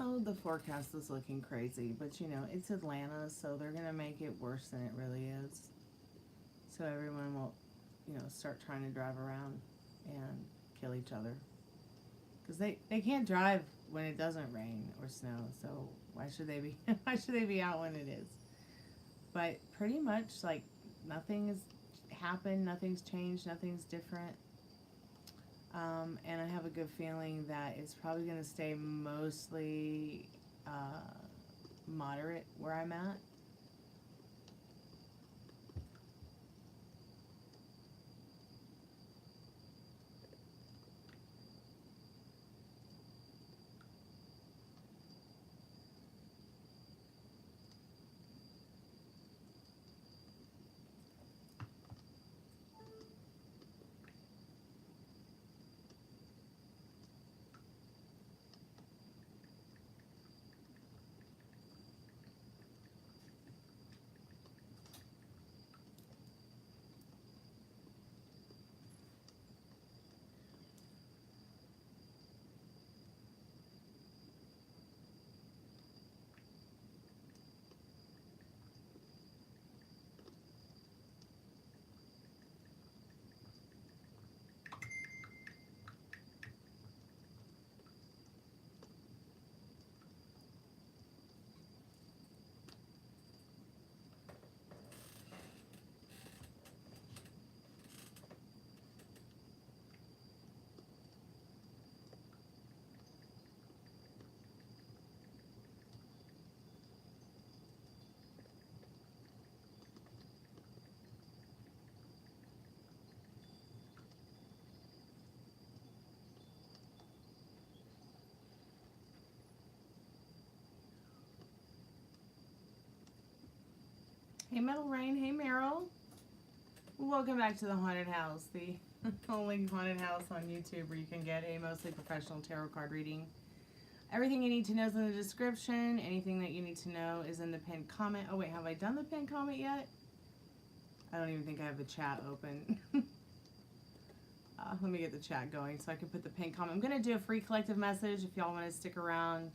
Oh, the forecast is looking crazy, but you know, it's Atlanta, so they're going to make it worse than it really is. So everyone will, you know, start trying to drive around and kill each other. Because they can't drive when it doesn't rain or snow, so why should they be why should they be out when it is? But pretty much like nothing has happened, nothing's changed, nothing's different. And I have a good feeling that it's probably going to stay mostly moderate where I'm at. Hey Metal Rain, hey Meryl. Welcome back to the Haunted House, the only haunted house on YouTube where you can get a mostly professional tarot card reading. Everything you need to know is in the description. Anything that you need to know is in the pinned comment. Oh wait, have I done the pinned comment yet? I don't even think I have the chat open. Let me get the chat going so I can put the pinned comment. I'm going to do a free collective message if y'all want to stick around.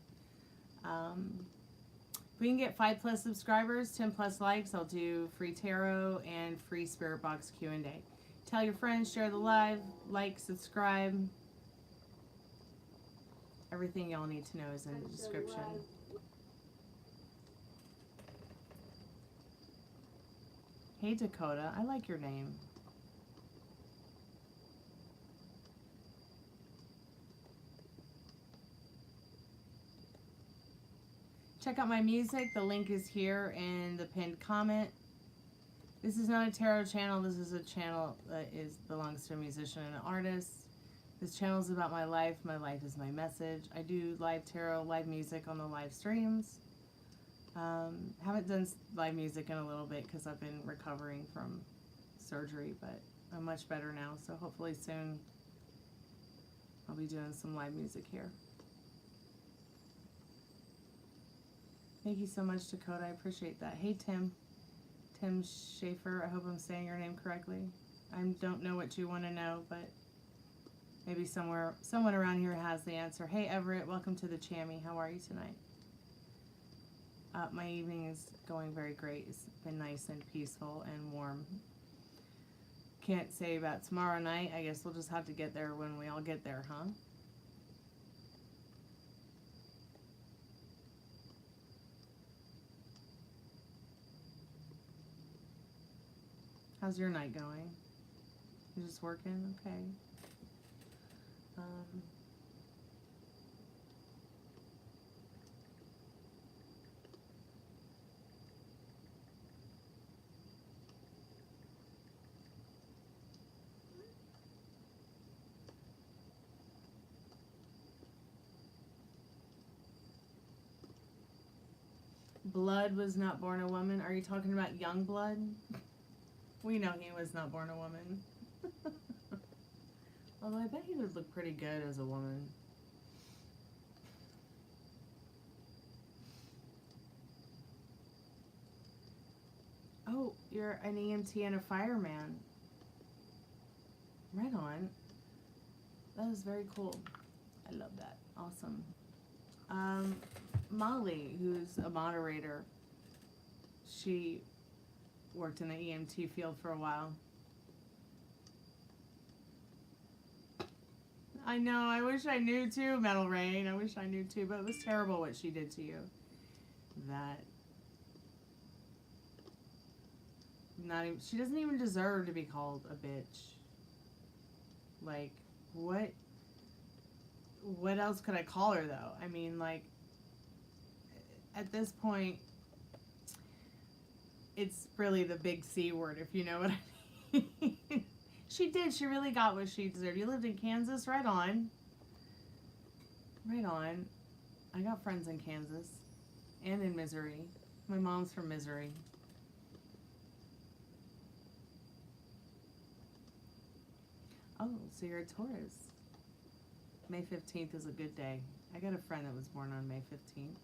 If we can get 5+ subscribers, 10+ likes, I'll do free tarot and free Spiritbox Q&A. Tell your friends, share the live, like, subscribe. Everything y'all need to know is in the description. Hey Dakota, I like your name. Check out my music. The link is here in the pinned comment. This is not a tarot channel. This is a channel that belongs to a musician and an artist. This channel is about my life. My life is my message. I do live tarot, live music on the live streams. Haven't done live music in a little bit because I've been recovering from surgery, but I'm much better now. So hopefully soon I'll be doing some live music here. Thank you so much, Dakota. I appreciate that. Hey, Tim. Tim Schaefer. I hope I'm saying your name correctly. I don't know what you want to know, but maybe someone around here has the answer. Hey, Everett. Welcome to the Chammy. How are you tonight? My evening is going very great. It's been nice and peaceful and warm. Can't say about tomorrow night. I guess we'll just have to get there when we all get there, huh? How's your night going? You just working? Okay. Blood was not born a woman. Are you talking about young blood? We know he was not born a woman. Although I bet he would look pretty good as a woman. Oh, you're an EMT and a fireman. Right on. That is very cool. I love that. Awesome. Molly, who's a moderator, she worked in the EMT field for a while. I know, I wish I knew too, Metal Rain. I wish I knew too, but it was terrible what she did to you. That not even, she doesn't even deserve to be called a bitch. Like, what else could I call her though? I mean, like, at this point, it's really the big C word, if you know what I mean. She did. She really got what she deserved. You lived in Kansas? Right on. Right on. I got friends in Kansas. And in Missouri. My mom's from Missouri. Oh, so you're a Taurus. May 15th is a good day. I got a friend that was born on May 15th.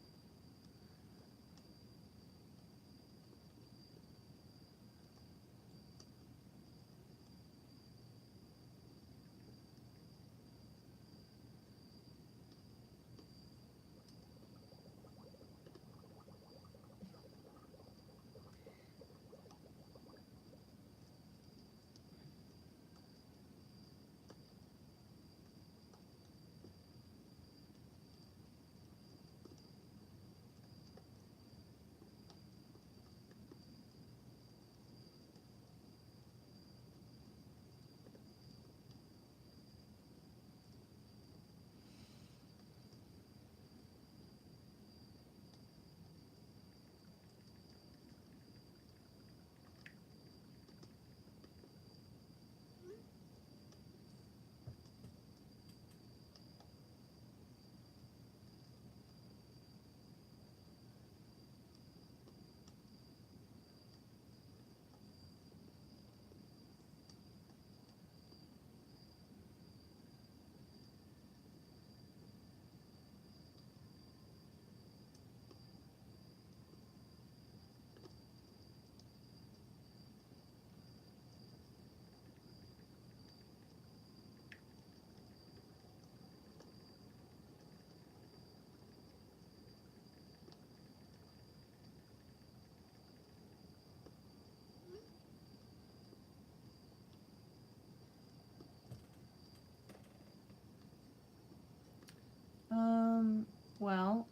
Well,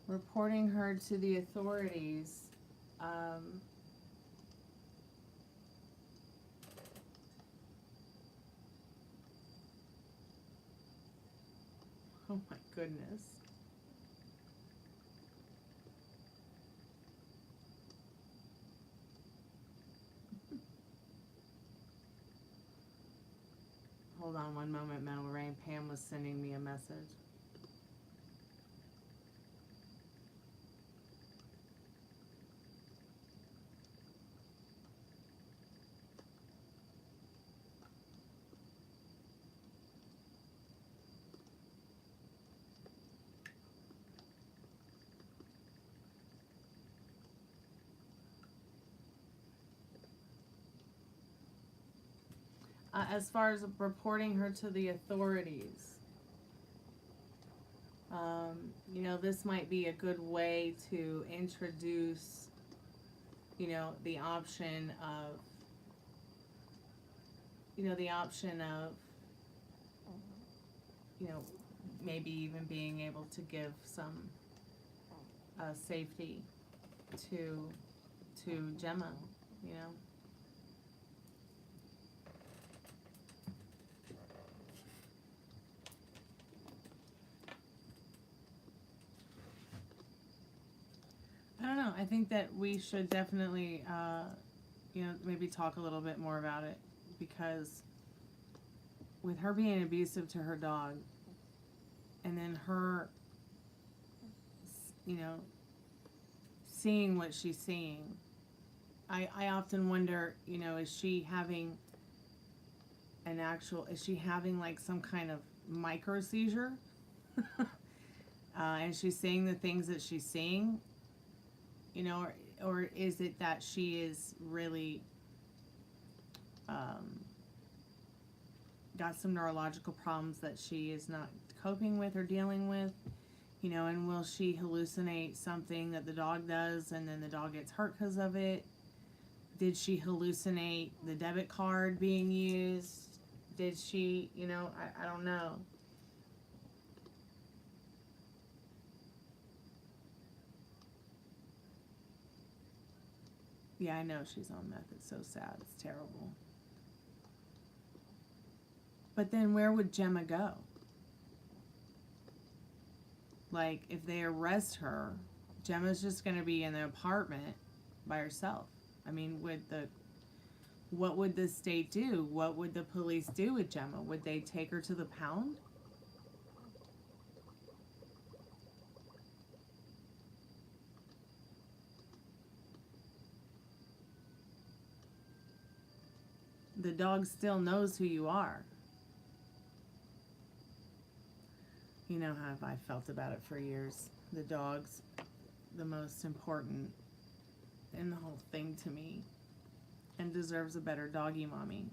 reporting her to the authorities. Oh my goodness. Hold on one moment, Metal Rain. Pam was sending me a message. As far as reporting her to the authorities, you know, this might be a good way to introduce, you know, the option of, you know, maybe even being able to give some safety to Gemma, you know. I don't know. I think that we should definitely, you know, maybe talk a little bit more about it, because with her being abusive to her dog, and then her, you know, seeing what she's seeing, I often wonder, you know, is she having like some kind of micro seizure? And she's seeing the things that she's seeing, you know, or is it that she is really got some neurological problems that she is not coping with or dealing with, you know, and will she hallucinate something that the dog does and then the dog gets hurt because of it? Did she hallucinate the debit card being used? Did she, you know, I don't know. Yeah, I know she's on meth. It's so sad. It's terrible. But then where would Gemma go? Like, if they arrest her, Gemma's just going to be in the apartment by herself. I mean, what would the state do? What would the police do with Gemma? Would they take her to the pound? The dog still knows who you are. You know how I felt about it for years. The dog's the most important in the whole thing to me and deserves a better doggy mommy.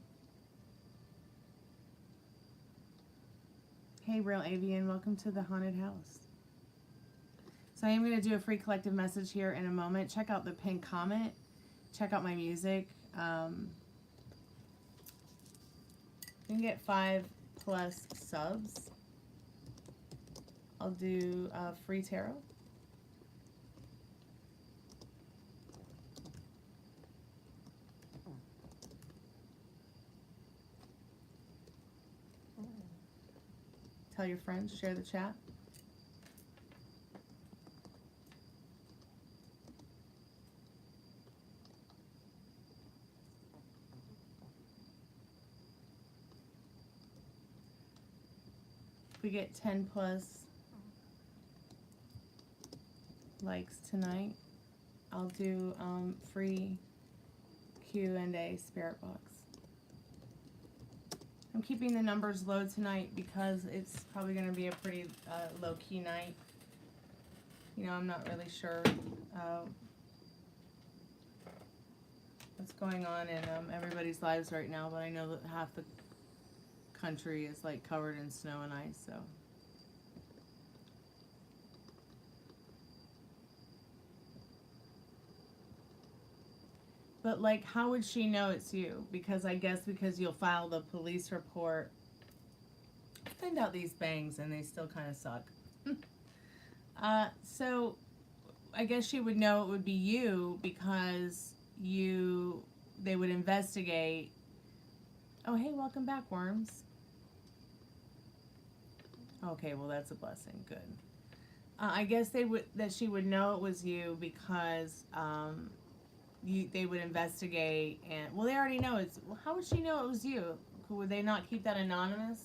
Hey, Real Avian, welcome to the haunted house. So I am going to do a free collective message here in a moment. Check out the pinned comment. Check out my music. You can get 5+ subs. I'll do free tarot. Tell your friends, share the chat. If we get 10+ likes tonight, I'll do free Q&A Spirit Box. I'm keeping the numbers low tonight because it's probably going to be a pretty low-key night. You know, I'm not really sure what's going on in everybody's lives right now, but I know that half the country is like covered in snow and ice, so. But like, how would she know it's you? Because I guess because you'll file the police report. I find out these bangs and they still kind of suck. So I guess she would know it would be you because they would investigate. Oh, hey, welcome back, Worms. Okay, well, that's a blessing. Good. I guess she would know it was you because they would investigate and, well, they already know it's, well, how would she know it was you? Would they not keep that anonymous?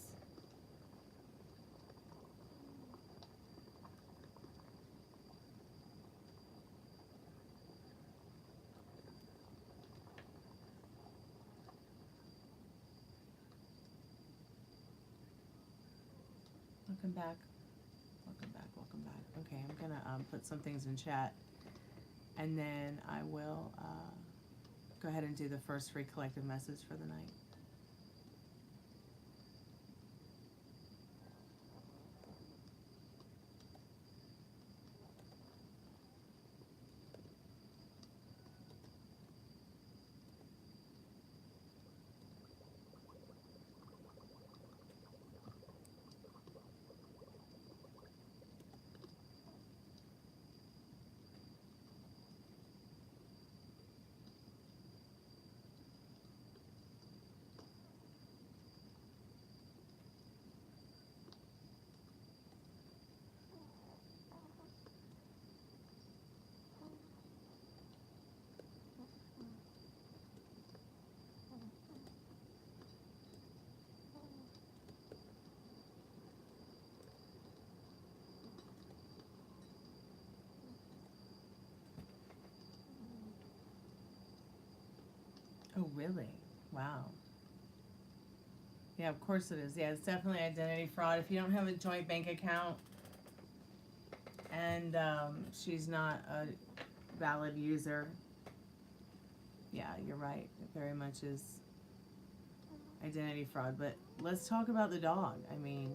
Welcome back. Welcome back. Welcome back. Okay, I'm gonna put some things in chat, and then I will go ahead and do the first free collective message for the night. Oh, really? Wow. Yeah, of course it is. Yeah, it's definitely identity fraud. If you don't have a joint bank account and she's not a valid user, yeah, you're right. It very much is identity fraud. But let's talk about the dog. I mean,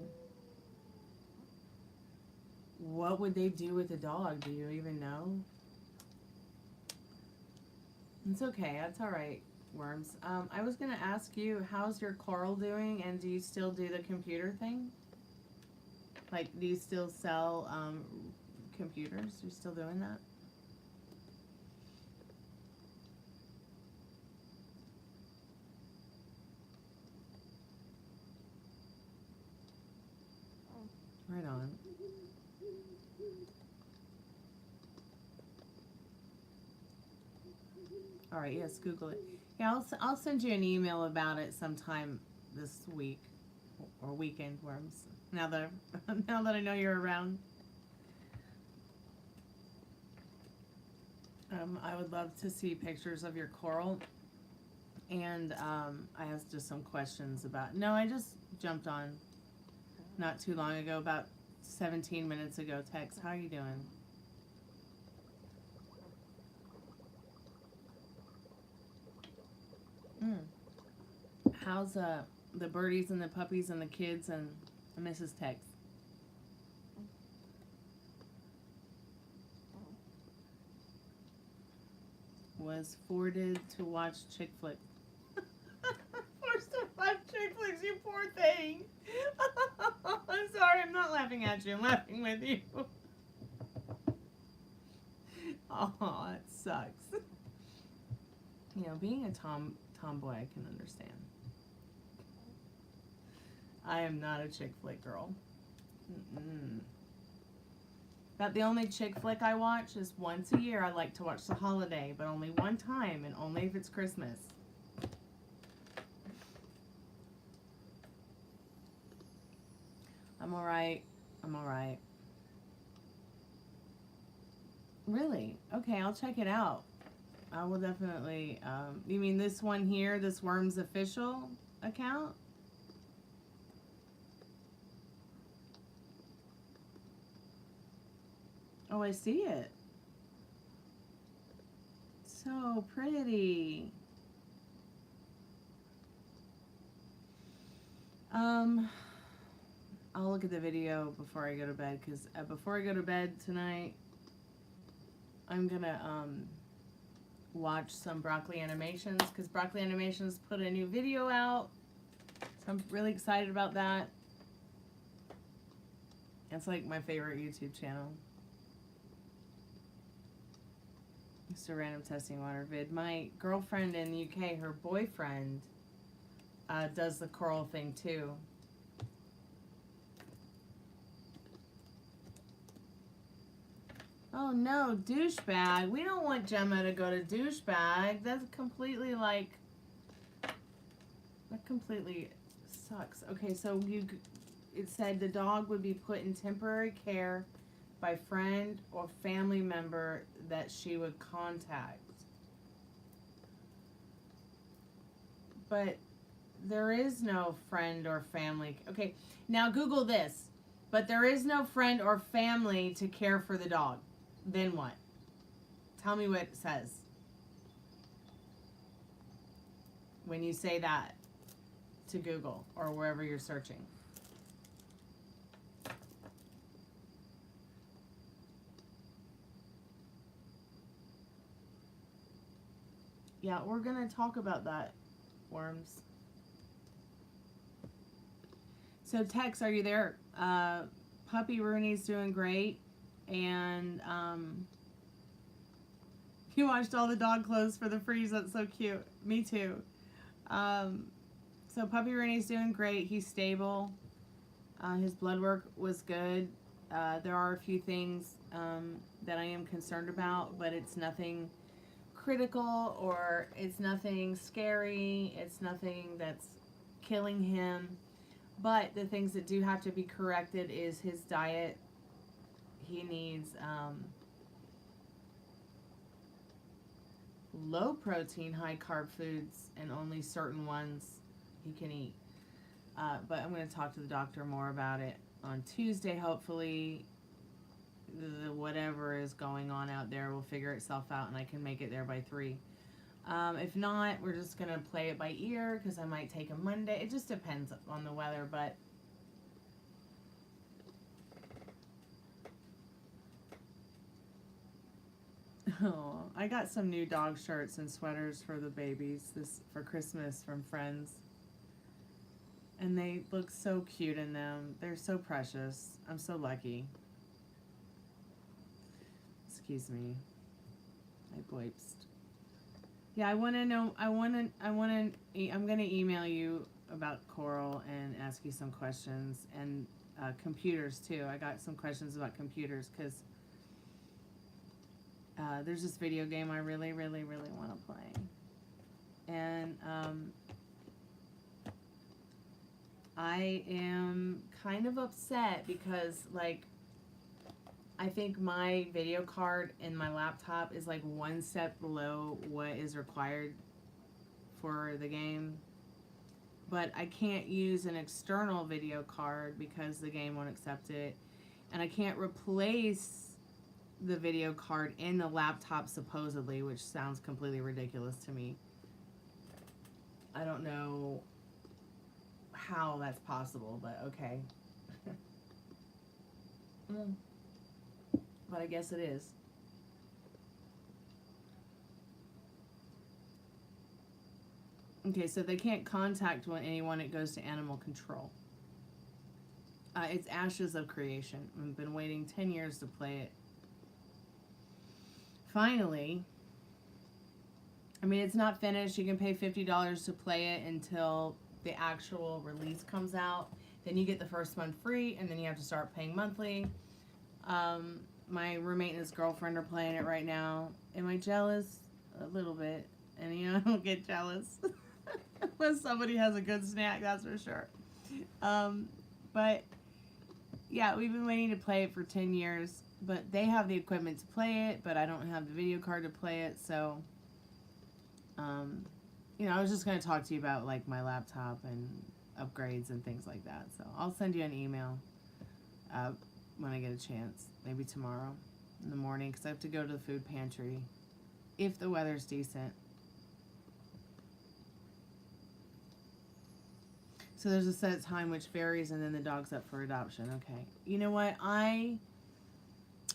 what would they do with the dog? Do you even know? It's okay. That's all right, Worms. I was going to ask you, how's your Coral doing? And do you still do the computer thing? Like, do you still sell computers? Are you still doing that? Right on. All right, yes, Google it. Yeah, I'll send you an email about it sometime this week or weekend, Worms. Now that I know you're around. I would love to see pictures of your Coral. And I asked just some questions about. No, I just jumped on not too long ago, about 17 minutes ago. Tex, how are you doing? How's the birdies and the puppies and the kids and Mrs. Tex? Was forwarded to watch chick flicks. Forced to watch chick flicks, you poor thing. I'm sorry, I'm not laughing at you. I'm laughing with you. Oh, that sucks. You know, being a tomboy, I can understand. I am not a chick flick girl. About the only chick flick I watch is once a year. I like to watch The Holiday, but only one time, and only if it's Christmas. I'm alright. I'm alright. Really? Okay, I'll check it out. I will definitely. You mean this one here, this Worms official account? Oh, I see it. So pretty. I'll look at the video before I go to bed, because before I go to bed tonight, I'm gonna watch some Broccoli Animations, because Broccoli Animations put a new video out, so I'm really excited about that. It's like my favorite YouTube channel. Just a random testing water vid. My girlfriend in the UK, her boyfriend does the Coral thing too. Oh no, douchebag. We don't want Gemma to go to douchebag. That's completely like, that completely sucks. Okay, so it said the dog would be put in temporary care by friend or family member that she would contact. But there is no friend or family. Okay, now Google this. But there is no friend or family to care for the dog. Then what? Tell me what it says when you say that to Google or wherever you're searching. Yeah, we're going to talk about that, Worms. So, Tex, are you there? Puppy Rooney's doing great. And you watched all the dog clothes for the freeze. That's so cute. Me too. So Puppy Rooney's doing great. He's stable. His blood work was good. There are a few things that I am concerned about, but it's nothing critical, or it's nothing scary. It's nothing that's killing him. But the things that do have to be corrected is his diet. He needs low protein, high carb foods, and only certain ones he can eat. But I'm going to talk to the doctor more about it on Tuesday. Hopefully, whatever is going on out there will figure itself out, and I can make it there by 3. If not, we're just going to play it by ear because I might take a Monday. It just depends on the weather, but oh, I got some new dog shirts and sweaters for the babies for Christmas from friends. And they look so cute in them. They're so precious. I'm so lucky. Excuse me. I boipsed. Yeah, I want to know. I'm going to email you about Coral and ask you some questions, and computers too. I got some questions about computers because there's this video game I really, really, really want to play. And I am kind of upset because, like, I think my video card in my laptop is like one step below what is required for the game. But I can't use an external video card because the game won't accept it. And I can't replace the video card in the laptop supposedly, which sounds completely ridiculous to me. I don't know how that's possible, but okay. But I guess it is. Okay, so they can't contact anyone. It goes to animal control. It's Ashes of Creation. I've been waiting 10 years to play it. Finally, I mean, it's not finished. You can pay $50 to play it until the actual release comes out. Then you get the first month free, and then you have to start paying monthly. My roommate and his girlfriend are playing it right now. Am I jealous? A little bit. And, you know, I don't get jealous when somebody has a good snack, that's for sure. But, yeah, we've been waiting to play it for 10 years. But they have the equipment to play it, but I don't have the video card to play it. So, you know, I was just going to talk to you about, like, my laptop and upgrades and things like that. So I'll send you an email when I get a chance, maybe tomorrow in the morning, because I have to go to the food pantry if the weather's decent. So there's a set time which varies, and then the dog's up for adoption. Okay. You know what?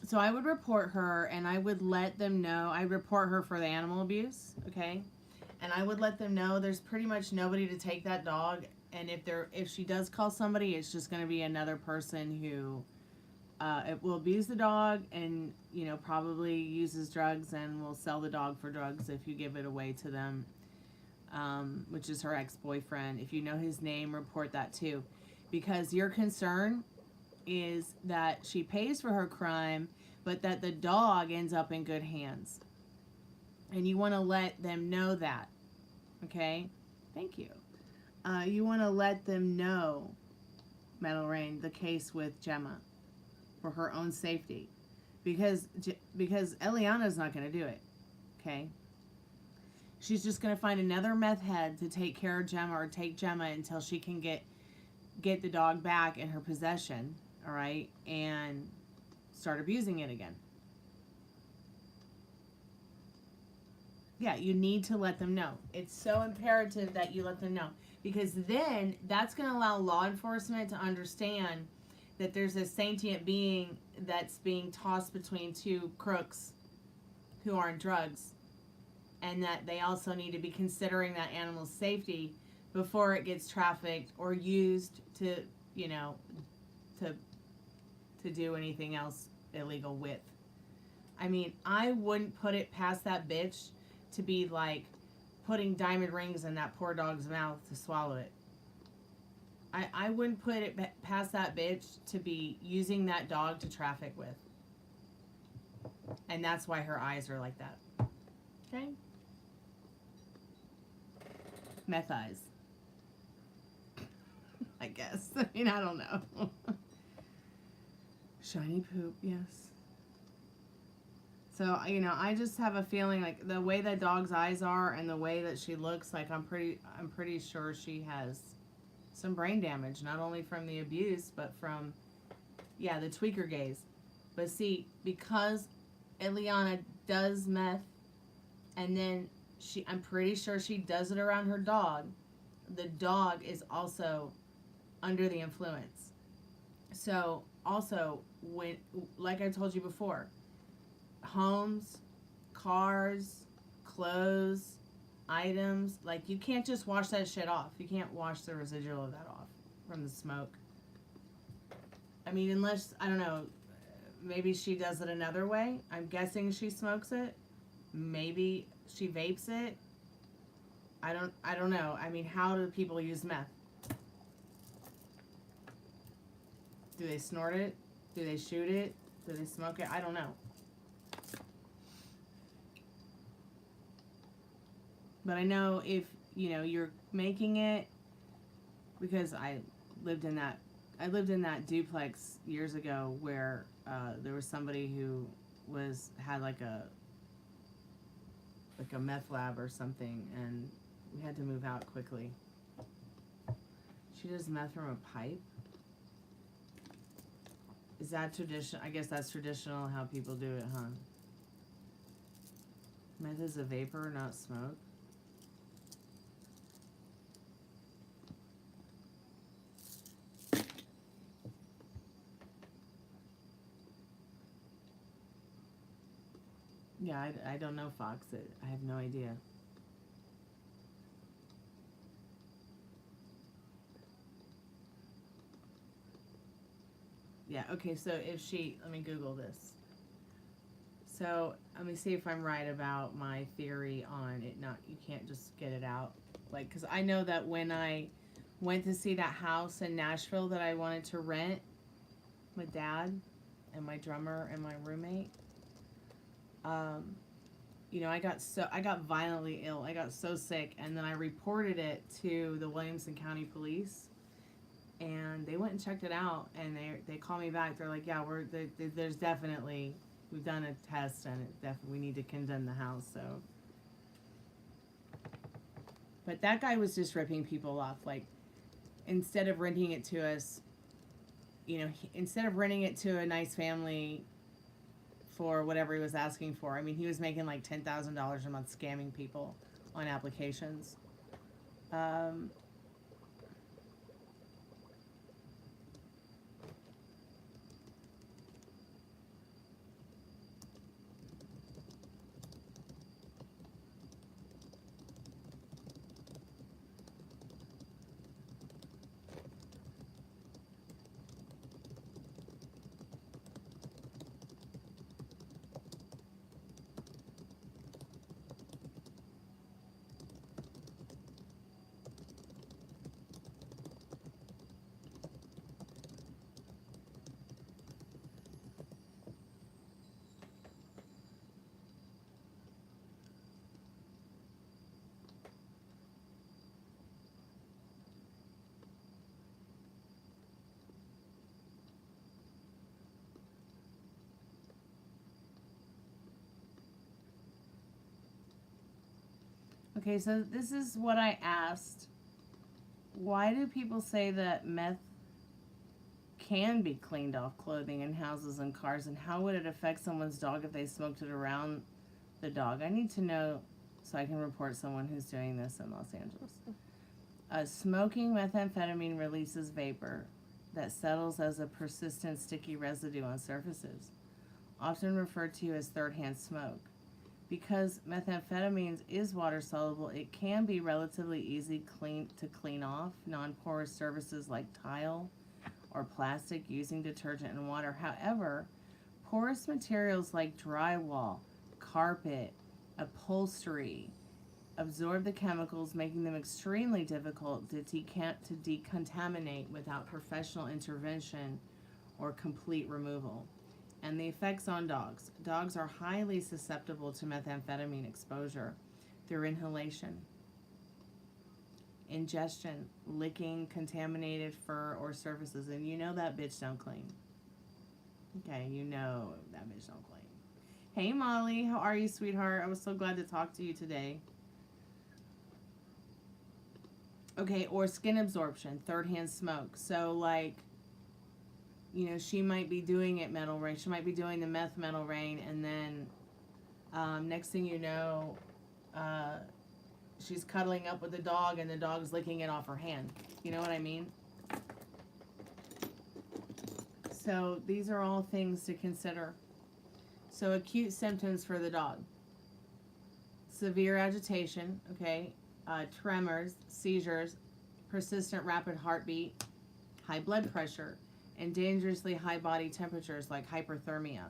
So I would report her, and I would let them know. I report her for the animal abuse, okay? And I would let them know there's pretty much nobody to take that dog. And if she does call somebody, it's just going to be another person who it will abuse the dog and, you know, probably uses drugs and will sell the dog for drugs if you give it away to them, which is her ex-boyfriend. If you know his name, report that too. Because your concern is that she pays for her crime, but that the dog ends up in good hands. And you want to let them know that. Okay? Thank you. You want to let them know, Metal Rain, the case with Gemma for her own safety. Because Eliana's not going to do it. Okay? She's just going to find another meth head to take care of Gemma or take Gemma until she can get the dog back in her possession. All right? And start abusing it again. Yeah, you need to let them know. It's so imperative that you let them know. Because then that's going to allow law enforcement to understand that there's a sentient being that's being tossed between two crooks who are on drugs. And that they also need to be considering that animal's safety before it gets trafficked or used to, you know, to do anything else illegal with. I mean, I wouldn't put it past that bitch to be like putting diamond rings in that poor dog's mouth to swallow it. I wouldn't put it past that bitch to be using that dog to traffic with. And that's why her eyes are like that. Okay? Meth eyes. I guess. I mean, I don't know. Shiny poop, yes. So, you know, I just have a feeling like the way that dog's eyes are and the way that she looks, like I'm pretty sure she has some brain damage, not only from the abuse, but from, yeah, the tweaker gaze. But see, because Eliana does meth and then I'm pretty sure she does it around her dog. The dog is also under the influence. So also, when, like I told you before, homes, cars, clothes, items, like you can't just wash that shit off. You can't wash the residual of that off from the smoke. I mean, unless, I don't know, maybe she does it another way. I'm guessing she smokes it. Maybe she vapes it. I don't know. I mean, how do people use meth? Do they snort it? Do they shoot it? Do they smoke it? I don't know. But I know if, you know, you're making it, because I lived in that duplex years ago where there was somebody who had like a meth lab or something, and we had to move out quickly. She does meth from a pipe. Is that traditional? I guess that's traditional how people do it, huh? Meth is a vapor, not smoke. Yeah, I don't know, Fox. I have no idea. Yeah, okay, so if she, let me Google this. So, let me see if I'm right about my theory on it not, you can't just get it out. Like, because I know that when I went to see that house in Nashville that I wanted to rent, my dad and my drummer and my roommate, you know, I got violently ill. I got so sick, and then I reported it to the Williamson County Police, and they went and checked it out, and they called me back. They're like, yeah, there's definitely, we've done a test, and we need to condemn the house. So, but that guy was just ripping people off. Like, instead of renting it to us, you know, instead of renting it to a nice family for whatever he was asking for, I mean, he was making like $10,000 a month scamming people on applications. Okay, so this is what I asked. Why do people say that meth can be cleaned off clothing in houses and cars, and how would it affect someone's dog if they smoked it around the dog? I need to know so I can report someone who's doing this in Los Angeles. Smoking methamphetamine releases vapor that settles as a persistent sticky residue on surfaces, often referred to as third-hand smoke. Because methamphetamines is water soluble, it can be relatively easy to clean off non-porous surfaces like tile or plastic using detergent and water. However, porous materials like drywall, carpet, upholstery absorb the chemicals, making them extremely difficult to decontaminate without professional intervention or complete removal. And the effects on dogs. Dogs are highly susceptible to methamphetamine exposure through inhalation, ingestion, licking contaminated fur or surfaces. And you know that bitch don't clean. Okay, you know that bitch don't clean. Hey Molly, how are you, sweetheart? I was so glad to talk to you today. Okay, or skin absorption, third-hand smoke. So like, you know, she might be doing it metal rain. She might be doing the meth metal rain, and then next thing you know, she's cuddling up with the dog and the dog's licking it off her hand. You know what I mean? So these are all things to consider. So acute symptoms for the dog. Severe agitation, okay, tremors, seizures, persistent rapid heartbeat, high blood pressure, and dangerously high body temperatures like hyperthermia.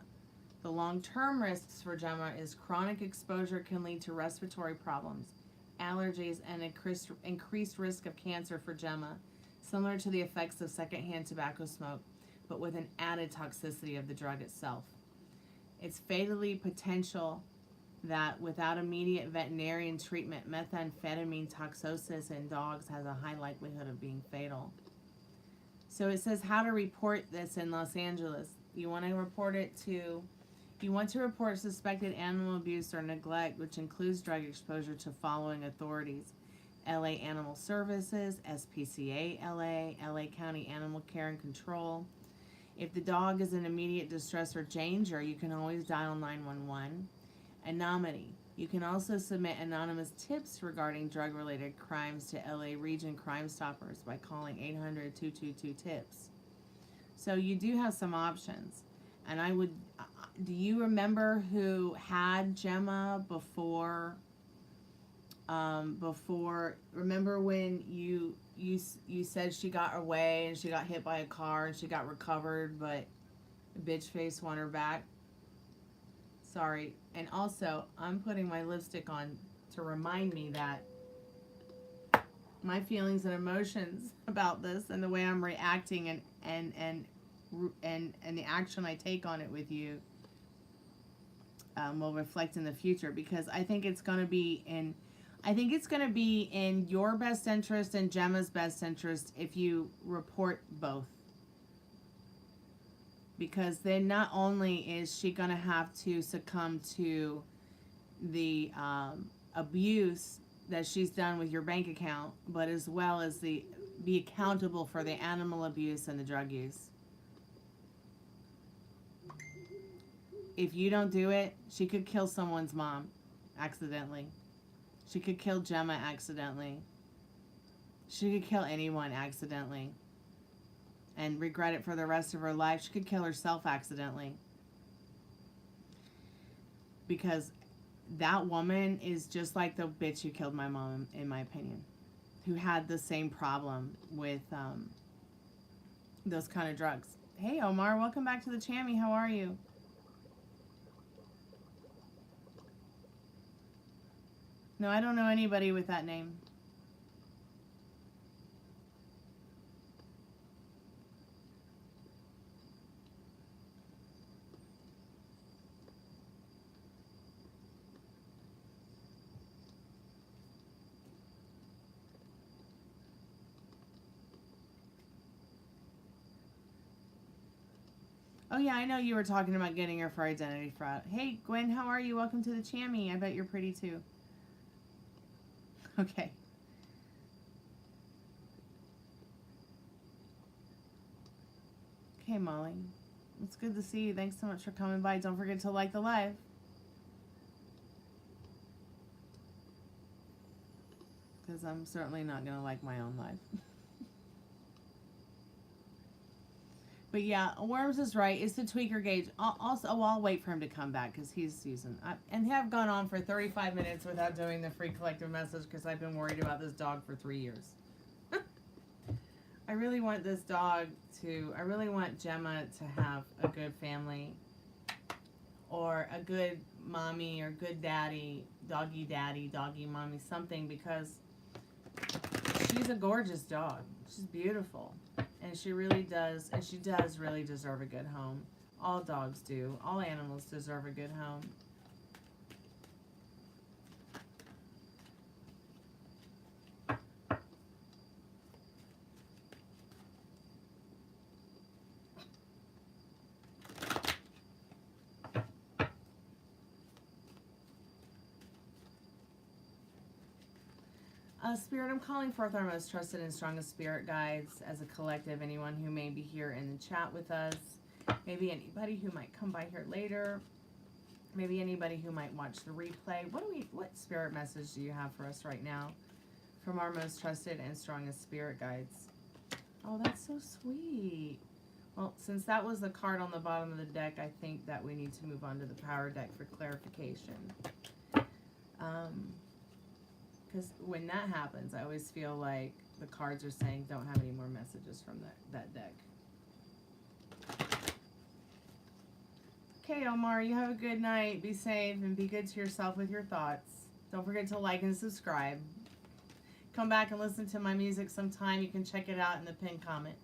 The long-term risks for Gemma is chronic exposure can lead to respiratory problems, allergies, and increased risk of cancer for Gemma, similar to the effects of secondhand tobacco smoke, but with an added toxicity of the drug itself. It's fatally potential that without immediate veterinarian treatment, methamphetamine toxosis in dogs has a high likelihood of being fatal. So it says how to report this in Los Angeles. You want to report it to, you want to report suspected animal abuse or neglect, which includes drug exposure, to following authorities: LA Animal Services, SPCA LA, LA County Animal Care and Control. If the dog is in immediate distress or danger, you can always dial 911. Anonymity. You can also submit anonymous tips regarding drug-related crimes to LA Region Crime Stoppers by calling 800-222-TIPS. So you do have some options. And I would, do you remember who had Gemma before, remember when you said she got away and she got hit by a car and she got recovered, but bitch face won her back? Sorry. And also, I'm putting my lipstick on to remind me that my feelings and emotions about this and the way I'm reacting and the action I take on it with you will reflect in the future, because I think it's going to be in your best interest and Gemma's best interest if you report both. Because then not only is she going to have to succumb to the abuse that she's done with your bank account, but as well as be accountable for the animal abuse and the drug use. If you don't do it, she could kill someone's mom accidentally. She could kill Gemma accidentally. She could kill anyone accidentally and regret it for the rest of her life. She could kill herself accidentally. Because that woman is just like the bitch who killed my mom, in my opinion, who had the same problem with those kind of drugs. Hey, Omar, welcome back to the Chammy. How are you? No, I don't know anybody with that name. Oh yeah, I know you were talking about getting her for identity fraud. Hey, Gwen, how are you? Welcome to the Chammy. I bet you're pretty too. Okay. Okay, Molly. It's good to see you. Thanks so much for coming by. Don't forget to like the live. Because I'm certainly not going to like my own live. But yeah, Worms is right. It's the tweaker gauge. I'll wait for him to come back because he's using... and have gone on for 35 minutes without doing the free collective message because I've been worried about this dog for 3 years. I really want this dog to... I really want Gemma to have a good family. Or a good mommy or good daddy, doggy mommy, something, because she's a gorgeous dog. She's beautiful. And she really does, and she does really deserve a good home. All dogs do. All animals deserve a good home. Spirit, I'm calling forth our most trusted and strongest spirit guides as a collective, anyone who may be here in the chat with us, maybe anybody who might come by here later. maybe anybody who might watch the replay. What spirit message do you have for us right now from our most trusted and strongest spirit guides? Oh, that's so sweet. Well, since that was the card on the bottom of the deck, I think that we need to move on to the power deck for clarification. Because when that happens, I always feel like the cards are saying don't have any more messages from that deck. Okay, Omar, you have a good night. Be safe and be good to yourself with your thoughts. Don't forget to like and subscribe. Come back and listen to my music sometime. You can check it out in the pinned comment.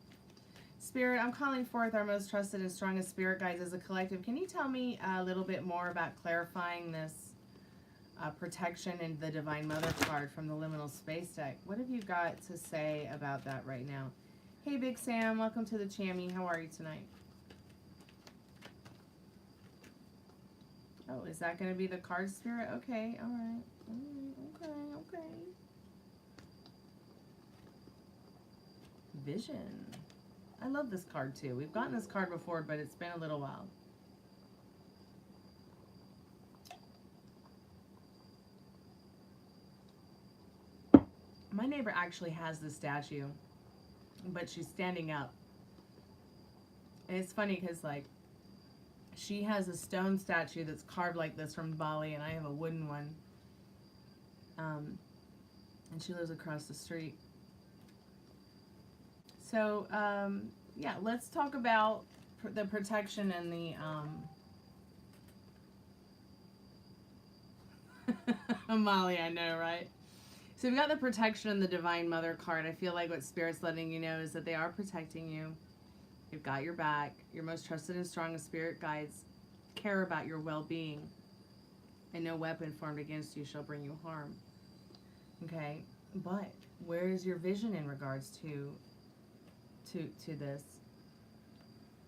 Spirit, I'm calling forth our most trusted and strongest spirit guides as a collective. Can you tell me a little bit more about clarifying this protection and the Divine Mother card from the Liminal Space deck? What have you got to say about that right now? Hey, Big Sam, welcome to the Chammy. How are you tonight? Oh, is that going to be the card, Spirit? Okay, all right. Okay. Vision. I love this card too. We've gotten this card before, but it's been a little while. My neighbor actually has this statue, but she's standing up. And it's funny because, like, she has a stone statue that's carved like this from Bali, and I have a wooden one. And she lives across the street. So, yeah, let's talk about the protection and the, Molly, I know, right? So we've got the protection and the Divine Mother card. I feel like what Spirit's letting you know is that they are protecting you. They've got your back. Your most trusted and strongest spirit guides care about your well-being. And no weapon formed against you shall bring you harm. Okay? But where is your vision in regards to this?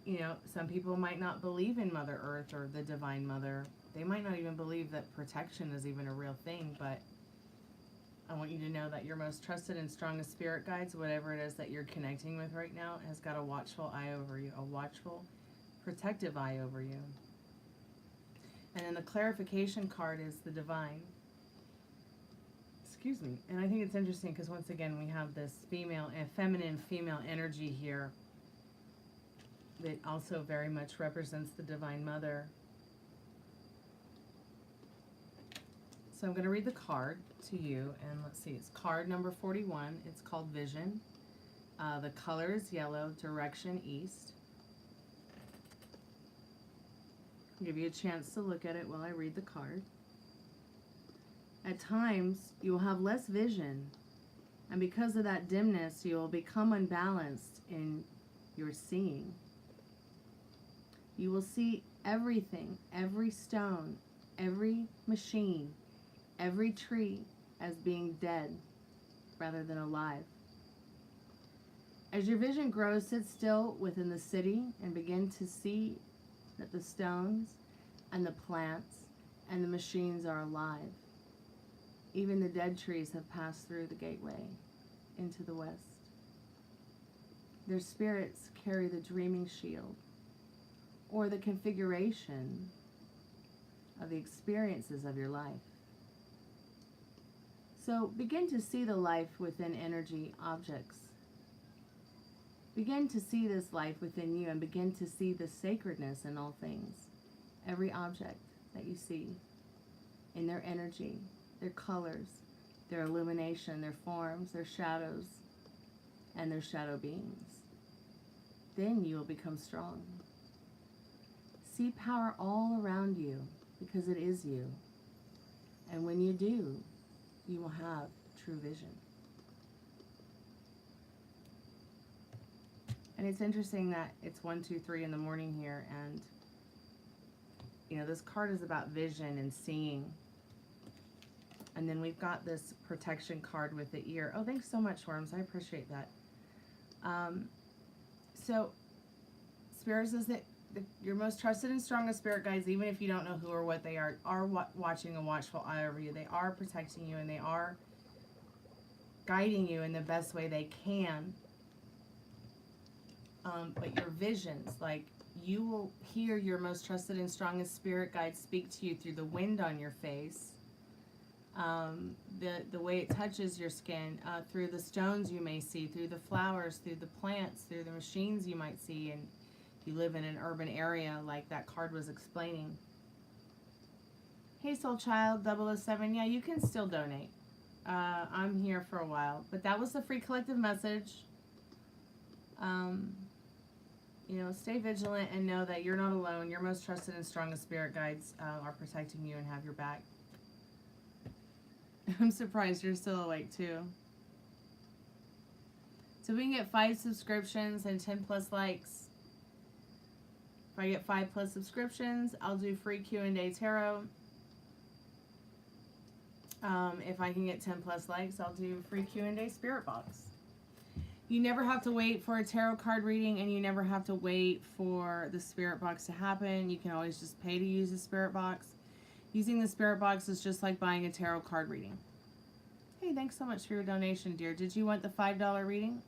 You know, some people might not believe in Mother Earth or the Divine Mother. They might not even believe that protection is even a real thing, but I want you to know that your most trusted and strongest spirit guides, whatever it is that you're connecting with right now, has got a watchful eye over you, a watchful, protective eye over you. And then the clarification card is the Divine. Excuse me. And I think it's interesting because once again we have this female and feminine female energy here that also very much represents the Divine Mother. So I'm going to read the card to you, and let's see, it's card number 41. It's called Vision. The color is yellow, direction east. I'll give you a chance to look at it while I read the card. At times, you will have less vision, and because of that dimness, you will become unbalanced in your seeing. You will see everything, every stone, every machine, every tree as being dead rather than alive. As your vision grows, sit still within the city and begin to see that the stones and the plants and the machines are alive. Even the dead trees have passed through the gateway into the west. Their spirits carry the dreaming shield, or the configuration of the experiences of your life. So begin to see the life within energy objects. Begin to see this life within you and begin to see the sacredness in all things. Every object that you see in their energy, their colors, their illumination, their forms, their shadows, and their shadow beings. Then you will become strong. See power all around you because it is you. And when you do, you will have true vision. And it's interesting that it's 1, 2, 3 in the morning here, and you know, this card is about vision and seeing. And then we've got this protection card with the ear. Oh, thanks so much, Worms. I appreciate that. So Spirit says that your most trusted and strongest spirit guides, even if you don't know who or what they are watching a watchful eye over you. They are protecting you, and they are guiding you in the best way they can. But your visions, like you will hear your most trusted and strongest spirit guide speak to you through the wind on your face, the way it touches your skin, through the stones you may see, through the flowers, through the plants, through the machines you might see, and you live in an urban area like that card was explaining. Hey Soul Child 007, yeah, you can still donate. I'm here for a while, but that was the free collective message. You know, stay vigilant and know that you're not alone. Your most trusted and strongest spirit guides are protecting you and have your back. I'm surprised you're still awake too. So we can get 5 subscriptions and 10 plus likes. If I get 5 plus subscriptions, I'll do free Q&A tarot. If I can get 10 plus likes, I'll do free Q&A spirit box. You never have to wait for a tarot card reading, and you never have to wait for the spirit box to happen. You can always just pay to use the spirit box. Using the spirit box is just like buying a tarot card reading. Hey, thanks so much for your donation, dear. Did you want the $5 reading?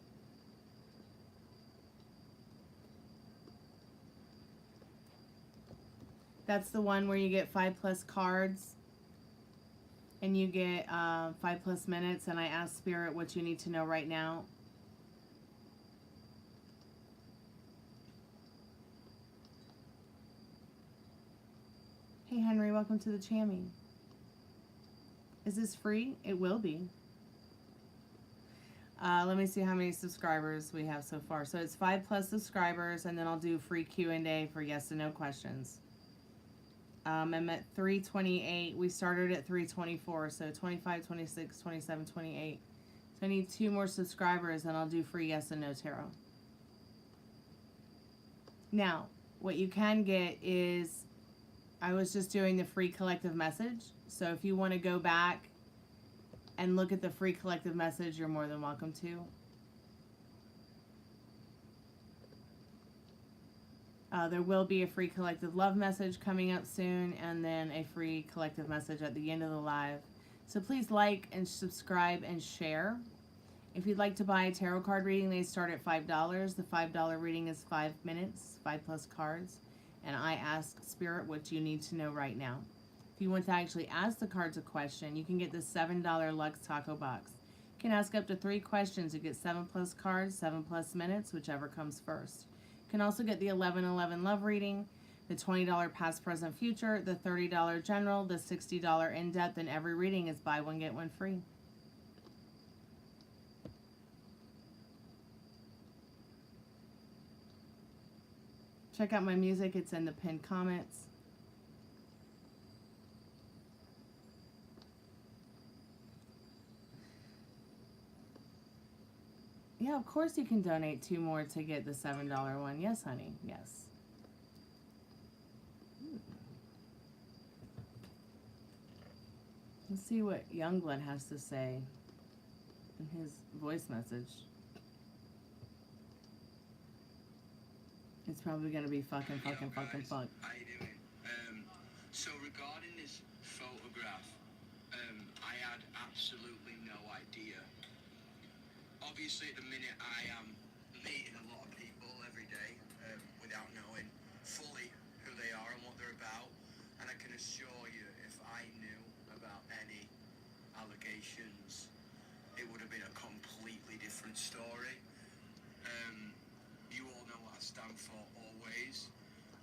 That's the one where you get 5 plus cards and you get 5 plus minutes, and I ask Spirit what you need to know right now. Hey Henry, welcome to the Chammy. Is this free? It will be. Let me see how many subscribers we have so far. So it's 5 plus subscribers, and then I'll do free Q&A for yes and no questions. I'm at 328. We started at 324, so 25, 26, 27, 28. So I need 2 more subscribers, and I'll do free yes and no tarot. Now, what you can get is, I was just doing the free collective message. So if you want to go back and look at the free collective message, you're more than welcome to. There will be a free collective love message coming up soon, and then a free collective message at the end of the live. So please like and subscribe and share. If you'd like to buy a tarot card reading, they start at $5. The $5 reading is 5 minutes, 5 plus cards. And I ask Spirit what you need to know right now. If you want to actually ask the cards a question, you can get the $7 Lux Taco Box. You can ask up to 3 questions. You get 7 plus cards, 7 plus minutes, whichever comes first. You can also get the 1111 Love Reading, the $20 Past, Present, Future, the $30 General, the $60 In-Depth, and every reading is buy one, get one free. Check out my music. It's in the pinned comments. Yeah, of course you can donate 2 more to get the $7 one. Yes, honey. Yes. Let's see what Youngblood has to say in his voice message. It's probably going to be fucking. How you doing? So regarding this photograph, I had absolutely no idea. Obviously at the minute I am meeting a lot of people every day without knowing fully who they are and what they're about. And I can assure you, if I knew about any allegations, it would have been a completely different story. You all know what I stand for always,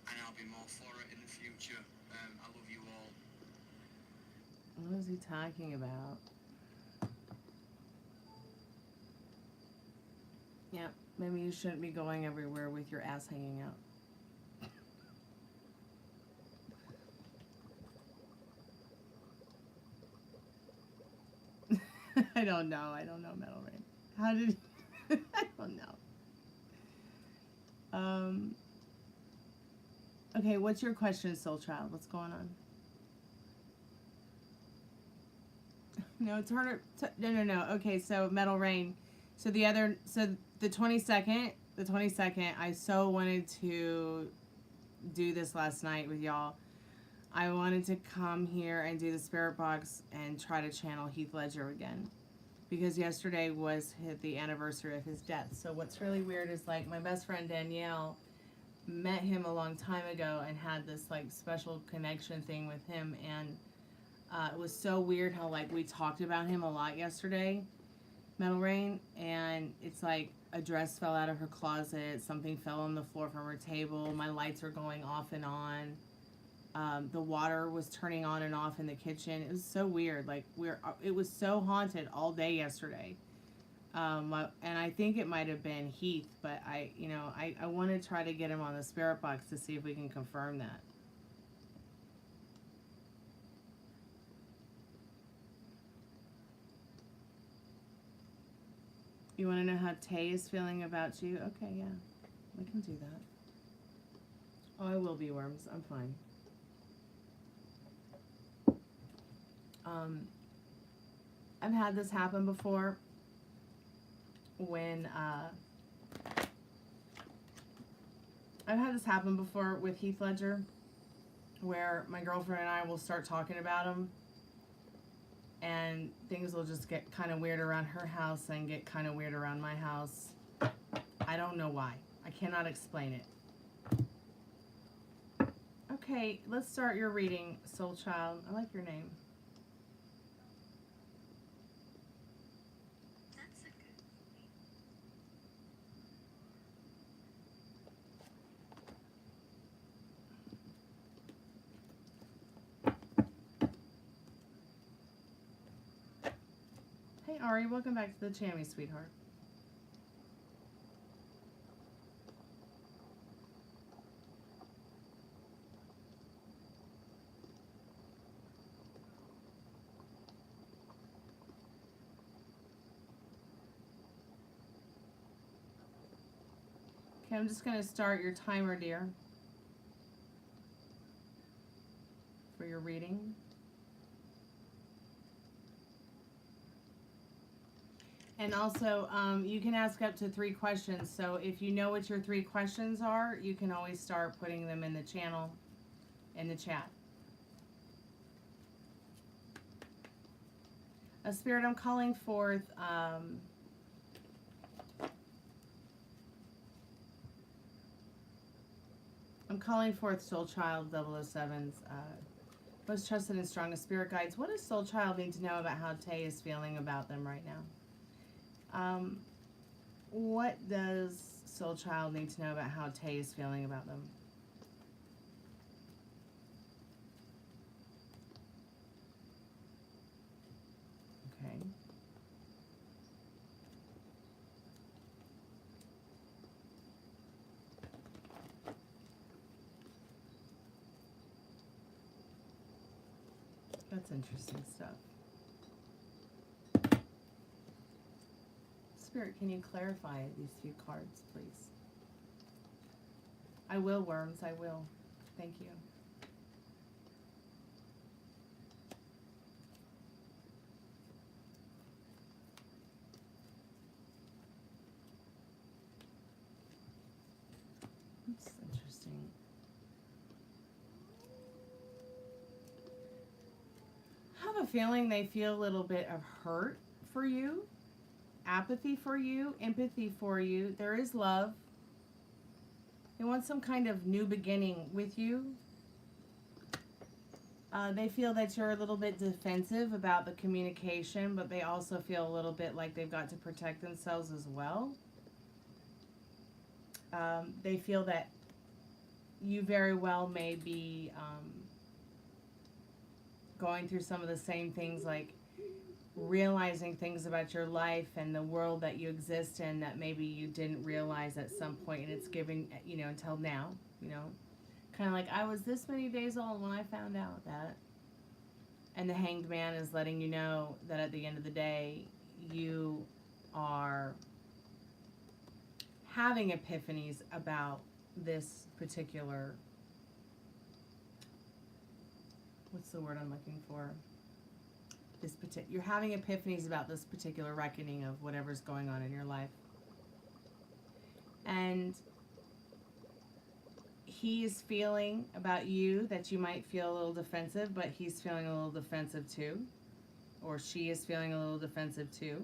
and I'll be more for it in the future. I love you all. What is he talking about? Yeah, maybe you shouldn't be going everywhere with your ass hanging out. I don't know, Metal Rain. How did I don't know. Okay, what's your question, Soul Child? What's going on? No, turn it. No. Okay, so Metal Rain. So the 22nd, I so wanted to do this last night with y'all. I wanted to come here and do the Spirit Box and try to channel Heath Ledger again. Because yesterday was the anniversary of his death. So what's really weird is, like, my best friend Danielle met him a long time ago and had this like special connection thing with him, and it was so weird how like we talked about him a lot yesterday, Metal Rain, and it's like a dress fell out of her closet, something fell on the floor from her table, my lights were going off and on, the water was turning on and off in the kitchen. It was so weird. Like it was so haunted all day yesterday. And I think it might have been Heath, but I want to try to get him on the spirit box to see if we can confirm that. You want to know how Tay is feeling about you? Okay, yeah, we can do that. Oh, I will be, Worms. I'm fine. I've had this happen before when I've had this happen before with Heath Ledger, where my girlfriend and I will start talking about him, and things will just get kind of weird around her house and get kind of weird around my house. I don't know why. I cannot explain it. Okay, let's start your reading, Soul Child. I like your name. Hey Ari, welcome back to the Chammy, sweetheart. Okay, I'm just going to start your timer, dear, for your reading. And also, you can ask up to 3 questions. So if you know what your 3 questions are, you can always start putting them in the channel, in the chat. Spirit, I'm calling forth Soul Child 007's most trusted and strongest spirit guides. What does Soul Child need to know about how Tay is feeling about them right now? What does Soul Child need to know about how Tay is feeling about them? Okay. That's interesting stuff. Spirit, can you clarify these few cards, please? I will, Worms, I will. Thank you. That's interesting. I have a feeling they feel a little bit of hurt for you. Apathy for you, empathy for you. There is love. They want some kind of new beginning with you. They feel that you're a little bit defensive about the communication, but they also feel a little bit like they've got to protect themselves as well. They feel that you very well may be going through some of the same things, like realizing things about your life and the world that you exist in that maybe you didn't realize at some point, and it's giving, you know, until now, you know, kind of like I was this many days old when I found out that. And the Hanged Man is letting you know that at the end of the day, you are having epiphanies about this particular, what's the word I'm looking for? You're having epiphanies about this particular reckoning of whatever's going on in your life. And he is feeling about you that you might feel a little defensive, but he's feeling a little defensive too. Or she is feeling a little defensive too.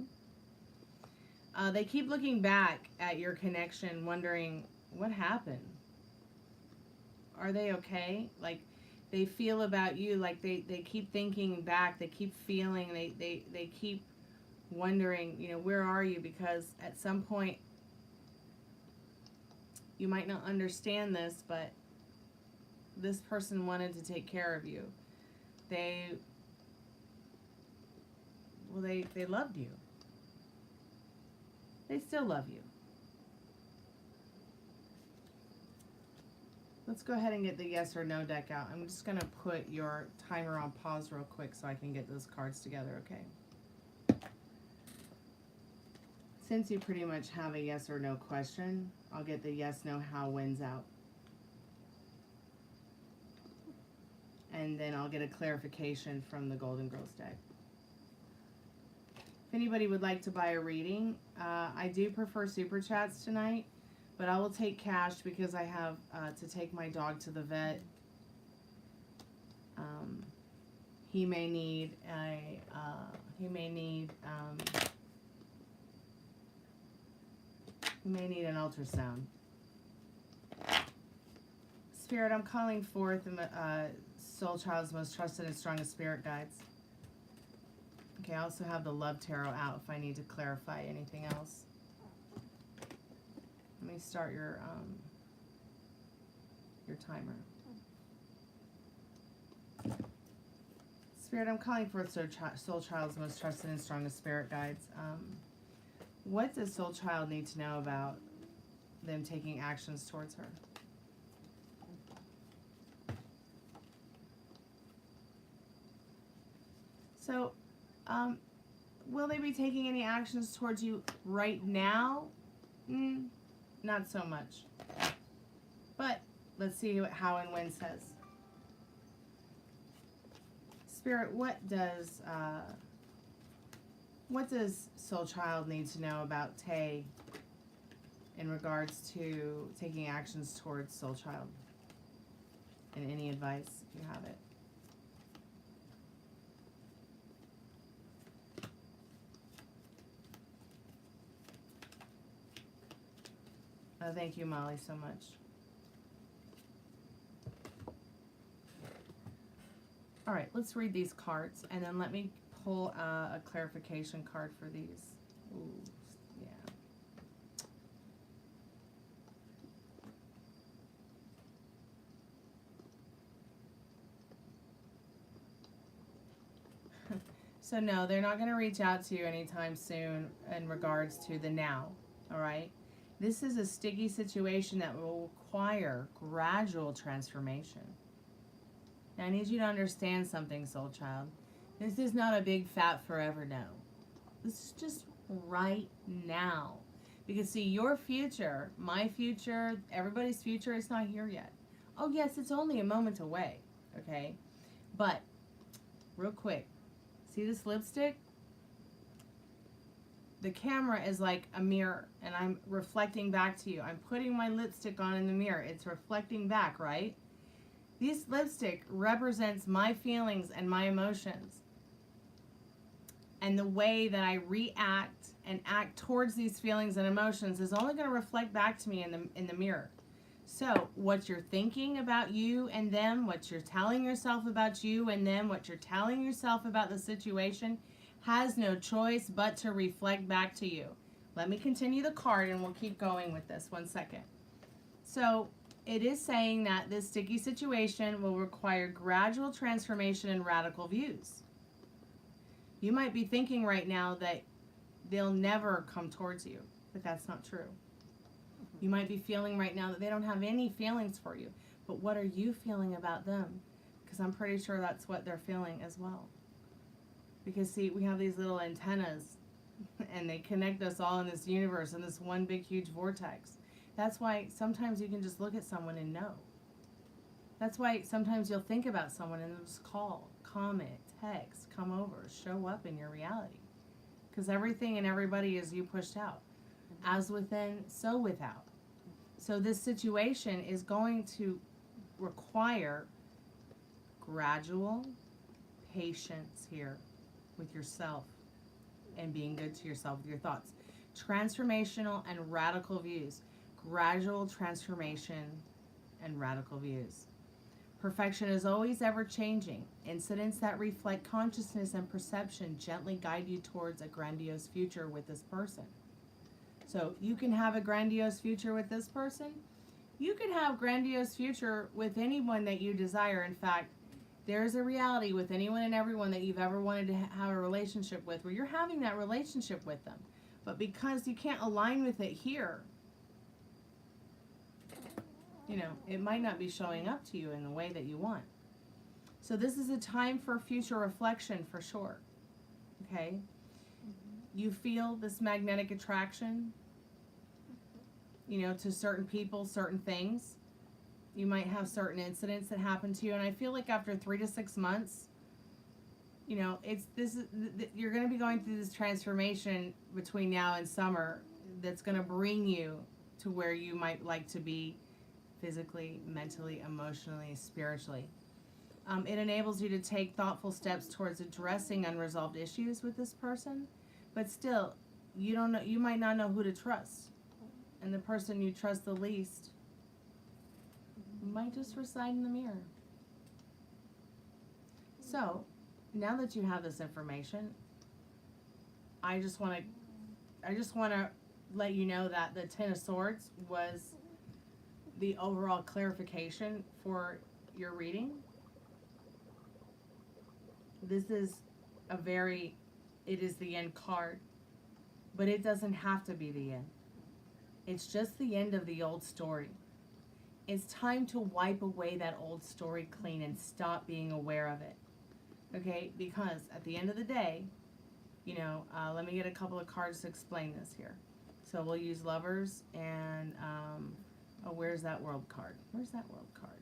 They keep looking back at your connection, wondering what happened. are they okay? Like, they feel about you, like they keep thinking back, they keep feeling, they keep wondering, you know, where are you? Because at some point, you might not understand this, but this person wanted to take care of you. They loved you. They still love you. Let's go ahead and get the yes or no deck out. I'm just going to put your timer on pause real quick so I can get those cards together, okay? Since you pretty much have a yes or no question, I'll get the yes, no, how wins out. And then I'll get a clarification from the Golden Girls deck. If anybody would like to buy a reading, I do prefer super chats tonight, but I will take cash because I have to take my dog to the vet. He may need an ultrasound. Spirit, I'm calling forth Soul Child's most trusted and strongest spirit guides. Okay, I also have the Love Tarot out if I need to clarify anything else. Let me start your timer. Spirit, I'm calling forth Soul Child's most trusted and strongest spirit guides. What does Soul Child need to know about them taking actions towards her? So, will they be taking any actions towards you right now? Not so much. But let's see what how and when says. Spirit, what does Soul Child need to know about Tay in regards to taking actions towards Soul Child? And any advice if you have it. Oh, thank you, Molly, so much. All right, let's read these cards, and then let me pull a clarification card for these. Ooh, yeah. So no, they're not going to reach out to you anytime soon in regards to the now, all right? This is a sticky situation that will require gradual transformation. Now, I need you to understand something, Soul Child. This is not a big fat forever no. This is just right now. Because, see, your future, my future, everybody's future is not here yet. Oh, yes, it's only a moment away, okay? But, real quick, see this lipstick? The camera is like a mirror, and I'm reflecting back to you. I'm putting my lipstick on in the mirror. It's reflecting back, right? This lipstick represents my feelings and my emotions. And the way that I react and act towards these feelings and emotions is only going to reflect back to me in the mirror. So, what you're thinking about you and them, what you're telling yourself about you and them, what you're telling yourself about the situation, has no choice but to reflect back to you. Let me continue the card and we'll keep going with this. 1 second. So it is saying that this sticky situation will require gradual transformation and radical views. You might be thinking right now that they'll never come towards you, but that's not true. You might be feeling right now that they don't have any feelings for you, but what are you feeling about them? Because I'm pretty sure that's what they're feeling as well. Because, see, we have these little antennas, and they connect us all in this universe, in this one big, huge vortex. That's why sometimes you can just look at someone and know. That's why sometimes you'll think about someone and they'll just call, comment, text, come over, show up in your reality. Because everything and everybody is you pushed out. As within, so without. So this situation is going to require gradual patience here with yourself and being good to yourself with your thoughts. Transformational and radical views. Gradual transformation and radical views. Perfection is always ever changing. Incidents that reflect consciousness and perception gently guide you towards a grandiose future with this person. So you can have a grandiose future with this person. You can have grandiose future with anyone that you desire. In fact, there's a reality with anyone and everyone that you've ever wanted to have a relationship with where you're having that relationship with them. But because you can't align with it here, you know, it might not be showing up to you in the way that you want. So this is a time for future reflection for sure. Okay? You feel this magnetic attraction, you know, to certain people, certain things. You might have certain incidents that happen to you. And I feel like after 3 to 6 months, you know, you're going to be going through this transformation between now and summer that's going to bring you to where you might like to be physically, mentally, emotionally, spiritually. It enables you to take thoughtful steps towards addressing unresolved issues with this person, but still, you might not know who to trust. And the person you trust the least might just reside in the mirror. So, now that you have this information, I just want to let you know that the Ten of Swords was the overall clarification for your reading. This is it is the end card, but it doesn't have to be the end. It's just the end of the old story. It's time to wipe away that old story clean and stop being aware of it. Okay? Because at the end of the day, you know, let me get a couple of cards to explain this here. So we'll use Lovers and, where's that World card? Where's that World card?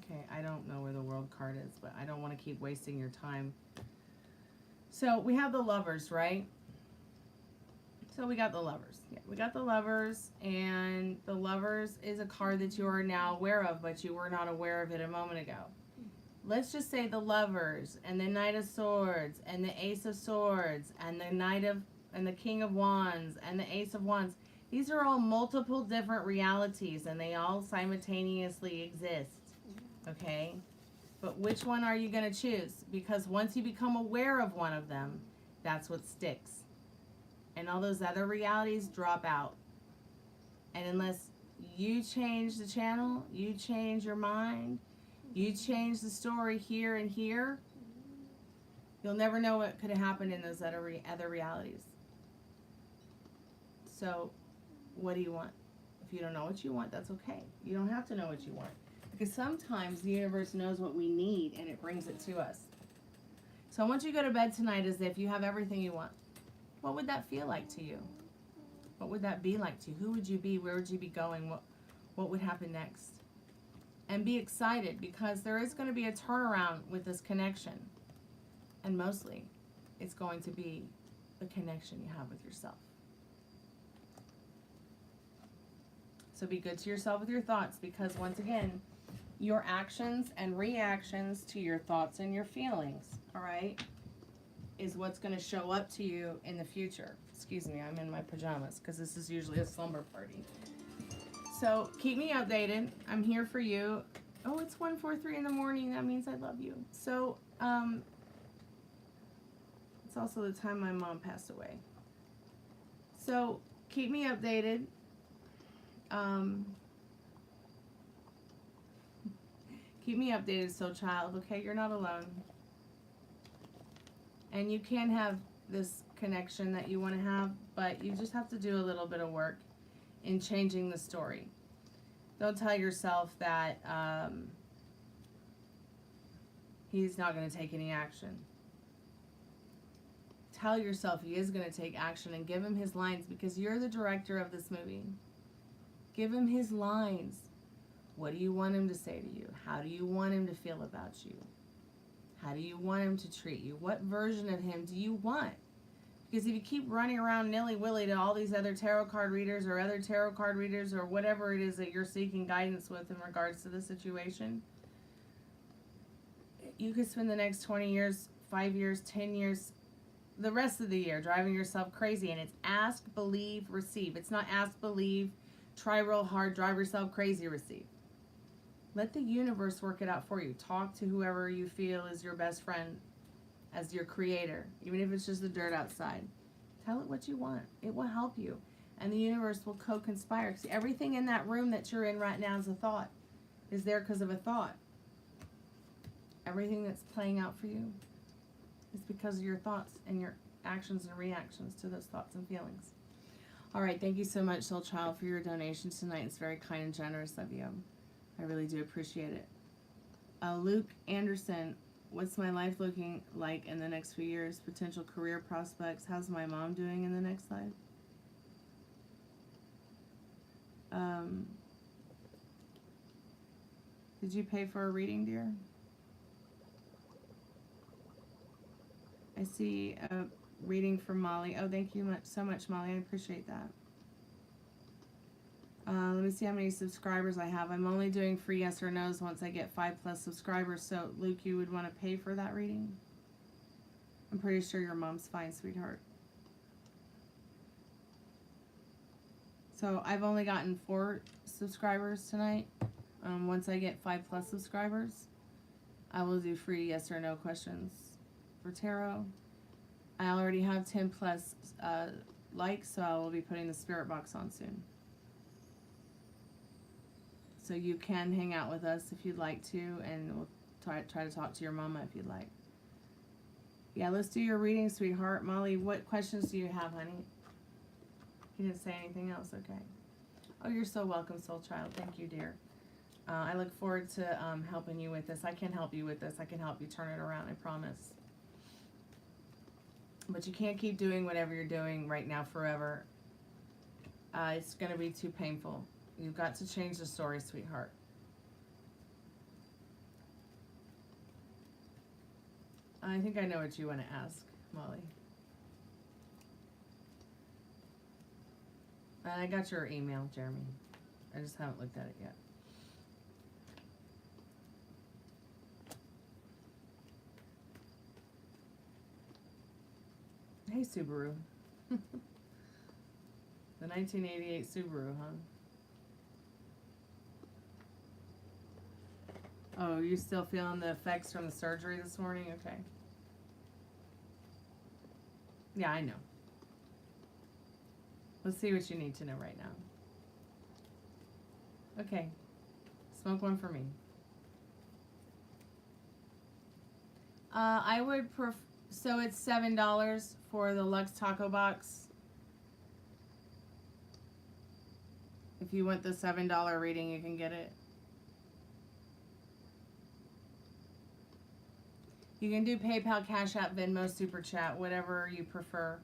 Okay, I don't know where the World card is, but I don't want to keep wasting your time. So we have the Lovers, right? So we got the Lovers. Yeah, we got the Lovers, and the Lovers is a card that you are now aware of, but you were not aware of it a moment ago. Let's just say the Lovers, and the Knight of Swords, and the Ace of Swords, and the King of Wands, and the Ace of Wands. These are all multiple different realities, and they all simultaneously exist. Okay? But which one are you going to choose? Because once you become aware of one of them, that's what sticks. And all those other realities drop out. And unless you change the channel, you change your mind, you change the story here and here, you'll never know what could have happened in those other realities. So, what do you want? If you don't know what you want, that's okay. You don't have to know what you want. Because sometimes the universe knows what we need and it brings it to us. So I want you to go to bed tonight as if you have everything you want. What would that feel like to you? What would that be like to you? Who would you be? Where would you be going? What would happen next? And be excited, because there is going to be a turnaround with this connection. And mostly, it's going to be the connection you have with yourself. So be good to yourself with your thoughts, because once again, your actions and reactions to your thoughts and your feelings, all right, is what's going to show up to you in the future. Excuse me, I'm in my pajamas because this is usually a slumber party. So keep me updated. I'm here for you. Oh, it's 1:43 in the morning. That means I love you. So it's also the time my mom passed away. So keep me updated. Keep me updated, soul child, okay? You're not alone. And you can have this connection that you want to have, but you just have to do a little bit of work in changing the story. Don't tell yourself that he's not going to take any action. Tell yourself he is going to take action, and give him his lines, because you're the director of this movie. Give him his lines. What do you want him to say to you? How do you want him to feel about you? How do you want him to treat you? What version of him do you want? Because if you keep running around nilly-willy to all these other tarot card readers or other tarot card readers or whatever it is that you're seeking guidance with in regards to the situation, you could spend the next 20 years 5 years, 10 years, the rest of the year, driving yourself crazy. And it's ask, believe, receive. It's not ask, believe, try real hard, drive yourself crazy, receive. Let the universe work it out for you. Talk to whoever you feel is your best friend as your creator, even if it's just the dirt outside. Tell it what you want. It will help you. And the universe will co-conspire. See, everything in that room that you're in right now is a thought. Is there because of a thought. Everything that's playing out for you is because of your thoughts and your actions and reactions to those thoughts and feelings. All right, thank you so much, Soul Child, for your donation tonight. It's very kind and generous of you. I really do appreciate it. Luke Anderson, what's my life looking like in the next few years? Potential career prospects. How's my mom doing in the next life? Did you pay for a reading, dear? I see a reading from Molly. Oh, thank you so much, Molly. I appreciate that. Let me see how many subscribers I have. I'm only doing free yes or no's once I get 5+ subscribers. So, Luke, you would want to pay for that reading? I'm pretty sure your mom's fine, sweetheart. So, I've only gotten 4 subscribers tonight. Once I get 5+ subscribers, I will do free yes or no questions for tarot. I already have 10+ likes, so I will be putting the spirit box on soon. So you can hang out with us if you'd like to, and we'll try to talk to your mama if you'd like. Yeah, let's do your reading, sweetheart. Molly, what questions do you have, honey? You didn't say anything else? Okay. Oh, you're so welcome, Soul Child. Thank you, dear. I look forward to helping you with this. I can help you with this. I can help you turn it around, I promise. But you can't keep doing whatever you're doing right now forever. It's going to be too painful. You've got to change the story, sweetheart. I think I know what you want to ask, Molly. I got your email, Jeremy. I just haven't looked at it yet. Hey, Subaru. The 1988 Subaru, huh? Oh, you still feeling the effects from the surgery this morning? Okay. Yeah, I know. Let's see what you need to know right now. Okay. Smoke one for me. I would so it's $7 for the Lux Taco Box. If you want the $7 reading, you can get it. You can do PayPal, Cash App, Venmo, Super Chat, whatever you prefer.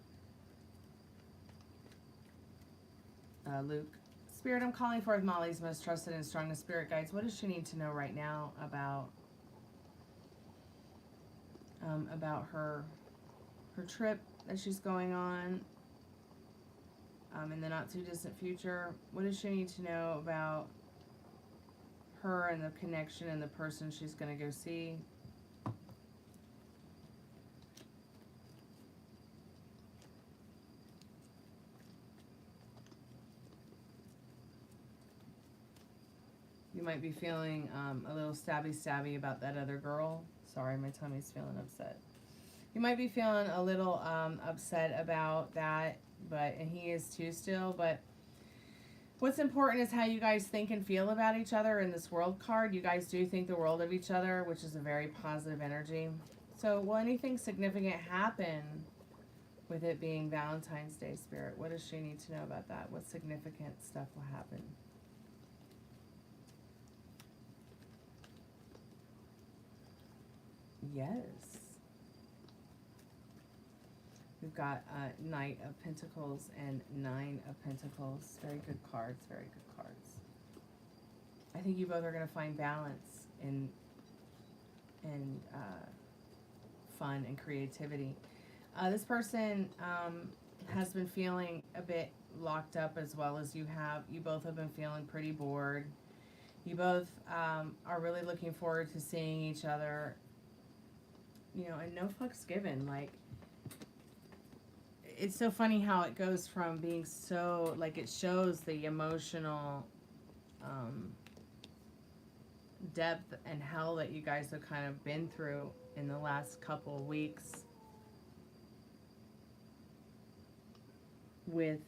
Luke. Spirit, I'm calling forth Molly's most trusted and strongest spirit guides. What does she need to know right now about her trip that she's going on in the not too distant future? What does she need to know about her and the connection and the person she's going to go see? You might be feeling a little stabby about that other girl. Sorry, my tummy's feeling upset. You might be feeling a little upset about that, and he is too still. But what's important is how you guys think and feel about each other in this world card. You guys do think the world of each other, which is a very positive energy. So will anything significant happen with it being Valentine's Day, Spirit? What does she need to know about that? What significant stuff will happen? Yes. We've got Knight of Pentacles and 9 of Pentacles. Very good cards, very good cards. I think you both are going to find balance in fun and creativity. This person has been feeling a bit locked up as well as you have. You both have been feeling pretty bored. You both are really looking forward to seeing each other. you know, and no fucks given. Like, it's so funny how it goes from being so, like, it shows the emotional depth and hell that you guys have kind of been through in the last couple of weeks with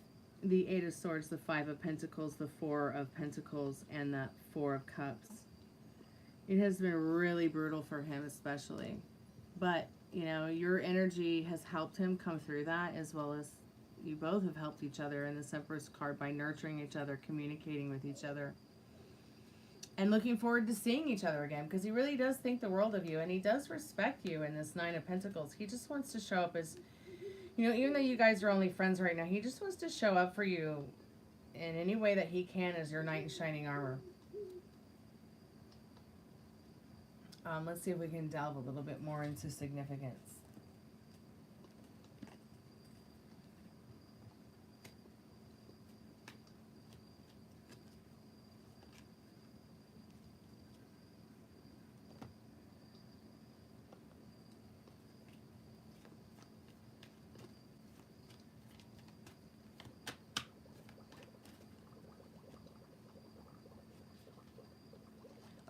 the Eight of Swords, the Five of Pentacles, the Four of Pentacles, and the Four of Cups. It has been really brutal for him especially. But, you know, your energy has helped him come through that, as well as you both have helped each other in the Empress card by nurturing each other, communicating with each other, and looking forward to seeing each other again, because he really does think the world of you, and he does respect you in this Nine of Pentacles. He just wants to show up as, you know, even though you guys are only friends right now, he just wants to show up for you in any way that he can as your knight in shining armor. Let's see if we can delve a little bit more into significance.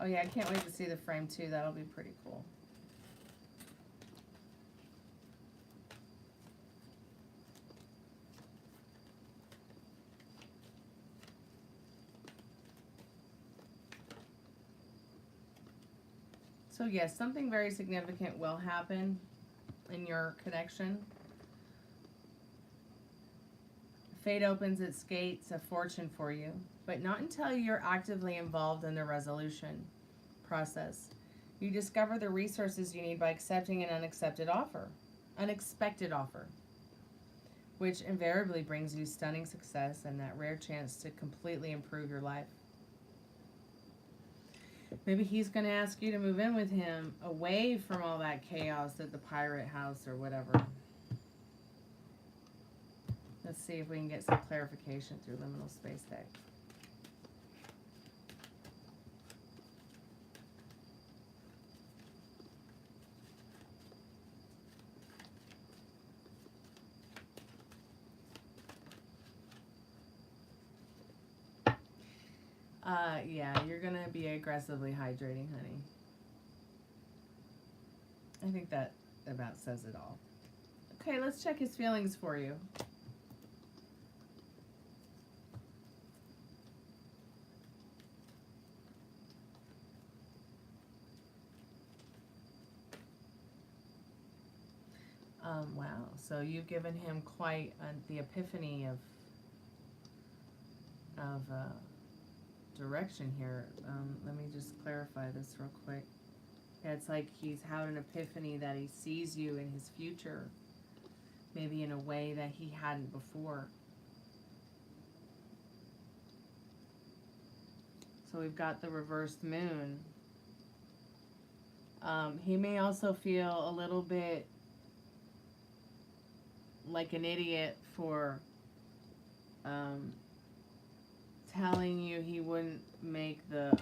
Oh yeah, I can't wait to see the frame too. That'll be pretty cool. So yes, something very significant will happen in your connection. Fate opens its gates of fortune for you, but not until you're actively involved in the resolution process. You discover the resources you need by accepting an unexpected offer, which invariably brings you stunning success and that rare chance to completely improve your life. Maybe he's going to ask you to move in with him away from all that chaos at the pirate house or whatever. Let's see if we can get some clarification through liminal space deck. Yeah, you're going to be aggressively hydrating, honey. I think that about says it all. Okay, let's check his feelings for you. Wow, so you've given him quite the epiphany of direction here. Let me just clarify this real quick. It's like he's had an epiphany that he sees you in his future, maybe in a way that he hadn't before. So we've got the reversed moon. He may also feel a little bit like an idiot for telling you he wouldn't make the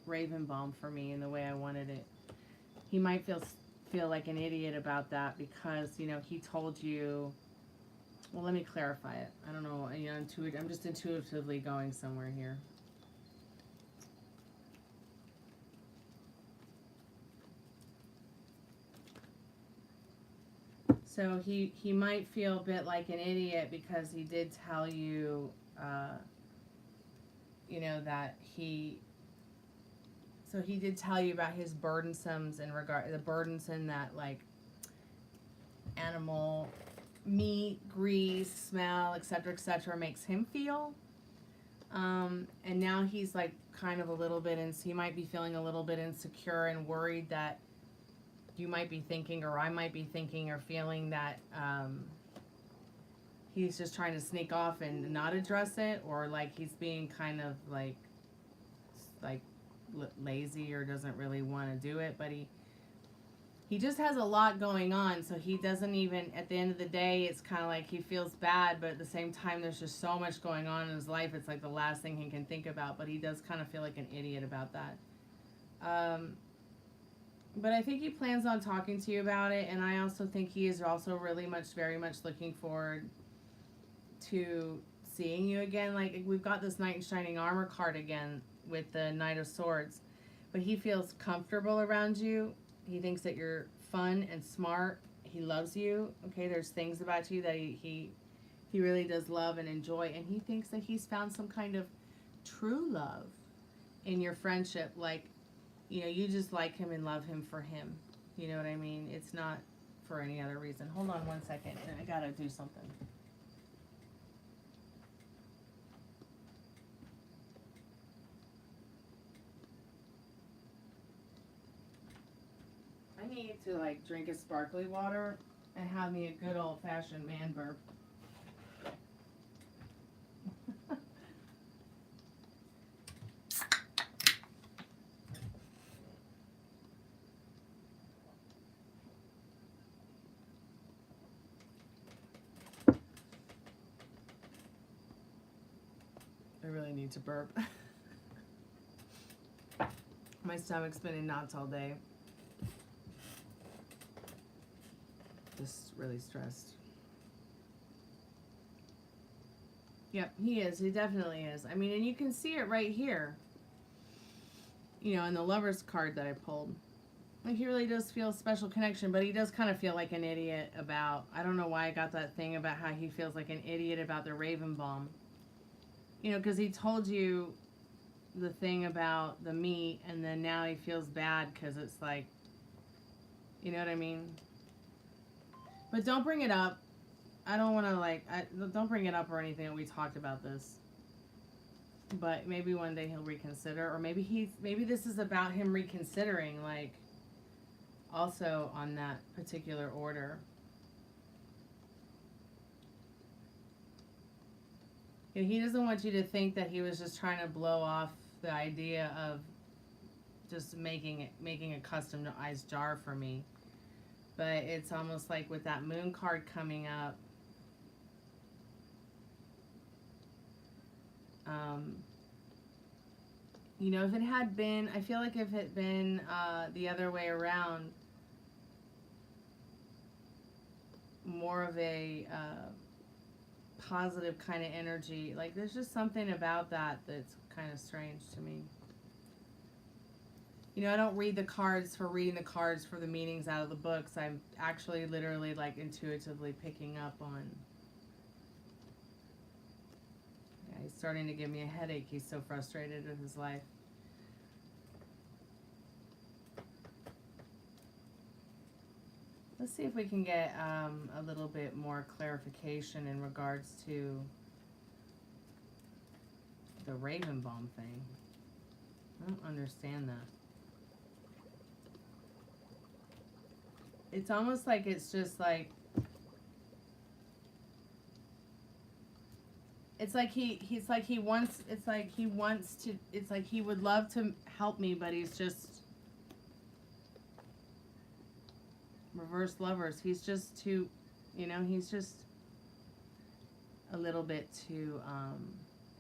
Raven Balm for me in the way I wanted it. He might feel like an idiot about that because, you know, he told you, well, let me clarify it. I don't know, you know, I'm just intuitively going somewhere here. So he might feel a bit like an idiot because he did tell you, you know, that he did tell you about his burdensomes in regard, the burdensome that, like, animal meat, grease, smell, etc., makes him feel. And now he's, like, kind of a little bit, and he might be feeling a little bit insecure and worried that you might be thinking, or I might be thinking or feeling that he's just trying to sneak off and not address it, or like he's being kind of like lazy or doesn't really want to do it, but he just has a lot going on, so he doesn't even, at the end of the day, it's kind of like he feels bad, but at the same time there's just so much going on in his life, it's like the last thing he can think about, but he does kind of feel like an idiot about that. But I think he plans on talking to you about it, and I also think he is also really very much looking forward to seeing you again. Like, we've got this Knight in Shining Armor card again with the Knight of Swords, but he feels comfortable around you. He thinks that you're fun and smart. He loves you. Okay, there's things about you that he really does love and enjoy, and he thinks that he's found some kind of true love in your friendship. Like, you know, you just like him and love him for him. You know what I mean? It's not for any other reason. Hold on one second. I gotta do something. I need to, like, drink a sparkly water and have me a good old-fashioned man burp. I really need to burp. My stomach's been in knots all day. Just really stressed. Yep, he is. He definitely is. I mean, and you can see it right here. You know, in the Lovers card that I pulled. Like, he really does feel a special connection, but he does kind of feel like an idiot about, I don't know why I got that thing about how he feels like an idiot about the Raven Bomb. You know, because he told you the thing about the meat, and then now he feels bad because it's like, you know what I mean? But don't bring it up. I don't want to, like, don't bring it up or anything that we talked about this. But maybe one day he'll reconsider, or maybe this is about him reconsidering, like, also on that particular order. And he doesn't want you to think that he was just trying to blow off the idea of just making a customized jar for me. But it's almost like with that moon card coming up, you know, if it had been, I feel like if it had been the other way around, more of a positive kind of energy, like there's just something about that that's kind of strange to me. You know, I don't read the cards for reading the cards for the meanings out of the books. I'm actually literally, like, intuitively picking up on. Yeah, he's starting to give me a headache. He's so frustrated with his life. Let's see if we can get a little bit more clarification in regards to the Raven Bomb thing. I don't understand that. It's almost like it's just like, it's like he would love to help me, but he's just reverse lovers. He's just too, you know, he's just a little bit too,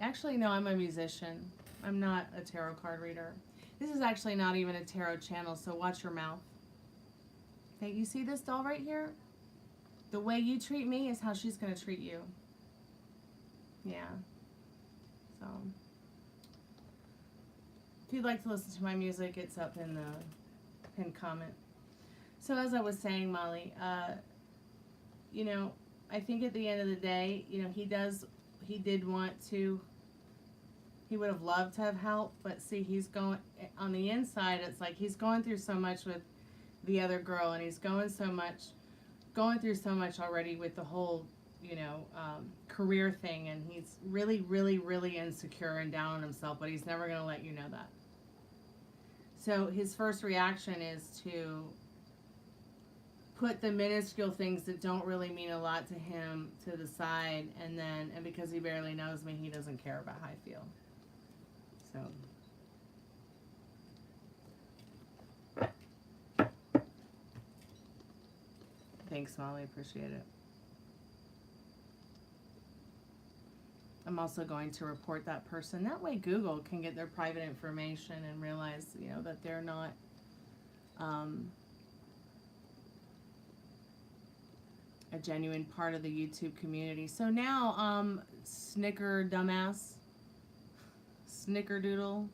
actually, no, I'm a musician. I'm not a tarot card reader. This is actually not even a tarot channel, so watch your mouth. Okay, you see this doll right here? The way you treat me is how she's going to treat you. Yeah. So, if you'd like to listen to my music, it's up in the pinned comment. So, as I was saying, Molly, you know, I think at the end of the day, you know, he would have loved to have help, but see, he's going, on the inside, it's like he's going through so much with the other girl, and he's going through so much already with the whole, you know, career thing, and he's really, really, really insecure and down on himself, but he's never going to let you know that. So his first reaction is to put the minuscule things that don't really mean a lot to him to the side, and because he barely knows me, he doesn't care about how I feel. So thanks, Molly. Appreciate it. I'm also going to report that person. That way Google can get their private information and realize, you know, that they're not a genuine part of the YouTube community. So now, Snicker dumbass, Snickerdoodle.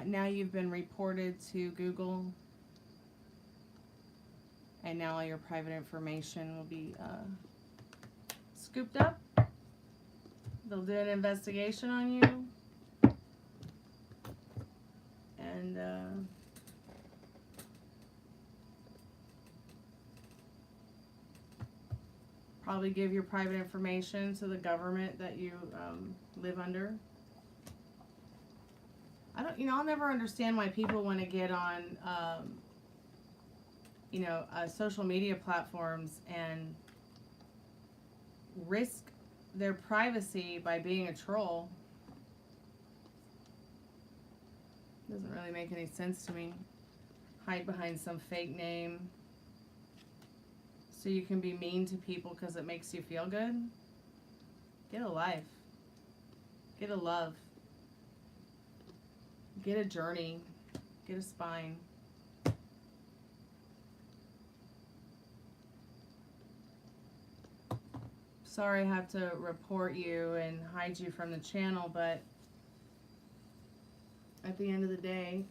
Now you've been reported to Google, and now all your private information will be scooped up. They'll do an investigation on you, and probably give your private information to the government that you live under. I'll never understand why people want to get on, social media platforms and risk their privacy by being a troll. Doesn't really make any sense to me. Hide behind some fake name so you can be mean to people because it makes you feel good. Get a life. Get a love. Get a journey. Get a spine. Sorry I have to report you and hide you from the channel, but at the end of the day,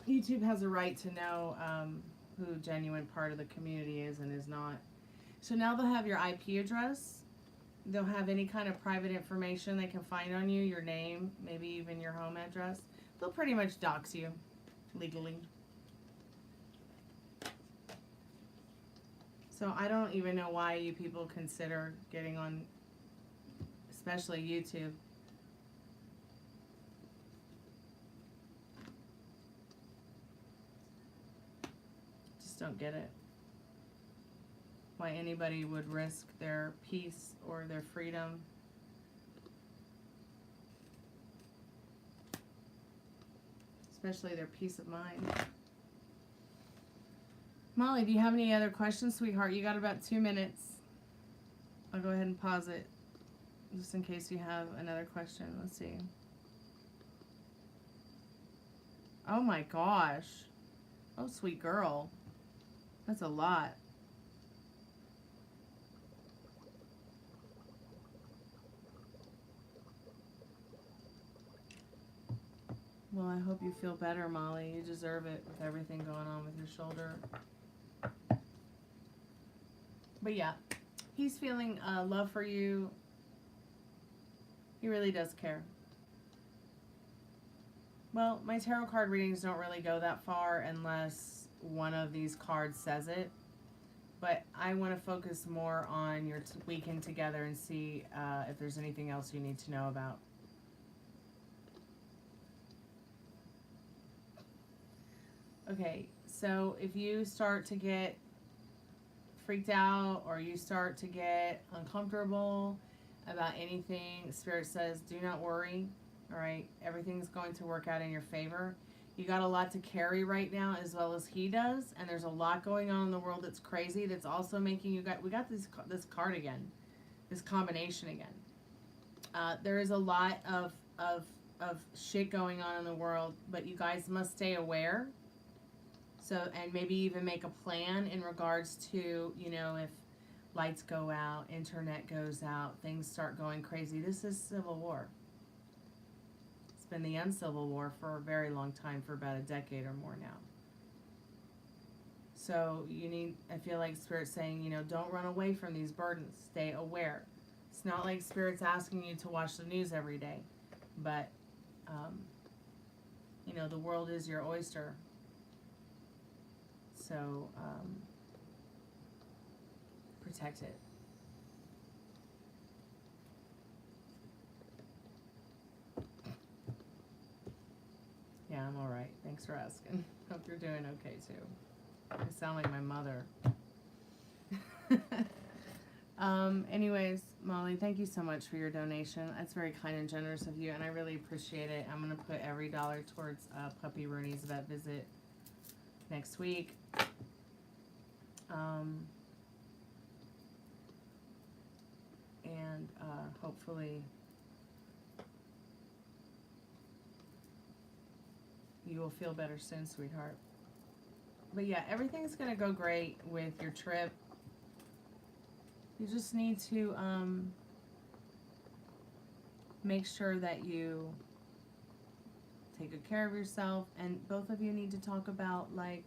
YouTube has a right to know who a genuine part of the community is and is not. So now they'll have your IP address. They'll have any kind of private information they can find on you, your name, maybe even your home address. They'll pretty much dox you legally. So I don't even know why you people consider getting on, especially YouTube. Just don't get it. Why anybody would risk their peace or their freedom. Especially their peace of mind. Molly, do you have any other questions, sweetheart? You got about 2 minutes. I'll go ahead and pause it just in case you have another question. Let's see. Oh my gosh. Oh, sweet girl. That's a lot. Well, I hope you feel better, Molly. You deserve it with everything going on with your shoulder. But yeah, he's feeling love for you. He really does care. Well, my tarot card readings don't really go that far unless one of these cards says it. But I want to focus more on your weekend together and see if there's anything else you need to know about. Okay, so if you start to get freaked out or you start to get uncomfortable about anything, Spirit says, do not worry, all right? Everything's going to work out in your favor. You got a lot to carry right now as well as he does, and there's a lot going on in the world that's crazy that's also making you we got this card again, this combination again. There is a lot of shit going on in the world, but you guys must stay aware. So, and maybe even make a plan in regards to, if lights go out, internet goes out, things start going crazy. This is civil war. It's been the uncivil war for a very long time, for about a decade or more now. So I feel like Spirit's saying, don't run away from these burdens. Stay aware. It's not like Spirit's asking you to watch the news every day, but, the world is your oyster. So, protect it. Yeah, I'm alright. Thanks for asking. Hope you're doing okay, too. You sound like my mother. Anyways, Molly, thank you so much for your donation. That's very kind and generous of you, and I really appreciate it. I'm going to put every dollar towards Puppy Rooney's vet visit next week. And hopefully You will feel better soon, sweetheart. But yeah, everything's going to go great with your trip. You just need to make sure that you take good care of yourself. And both of you need to talk about, like,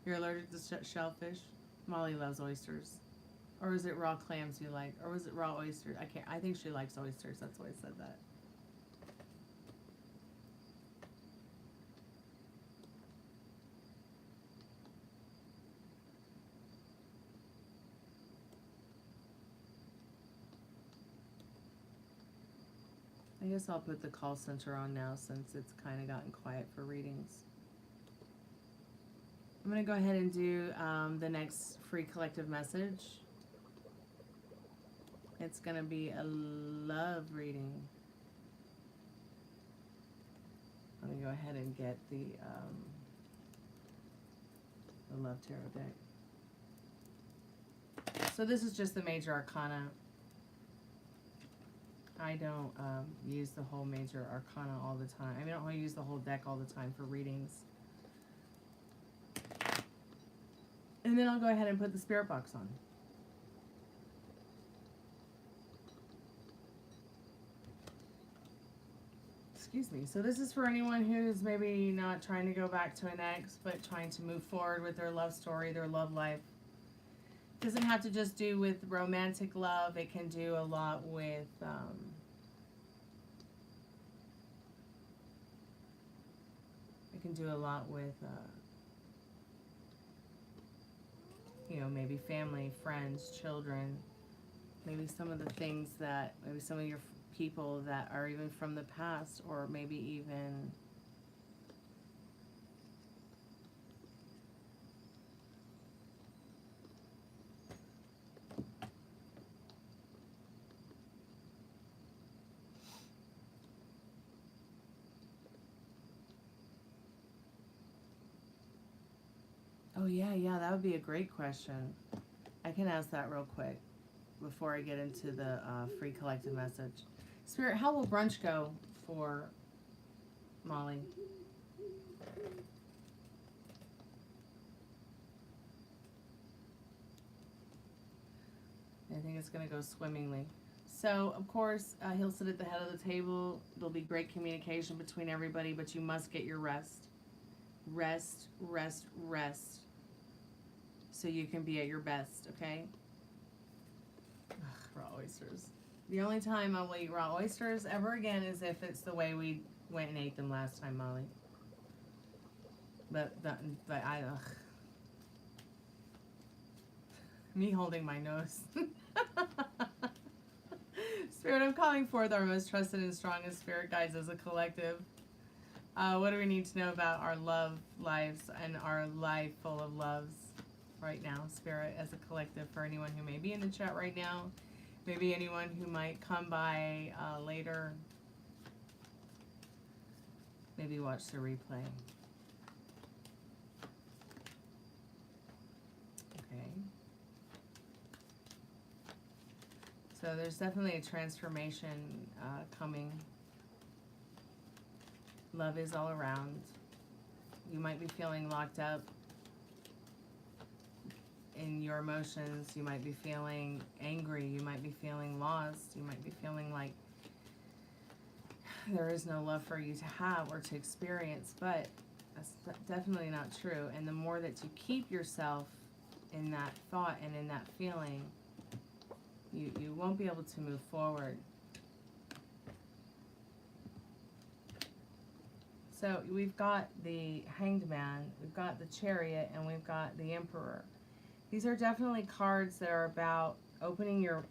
you're allergic to shellfish. Molly loves oysters. Or is it raw clams you like? Or was it raw oysters? I think she likes oysters. That's why I said that. I guess I'll put the call center on now since it's kind of gotten quiet for readings. I'm going to go ahead and do the next free collective message. It's going to be a love reading. Let me go ahead and get the Love Tarot deck. So this is just the major arcana. I don't use the whole major arcana all the time. I mean, I don't use the whole deck all the time for readings. And then I'll go ahead and put the spirit box on. Excuse me. So this is for anyone who's maybe not trying to go back to an ex, but trying to move forward with their love story, their love life. It doesn't have to just do with romantic love. It can do a lot with you know, maybe family, friends, children, maybe some of the things that, maybe some of your people that are even from the past, or maybe even oh yeah, that would be a great question. I can ask that real quick before I get into the free collective message. Spirit, how will brunch go for Molly? I think it's going to go swimmingly. So, of course, he'll sit at the head of the table. There'll be great communication between everybody, but you must get your rest. Rest, rest, rest. So you can be at your best, okay? Ugh, raw oysters. The only time I will eat raw oysters ever again is if it's the way we went and ate them last time, Molly. But I, ugh. Me holding my nose. Spirit, I'm calling forth our most trusted and strongest spirit guides as a collective. What do we need to know about our love lives and our life full of loves right now, Spirit, as a collective, for anyone who may be in the chat right now, maybe anyone who might come by later, maybe watch the replay. Okay. So there's definitely a transformation coming. Love is all around. You might be feeling locked up in your emotions. You might be feeling angry. You might be feeling lost. You might be feeling like there is no love for you to have or to experience, but that's definitely not true. And the more that you keep yourself in that thought and in that feeling, you won't be able to move forward. So we've got the Hanged Man, we've got the Chariot, and we've got the Emperor. These are definitely cards that are about opening your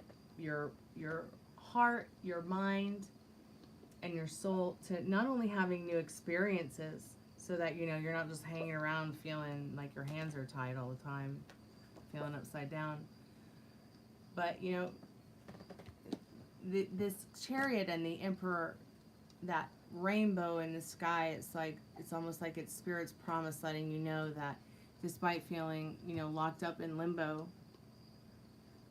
heart, your mind, and your soul to not only having new experiences, so that, you know, you're not just hanging around feeling like your hands are tied all the time, feeling upside down. But, you know, this Chariot and the Emperor, that rainbow in the sky, it's almost like it's Spirit's promise, letting you know that despite feeling, you know, locked up in limbo,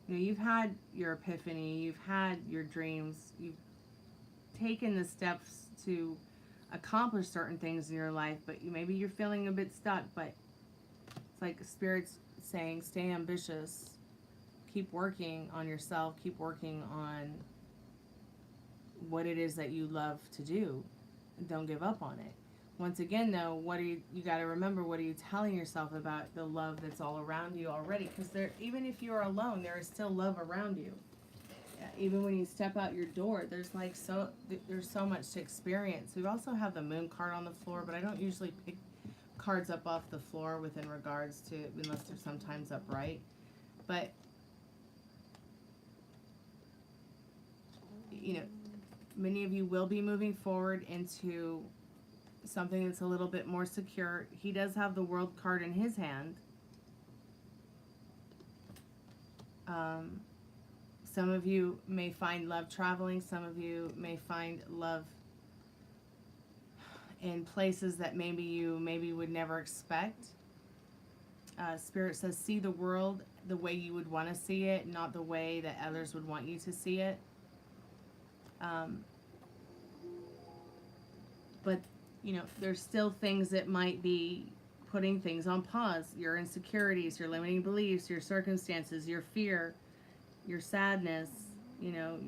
you know, you've had your epiphany, you've had your dreams, you've taken the steps to accomplish certain things in your life, but maybe you're feeling a bit stuck. But it's like Spirit's saying, stay ambitious, keep working on yourself, keep working on what it is that you love to do, and don't give up on it. Once again, though, what are you got to remember, what are you telling yourself about the love that's all around you already? Because even if you are alone, there is still love around you. Even when you step out your door, there's so much to experience. We also have the moon card on the floor, but I don't usually pick cards up off the floor within regards to, unless they're sometimes upright. But, you know, many of you will be moving forward into something that's a little bit more secure. He does have the World card in his hand. Some of you may find love traveling. Some of you may find love in places that maybe you would never expect. Spirit says, see the world the way you would want to see it, not the way that others would want you to see it. But, you know, there's still things that might be putting things on pause. Your insecurities, your limiting beliefs, your circumstances, your fear, your sadness, you know,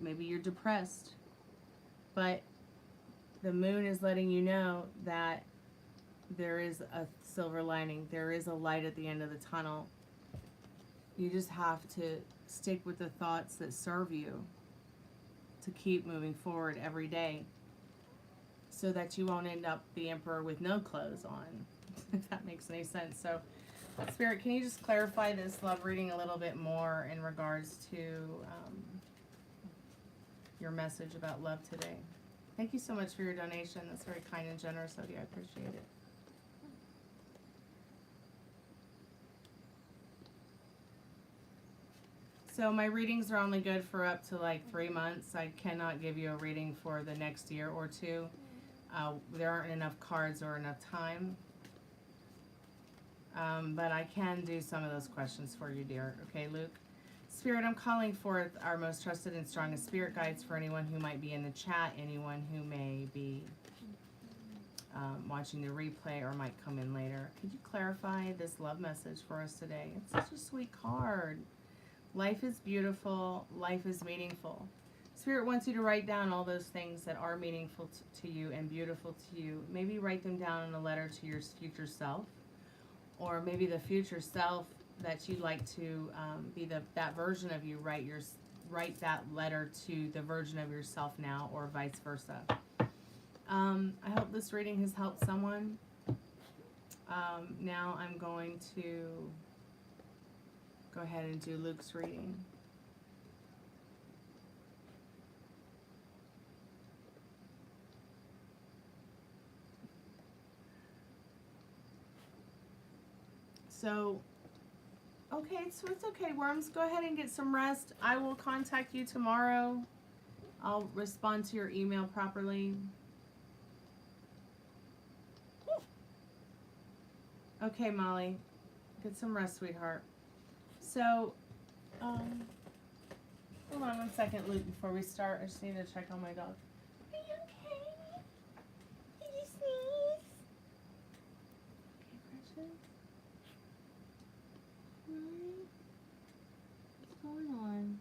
maybe you're depressed. But the moon is letting you know that there is a silver lining. There is a light at the end of the tunnel. You just have to stick with the thoughts that serve you to keep moving forward every day, so that you won't end up the emperor with no clothes on, if that makes any sense. So, Spirit, can you just clarify this love reading a little bit more in regards to your message about love today? Thank you so much for your donation. That's very kind and generous of you. I appreciate it. So my readings are only good for up to like 3 months. I cannot give you a reading for the next year or two. There aren't enough cards or enough time. But I can do some of those questions for you, dear. Okay, Luke? Spirit, I'm calling forth our most trusted and strongest spirit guides for anyone who might be in the chat, anyone who may be watching the replay or might come in later. Could you clarify this love message for us today? It's such a sweet card. Life is beautiful. Life is meaningful. Spirit wants you to write down all those things that are meaningful to you and beautiful to you. Maybe write them down in a letter to your future self, or maybe the future self that you'd like to be that version of you. Write that letter to the version of yourself now, or vice versa. I hope this reading has helped someone. Now I'm going to go ahead and do Luke's reading. So, okay, so it's okay, Worms. Go ahead and get some rest. I will contact you tomorrow. I'll respond to your email properly. Okay, Molly. Get some rest, sweetheart. So, hold on 1 second, Luke, before we start. I just need to check on my dog. Are you okay? Did you sneeze? Okay, precious. What's going on?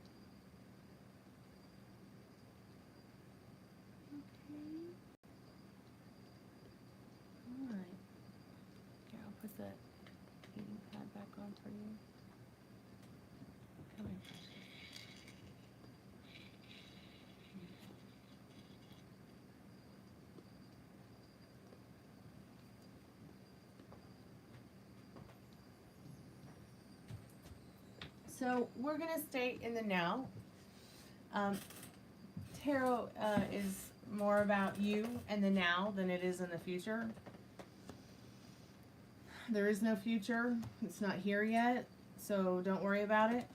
Okay. Alright. Here, I'll put the heating pad back on for you. Come here, precious. So we're going to stay in the now. Tarot is more about you and the now than it is in the future. There is no future. It's not here yet. So don't worry about it.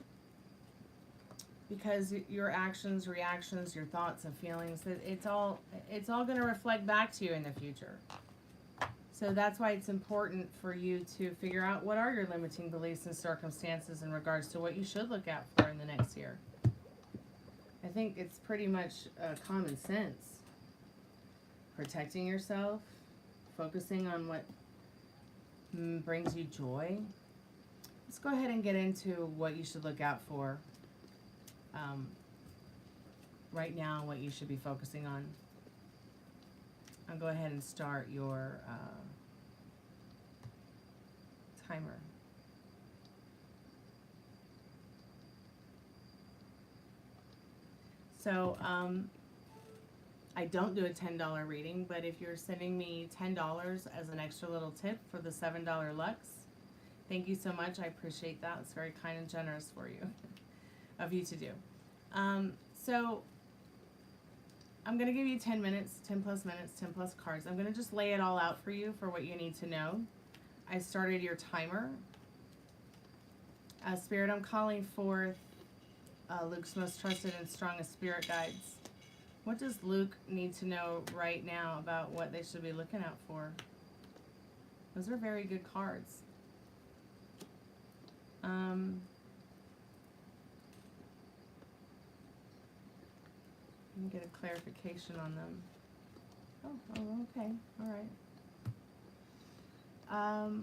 Because your actions, reactions, your thoughts and feelings, it's all going to reflect back to you in the future. So that's why it's important for you to figure out what are your limiting beliefs and circumstances in regards to what you should look out for in the next year. I think it's pretty much common sense. protecting yourself, focusing on what brings you joy. Let's go ahead and get into what you should look out for right now, what you should be focusing on. I'll go ahead and start your timer. So, I don't do a $10 reading, but if you're sending me $10 as an extra little tip for the $7 Lux, thank you so much. I appreciate that. It's very kind and generous for you, of you to do. So, I'm going to give you 10 minutes, 10 plus minutes, 10 plus cards. I'm going to just lay it all out for you for what you need to know. I started your timer. Spirit, I'm calling forth Luke's most trusted and strongest spirit guides. What does Luke need to know right now about what they should be looking out for? Those are very good cards. Let me get a clarification on them. Oh, okay. All right.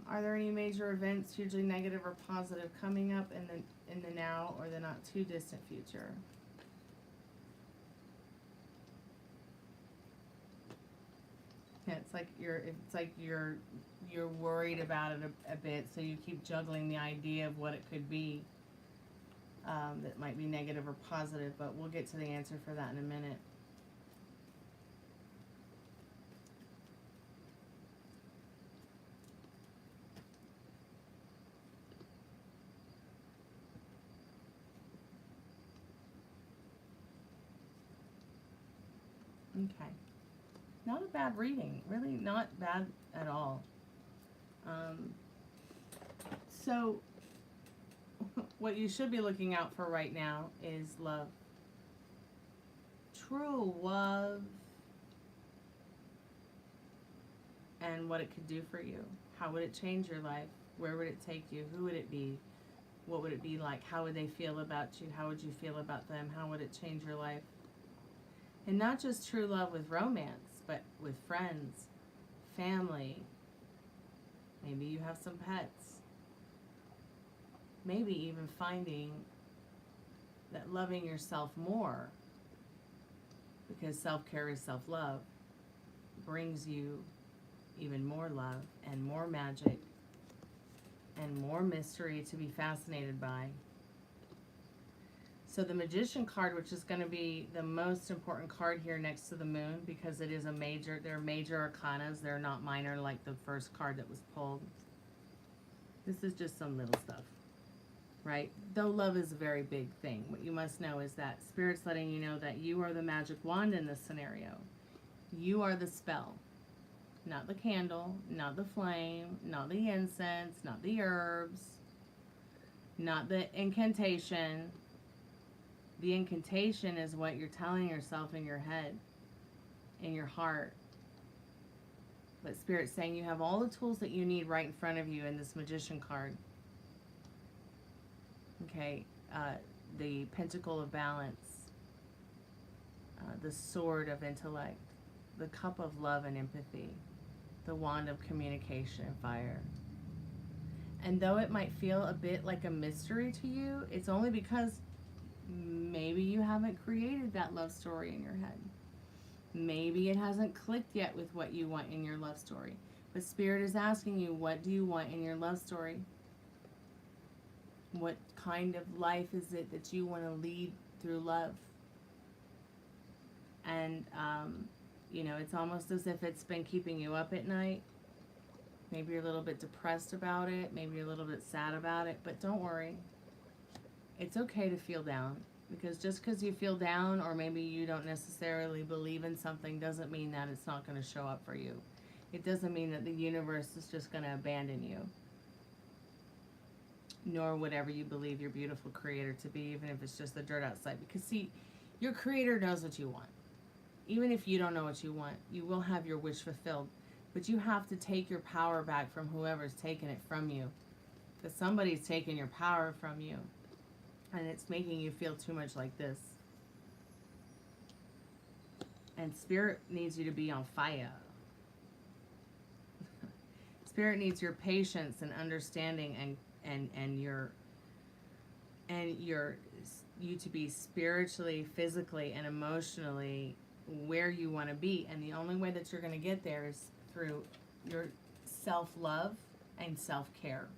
Are there any major events, hugely negative or positive, coming up in the now or the not too distant future? Yeah, it's like you're worried about it a bit, so you keep juggling the idea of what it could be that might be negative or positive, but we'll get to the answer for that in a minute. Okay. Not a bad reading. Really not bad at all. So, what you should be looking out for right now is love. True love. And what it could do for you. How would it change your life? Where would it take you? Who would it be? What would it be like? How would they feel about you? How would you feel about them? How would it change your life? And not just true love with romance, but with friends, family. Maybe you have some pets. Maybe even finding that loving yourself more, because self-care is self-love, brings you even more love and more magic and more mystery to be fascinated by. So the Magician card, which is going to be the most important card here next to the moon, because it is a major, they're major arcanas, they're not minor like the first card that was pulled. This is just some little stuff, right? Though love is a very big thing, what you must know is that Spirit's letting you know that you are the magic wand in this scenario. You are the spell, not the candle, not the flame, not the incense, not the herbs, not the incantation. The incantation is what you're telling yourself in your head, in your heart. But Spirit's saying you have all the tools that you need right in front of you in this Magician card. Okay, the Pentacle of Balance, the Sword of Intellect, the Cup of Love and Empathy, the Wand of Communication and Fire. And though it might feel a bit like a mystery to you, it's only because maybe you haven't created that love story in your head. Maybe it hasn't clicked yet with what you want in your love story. But Spirit is asking you, what do you want in your love story? What kind of life is it that you want to lead through love? And, you know, it's almost as if it's been keeping you up at night. Maybe you're a little bit depressed about it. Maybe you're a little bit sad about it. But don't worry. It's okay to feel down, because just because you feel down, or maybe you don't necessarily believe in something, doesn't mean that it's not going to show up for you. It doesn't mean that the universe is just going to abandon you, nor whatever you believe your beautiful creator to be, even if it's just the dirt outside. Because see, your creator knows what you want. Even if you don't know what you want, you will have your wish fulfilled. But you have to take your power back from whoever's taken it from you, because somebody's taken your power from you. And it's making you feel too much like this. And Spirit needs you to be on fire. Spirit needs your patience and understanding and you to be spiritually, physically, and emotionally where you want to be. And the only way that you're going to get there is through your self-love and self-care.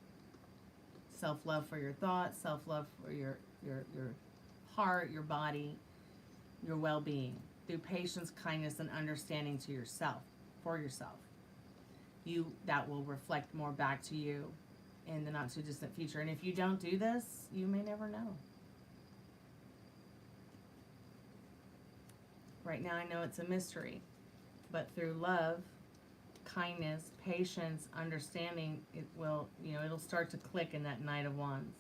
Self-love for your thoughts, self-love for your heart, your body, your well-being. Through patience, kindness, and understanding to yourself, for yourself. That will reflect more back to you in the not too distant future. And if you don't do this, you may never know. Right now I know it's a mystery, but through love, kindness, patience, understanding, it will, it'll start to click in that Knight of Wands.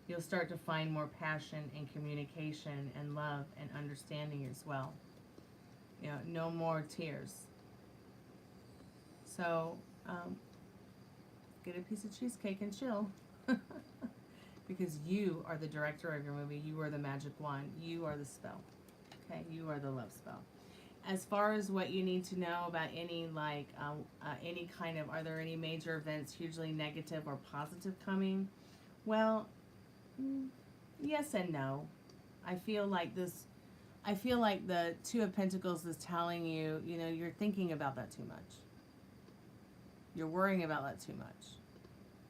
You'll start to find more passion and communication and love and understanding as well. No more tears. So, get a piece of cheesecake and chill. Because you are the director of your movie. You are the magic wand. You are the spell. Okay? You are the love spell. As far as what you need to know about any kind of, are there any major events hugely negative or positive coming? Well, yes and no. I feel like the Two of Pentacles is telling you, you're thinking about that too much. You're worrying about that too much.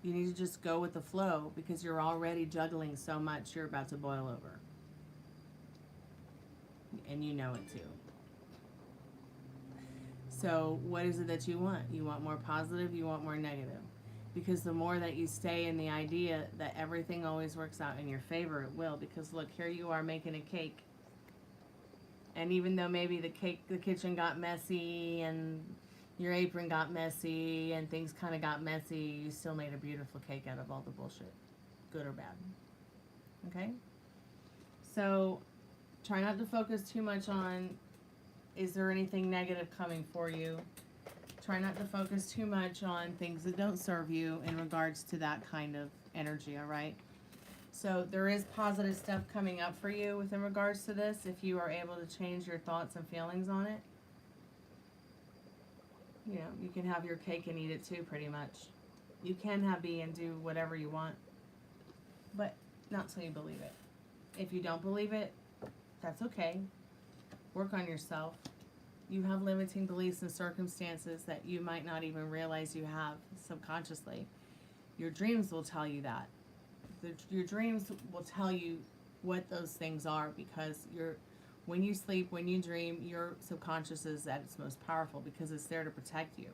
You need to just go with the flow because you're already juggling so much you're about to boil over. And you know it too. So what is it that you want? You want more positive, you want more negative. Because the more that you stay in the idea that everything always works out in your favor, it will. Because look, here you are making a cake. And even though maybe the kitchen got messy and your apron got messy and things kind of got messy, you still made a beautiful cake out of all the bullshit. Good or bad. Okay? So try not to focus too much on, is there anything negative coming for you? Try not to focus too much on things that don't serve you in regards to that kind of energy, all right? So there is positive stuff coming up for you within regards to this if you are able to change your thoughts and feelings on it. You can have your cake and eat it too, pretty much. You can be and do whatever you want, but not till you believe it. If you don't believe it, that's okay. Work on yourself. You have limiting beliefs and circumstances that you might not even realize you have subconsciously. Your dreams will tell you that. Your dreams will tell you what those things are because when you sleep, when you dream, your subconscious is at its most powerful because it's there to protect you.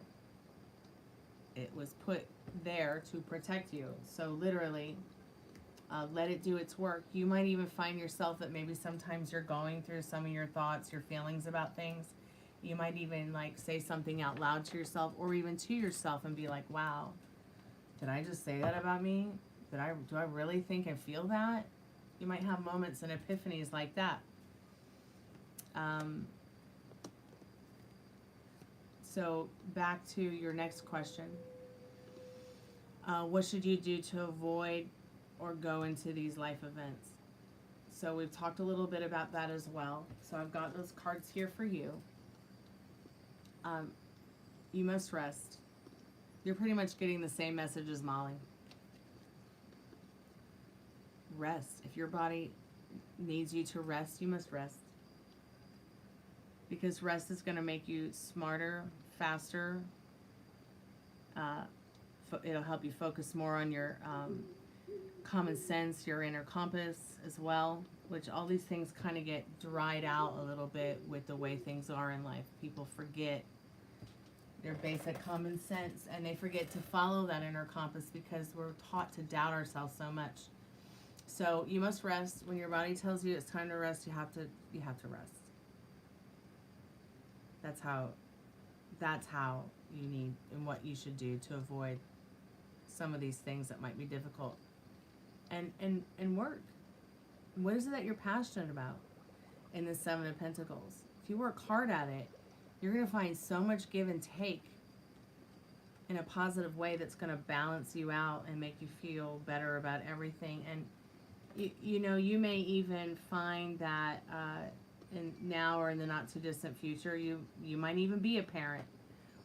It was put there to protect you. So literally, let it do its work. You might even find yourself that maybe sometimes you're going through some of your thoughts, your feelings about things. You might even say something out loud to yourself or even to yourself and be like, wow, did I just say that about me? Do I really think and feel that? You might have moments and epiphanies like that. So back to your next question. What should you do to avoid or go into these life events? So we've talked a little bit about that as well. So I've got those cards here for you. You must rest. You're pretty much getting the same message as Molly. Rest. If your body needs you to rest, you must rest. Because rest is going to make you smarter, faster. It'll help you focus more on your common sense, your inner compass as well, which all these things kind of get dried out a little bit with the way things are in life. People forget their basic common sense and they forget to follow that inner compass because we're taught to doubt ourselves so much. So you must rest. When your body tells you it's time to rest, you have to rest. That's how you need and what you should do to avoid some of these things that might be difficult. And work. What is it that you're passionate about in the Seven of Pentacles? If you work hard at it, you're going to find so much give and take in a positive way that's going to balance you out and make you feel better about everything. And you may even find that in now or in the not too distant future. You might even be a parent,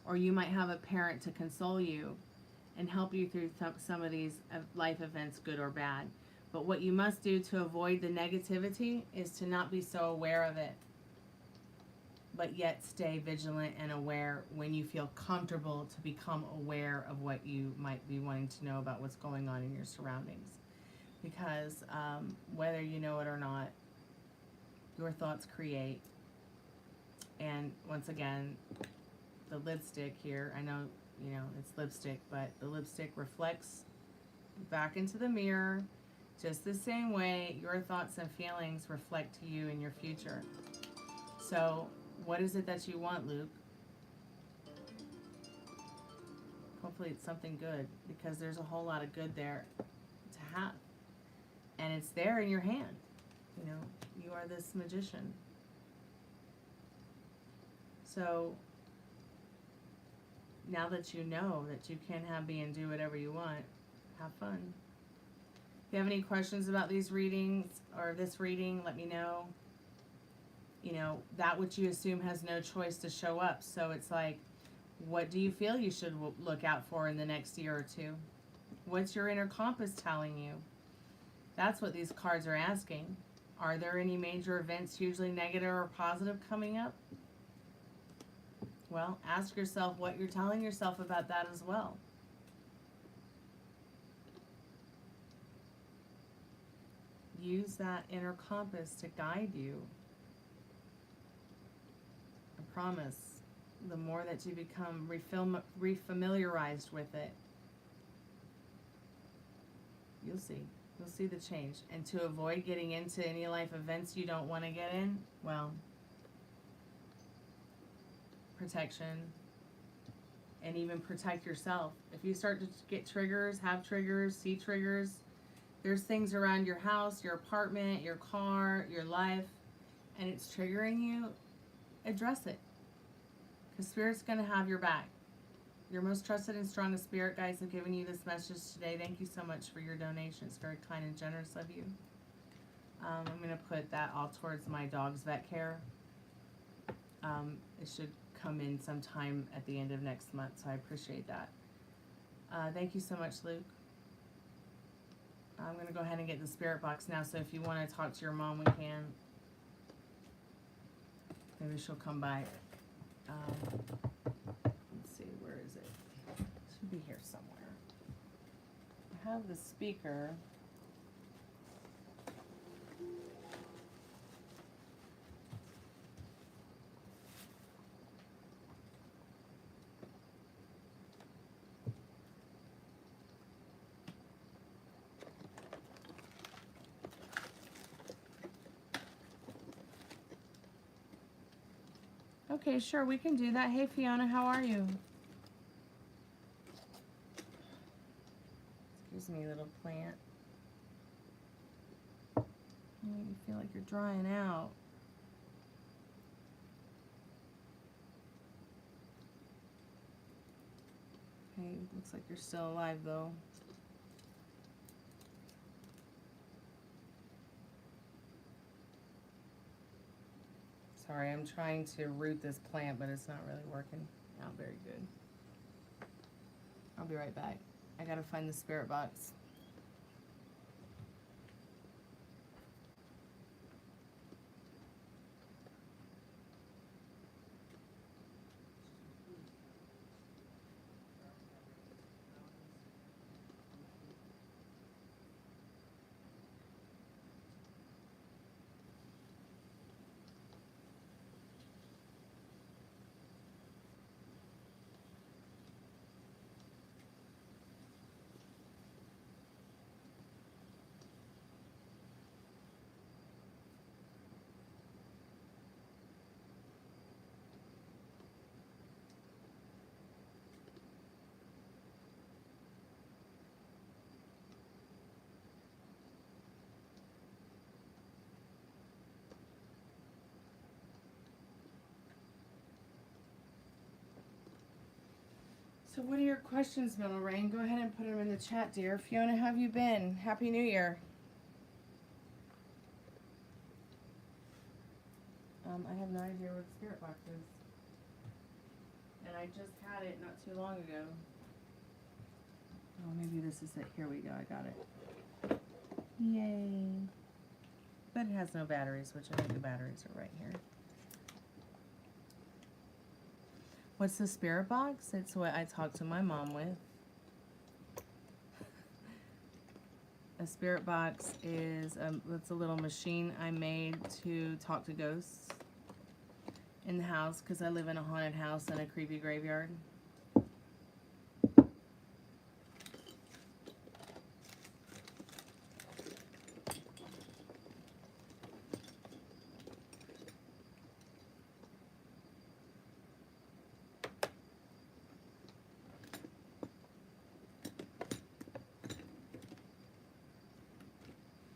or you might have a parent to console you and help you through some of these life events, good or bad. But what you must do to avoid the negativity is to not be so aware of it, but yet stay vigilant and aware when you feel comfortable to become aware of what you might be wanting to know about what's going on in your surroundings. Because whether you know it or not, your thoughts create. And once again, the lipstick here, I know, you know, it's lipstick, but the lipstick reflects back into the mirror just the same way your thoughts and feelings reflect to you in your future. So what is it that you want, Luke? Hopefully it's something good, because there's a whole lot of good there to have. And it's there in your hand. You know, you are this magician. So now that you know that you can have, be, and do whatever you want, have fun. If you have any questions about these readings or this reading, let me know. You know, that which you assume has no choice to show up. So it's like, what do you feel you should look out for in the next year or two? What's your inner compass telling you? That's what these cards are asking. Are there any major events, usually negative or positive, coming up? Well, ask yourself what you're telling yourself about that as well. Use that inner compass to guide you. I promise, the more that you become refamiliarized with it, you'll see. You'll see the change. And to avoid getting into any life events you don't want to get in, well, protection, and even protect yourself. If you start to get triggers, have triggers, see triggers, there's things around your house, your apartment, your car, your life, and it's triggering you, address it. Because Spirit's going to have your back. Your most trusted and strongest Spirit guides have given you this message today. Thank you so much for your donation. It's very kind and generous of you. I'm going to put that all towards my dog's vet care. It should come in sometime at the end of next month, so I appreciate that. Thank you so much, Luke. I'm going to go ahead and get the spirit box now, so if you want to talk to your mom, we can. Maybe she'll come by. Let's see, where is it? It should be here somewhere. I have the speaker. Okay, sure, we can do that. Hey, Fiona, how are you? Excuse me, little plant. You feel like you're drying out. Okay, looks like you're still alive, though. Sorry, I'm trying to root this plant, but it's not really working out very good. I'll be right back. I gotta find the spirit box. So what are your questions, Middle Rain? Go ahead and put them in the chat, dear. Fiona, how have you been? Happy New Year. I have no idea where the spirit box is. And I just had it not too long ago. Oh, maybe this is it. Here we go. I got it. Yay. But it has no batteries, which I think the batteries are right here. What's the spirit box? It's what I talked to my mom with. A spirit box is it's a little machine I made to talk to ghosts in the house because I live in a haunted house and a creepy graveyard.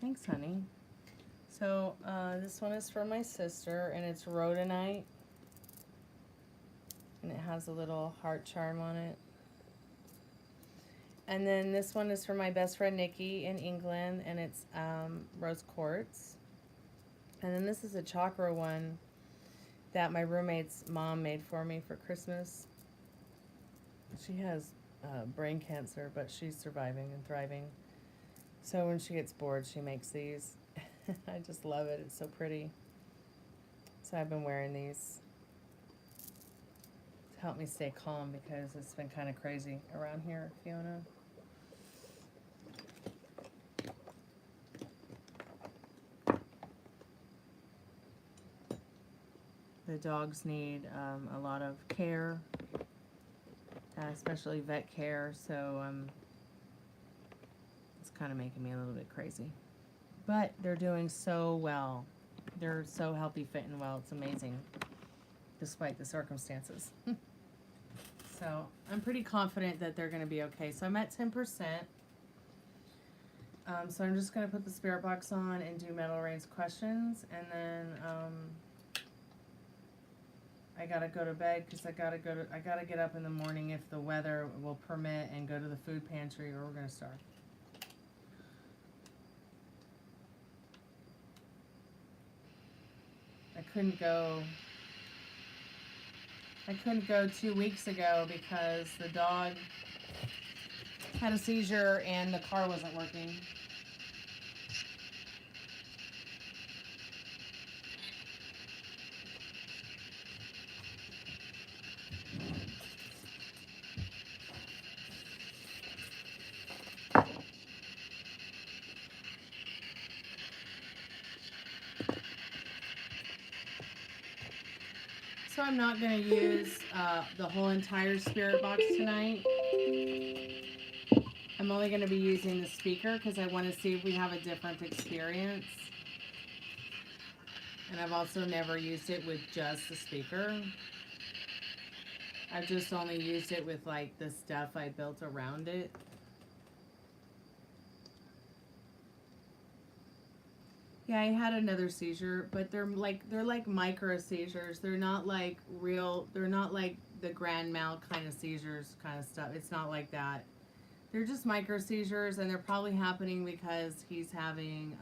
Thanks, honey. So, this one is for my sister, and it's rhodonite. And it has a little heart charm on it. And then this one is for my best friend, Nikki, in England, and it's rose quartz. And then this is a chakra one that my roommate's mom made for me for Christmas. She has brain cancer, but she's surviving and thriving. So when she gets bored, she makes these. I just love it. It's so pretty. So I've been wearing these to help me stay calm because it's been kind of crazy around here, Fiona. The dogs need a lot of care, especially vet care, so kind of making me a little bit crazy, but they're doing so well. They're so healthy, fit, and well. It's amazing, despite the circumstances. So I'm pretty confident that they're going to be okay. So I'm at 10%. So I'm just going to put the spirit box on and do Metal Rain's questions, and then I gotta go to bed because I gotta get up in the morning if the weather will permit and go to the food pantry, or we're gonna starve. I couldn't go 2 weeks ago because the dog had a seizure and the car wasn't working. So I'm not going to use the whole entire spirit box tonight. I'm only going to be using the speaker because I want to see if we have a different experience. And I've also never used it with just the speaker. I've just only used it with like the stuff I built around it. Yeah, I had another seizure, but they're like micro seizures. They're not like real, they're not like the grand mal kind of seizures kind of stuff. It's not like that. They're just micro seizures, and they're probably happening because he's having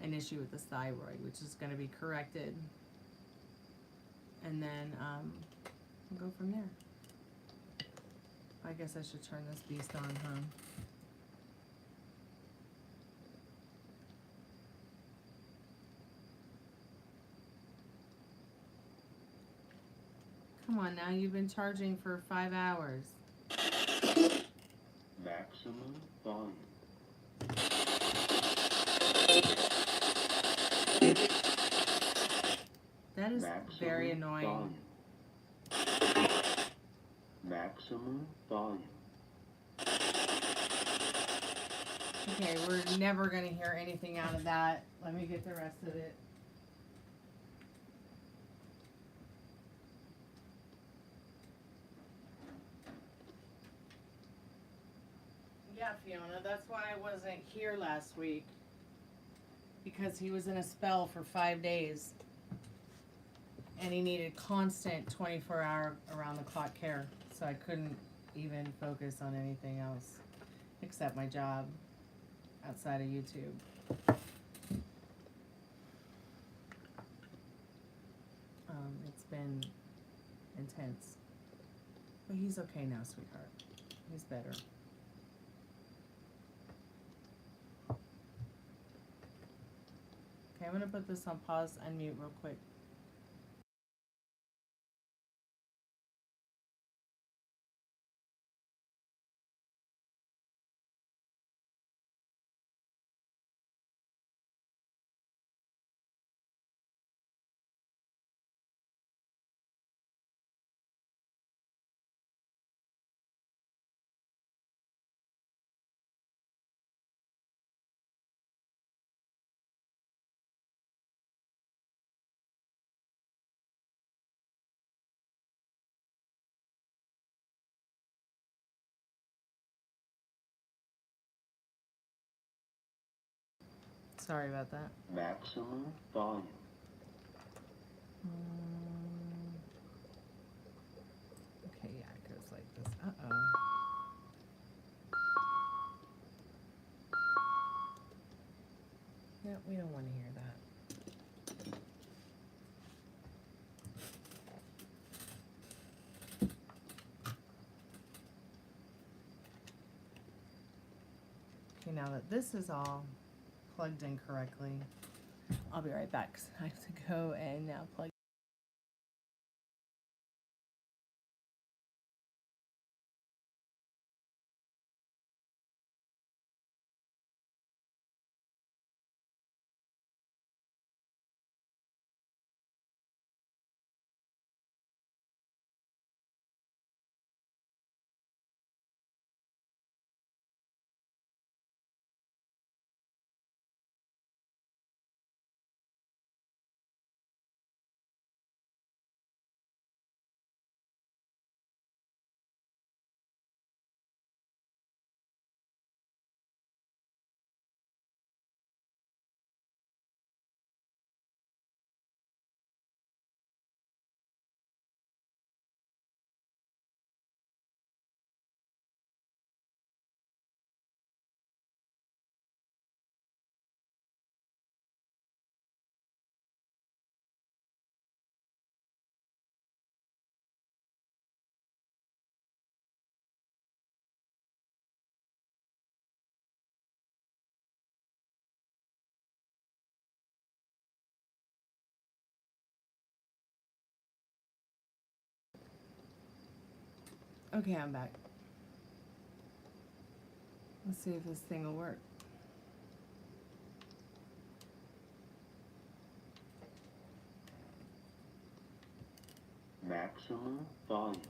an issue with the thyroid, which is going to be corrected. And then we'll go from there. I guess I should turn this beast on, huh? Come on now, you've been charging for 5 hours. Maximum volume. That is very annoying. Volume. Maximum volume. Okay, we're never going to hear anything out of that. Let me get the rest of it. Yeah, Fiona, that's why I wasn't here last week. Because he was in a spell for 5 days. And he needed constant 24-hour around-the-clock care. So I couldn't even focus on anything else except my job outside of YouTube. been intense. But he's okay now, sweetheart. He's better. Okay, I'm gonna put this on pause and mute real quick. Sorry about that. Maximum volume. Okay, yeah, it goes like this. Uh-oh. No, we don't want to hear that. Okay, now that this is all plugged in correctly, I'll be right back 'cause I have to go and now plug. Okay, I'm back. Let's see if this thing will work. Maximum volume.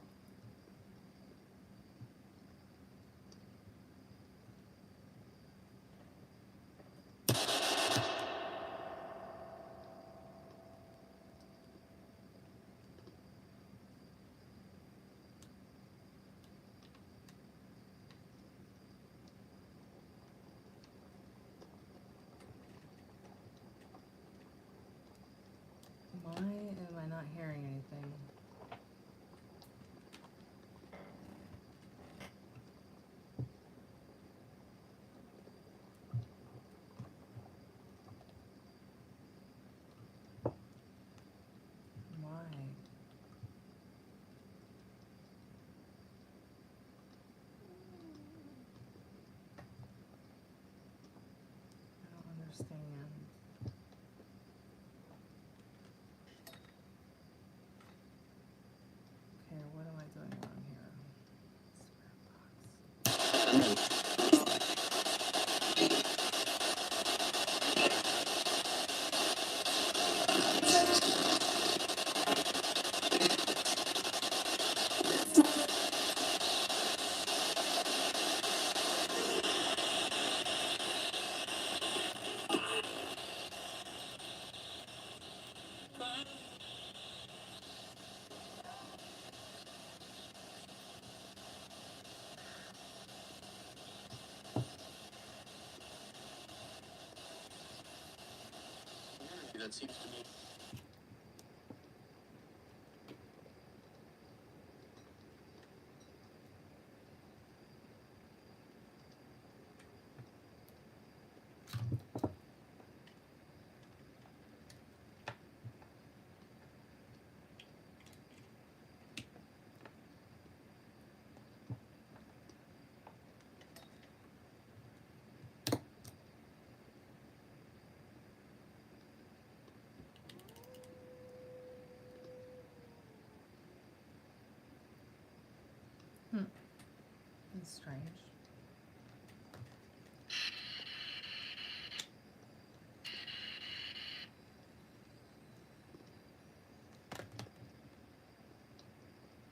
Why am I not hearing anything? Why? I don't understand. Okay, what am I doing wrong here? Spiritbox. That seems to me. That's strange.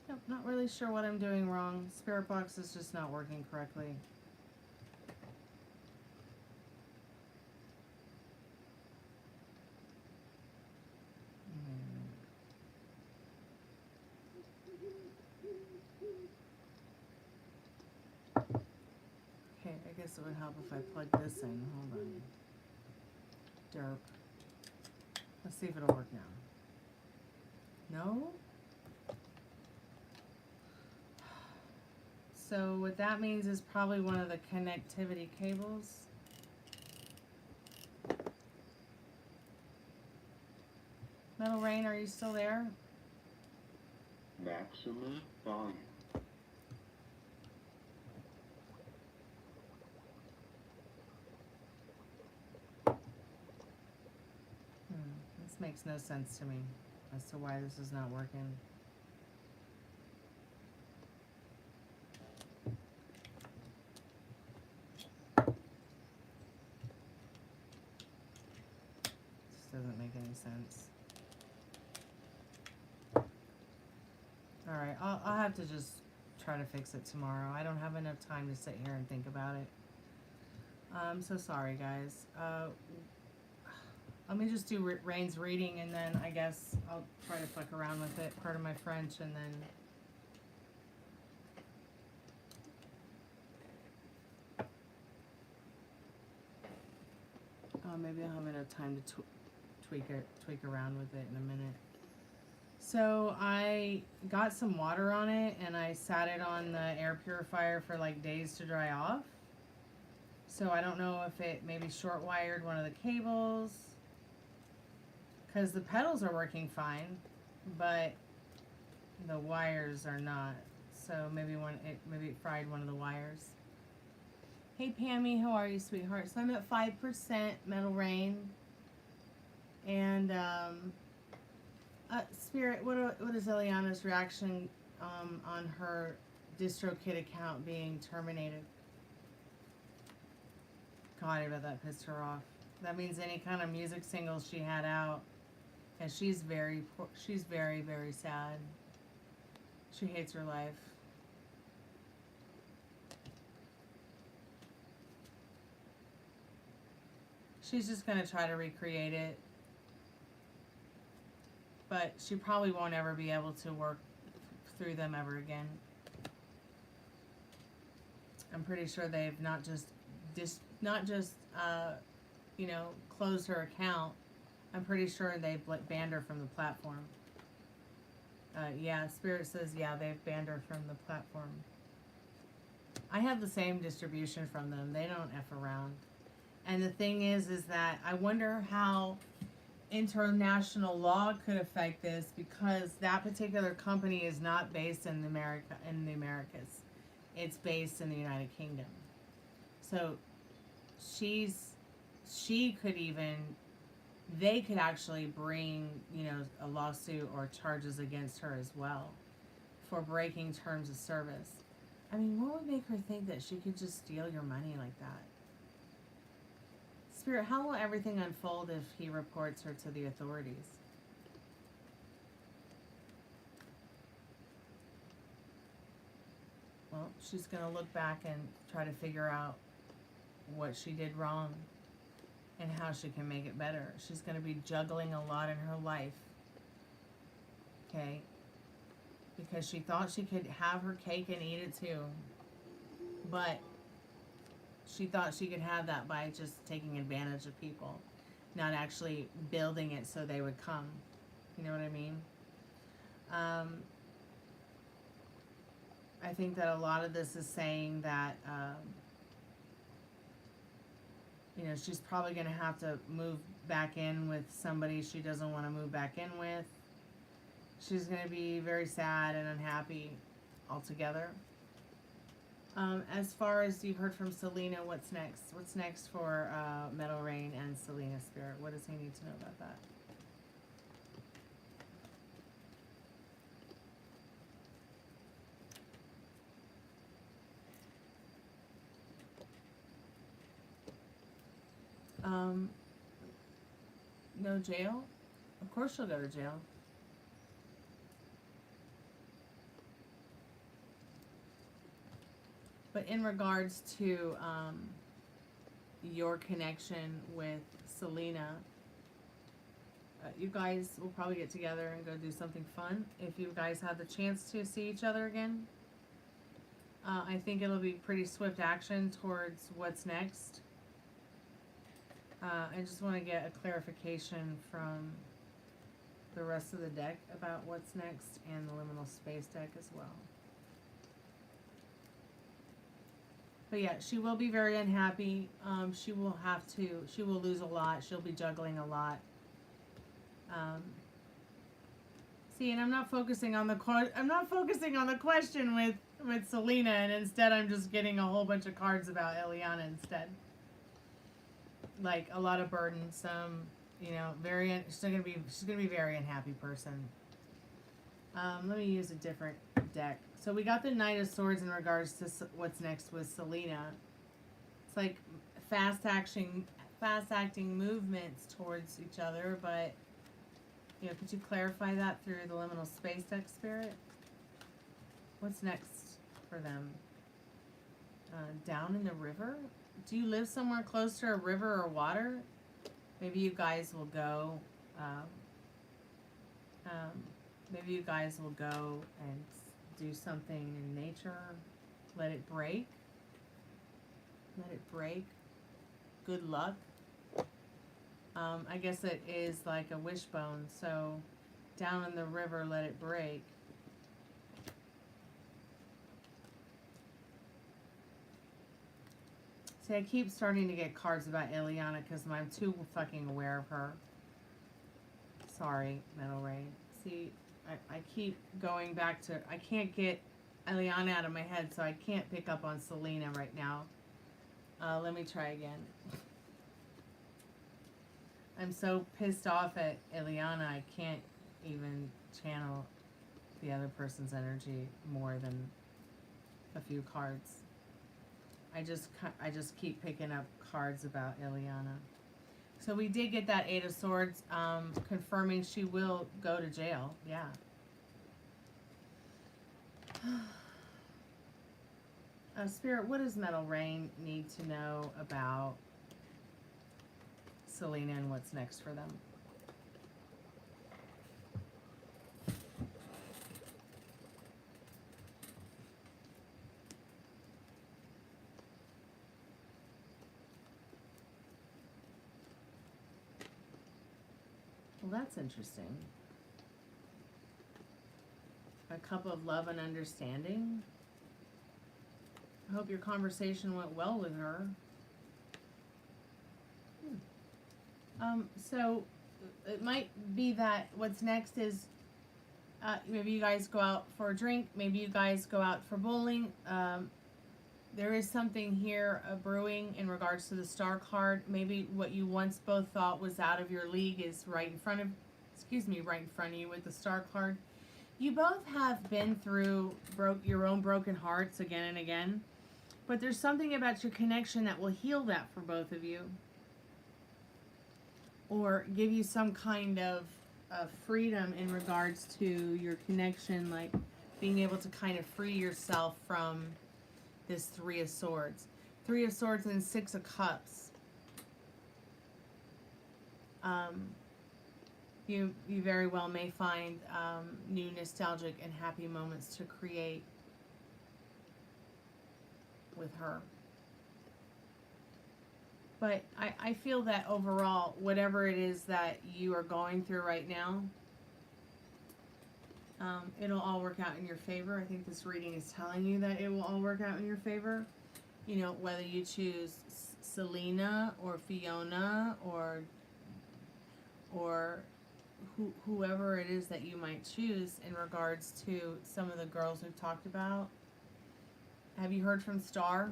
Nope, not really sure what I'm doing wrong. Spiritbox is just not working correctly. Okay, I guess it would help if I plug this in. Hold on. Derp. Let's see if it'll work now. No? So what that means is probably one of the connectivity cables. Metal Rain, are you still there? Maximum volume. This makes no sense to me as to why this is not working. This doesn't make any sense. Alright, I'll have to just try to fix it tomorrow. I don't have enough time to sit here and think about it. I'm so sorry, guys. Let me just do Rain's reading, and then I guess I'll try to fuck around with it, part of my French, and then... maybe I'll have enough time to tweak around with it in a minute. So I got some water on it, and I sat it on the air purifier for like days to dry off. So I don't know if it maybe short wired one of the cables, because the pedals are working fine, but the wires are not. So maybe it fried one of the wires. Hey Pammy, how are you, sweetheart? So I'm at 5% Metal Rain, and Spirit, what is Eliana's reaction on her DistroKid account being terminated? God, I bet that pissed her off. That means any kind of music singles she had out, and she's very, very sad. She hates her life. She's just gonna try to recreate it, but she probably won't ever be able to work through them ever again. I'm pretty sure they've not just you know, closed her account. I'm pretty sure they've banned her from the platform. Yeah, Spirit says, yeah, they've banned her from the platform. I have the same distribution from them. They don't F around. And the thing is that I wonder how international law could affect this, because that particular company is not based in the Americas. It's based in the United Kingdom. So they could actually bring, you know, a lawsuit or charges against her as well for breaking terms of service. I mean, what would make her think that she could just steal your money like that? Spirit, how will everything unfold if he reports her to the authorities? Well, she's going to look back and try to figure out what she did wrong and how she can make it better. She's going to be juggling a lot in her life. Okay? Because she thought she could have her cake and eat it too. But she thought she could have that by just taking advantage of people, not actually building it so they would come. You know what I mean? I think that a lot of this is saying that, you know, she's probably going to have to move back in with somebody she doesn't want to move back in with. She's going to be very sad and unhappy altogether. As far as you heard from Selena, what's next? What's next for Metal Rain and Selena Spirit? What does he need to know about that? No jail? Of course she'll go to jail. But in regards to your connection with Selena, you guys will probably get together and go do something fun if you guys have the chance to see each other again. I think it'll be pretty swift action towards what's next. I just want to get a clarification from the rest of the deck about what's next, and the liminal space deck as well. But yeah, she will be very unhappy. She will lose a lot. She'll be juggling a lot. See, and I'm not focusing on the question with Selena, and instead I'm just getting a whole bunch of cards about Eliana instead. Like a lot of burdensome, you know, she's gonna be a very unhappy person. Let me use a different deck. So we got the Knight of Swords in regards to what's next with Selena. It's like fast acting movements towards each other, but you know, could you clarify that through the liminal space deck, Spirit? What's next for them? Down in the river? Do you live somewhere close to a river or water? Maybe you guys will go. Maybe you guys will go and do something in nature. Let it break. Let it break. Good luck. I guess it is like a wishbone. So, down in the river, let it break. See, I keep starting to get cards about Eliana because I'm too fucking aware of her. Sorry, Metal Rain. See, I keep going back to... I can't get Eliana out of my head, so I can't pick up on Selena right now. Let me try again. I'm so pissed off at Eliana, I can't even channel the other person's energy more than a few cards. I just keep picking up cards about Eliana. So we did get that Eight of Swords, confirming she will go to jail. Yeah. Spirit, what does Metal Rain need to know about Selena and what's next for them? Well, that's interesting. A cup of love and understanding. I hope your conversation went well with her. So it might be that what's next is maybe you guys go out for a drink. Maybe you guys go out for bowling. There is something here brewing in regards to the Star card. Maybe what you once both thought was out of your league is right in front of you with the Star card. You both have been through your own broken hearts again and again, but there's something about your connection that will heal that for both of you, or give you some kind of freedom in regards to your connection, like being able to kind of free yourself from this Three of Swords. Three of Swords and Six of Cups. You very well may find new nostalgic and happy moments to create with her. But I feel that overall, whatever it is that you are going through right now, it'll all work out in your favor. I think this reading is telling you that it will all work out in your favor. You know, whether you choose Selena or Fiona or whoever it is that you might choose in regards to some of the girls we've talked about. Have you heard from Star?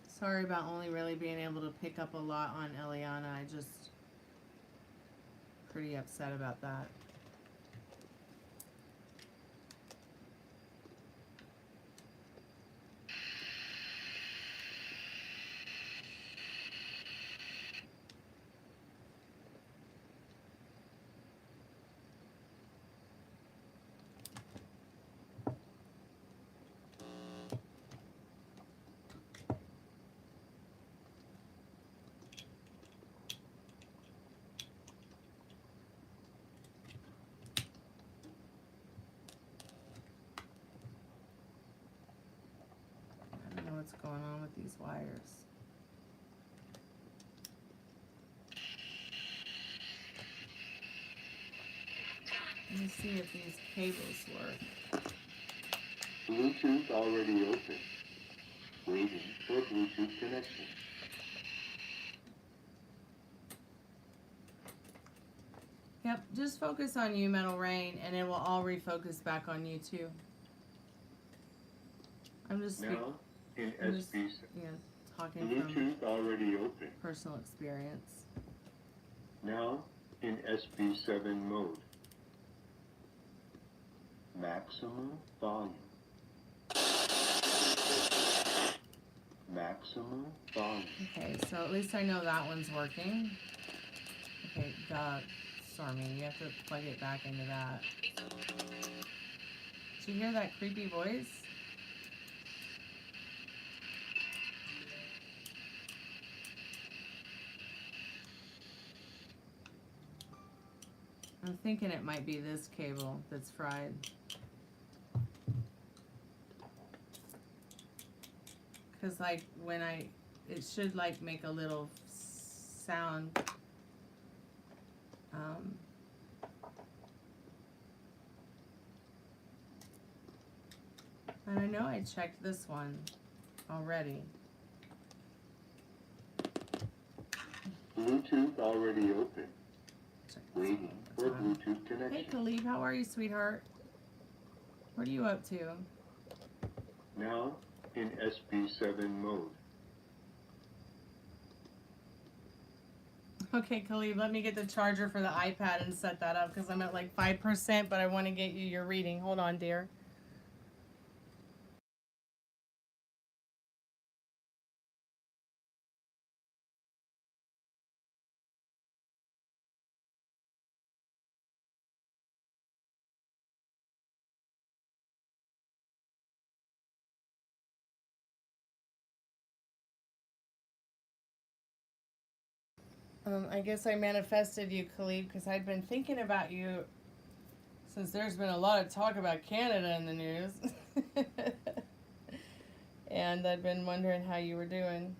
Sorry about only really being able to pick up a lot on Eliana. I just pretty upset about that. these wires. Let me see if these cables work. Bluetooth already open. Waiting for Bluetooth connection. Yep, just focus on you, Metal Rain, and it will all refocus back on you too. I'm just Now in I'm just, SB. talking Bluetooth from already open. personal experience. Now in SB7 mode. Maximum volume. Maximum volume. Okay, so at least I know that one's working. Okay, Stormy, you have to plug it back into that. Did you hear that creepy voice? I'm thinking it might be this cable that's fried. Cause like when it should like make a little sound. And I know I checked this one already. Bluetooth already open. Check this Waiting one for more time. Bluetooth connection. Hey Khalib, how are you, sweetheart? What are you up to? Now in SB7 mode. Okay, Khalib, let me get the charger for the iPad and set that up because I'm at like 5%, but I want to get you your reading. Hold on, dear. I guess I manifested you, Khalib, because I'd been thinking about you since there's been a lot of talk about Canada in the news. And I'd been wondering how you were doing.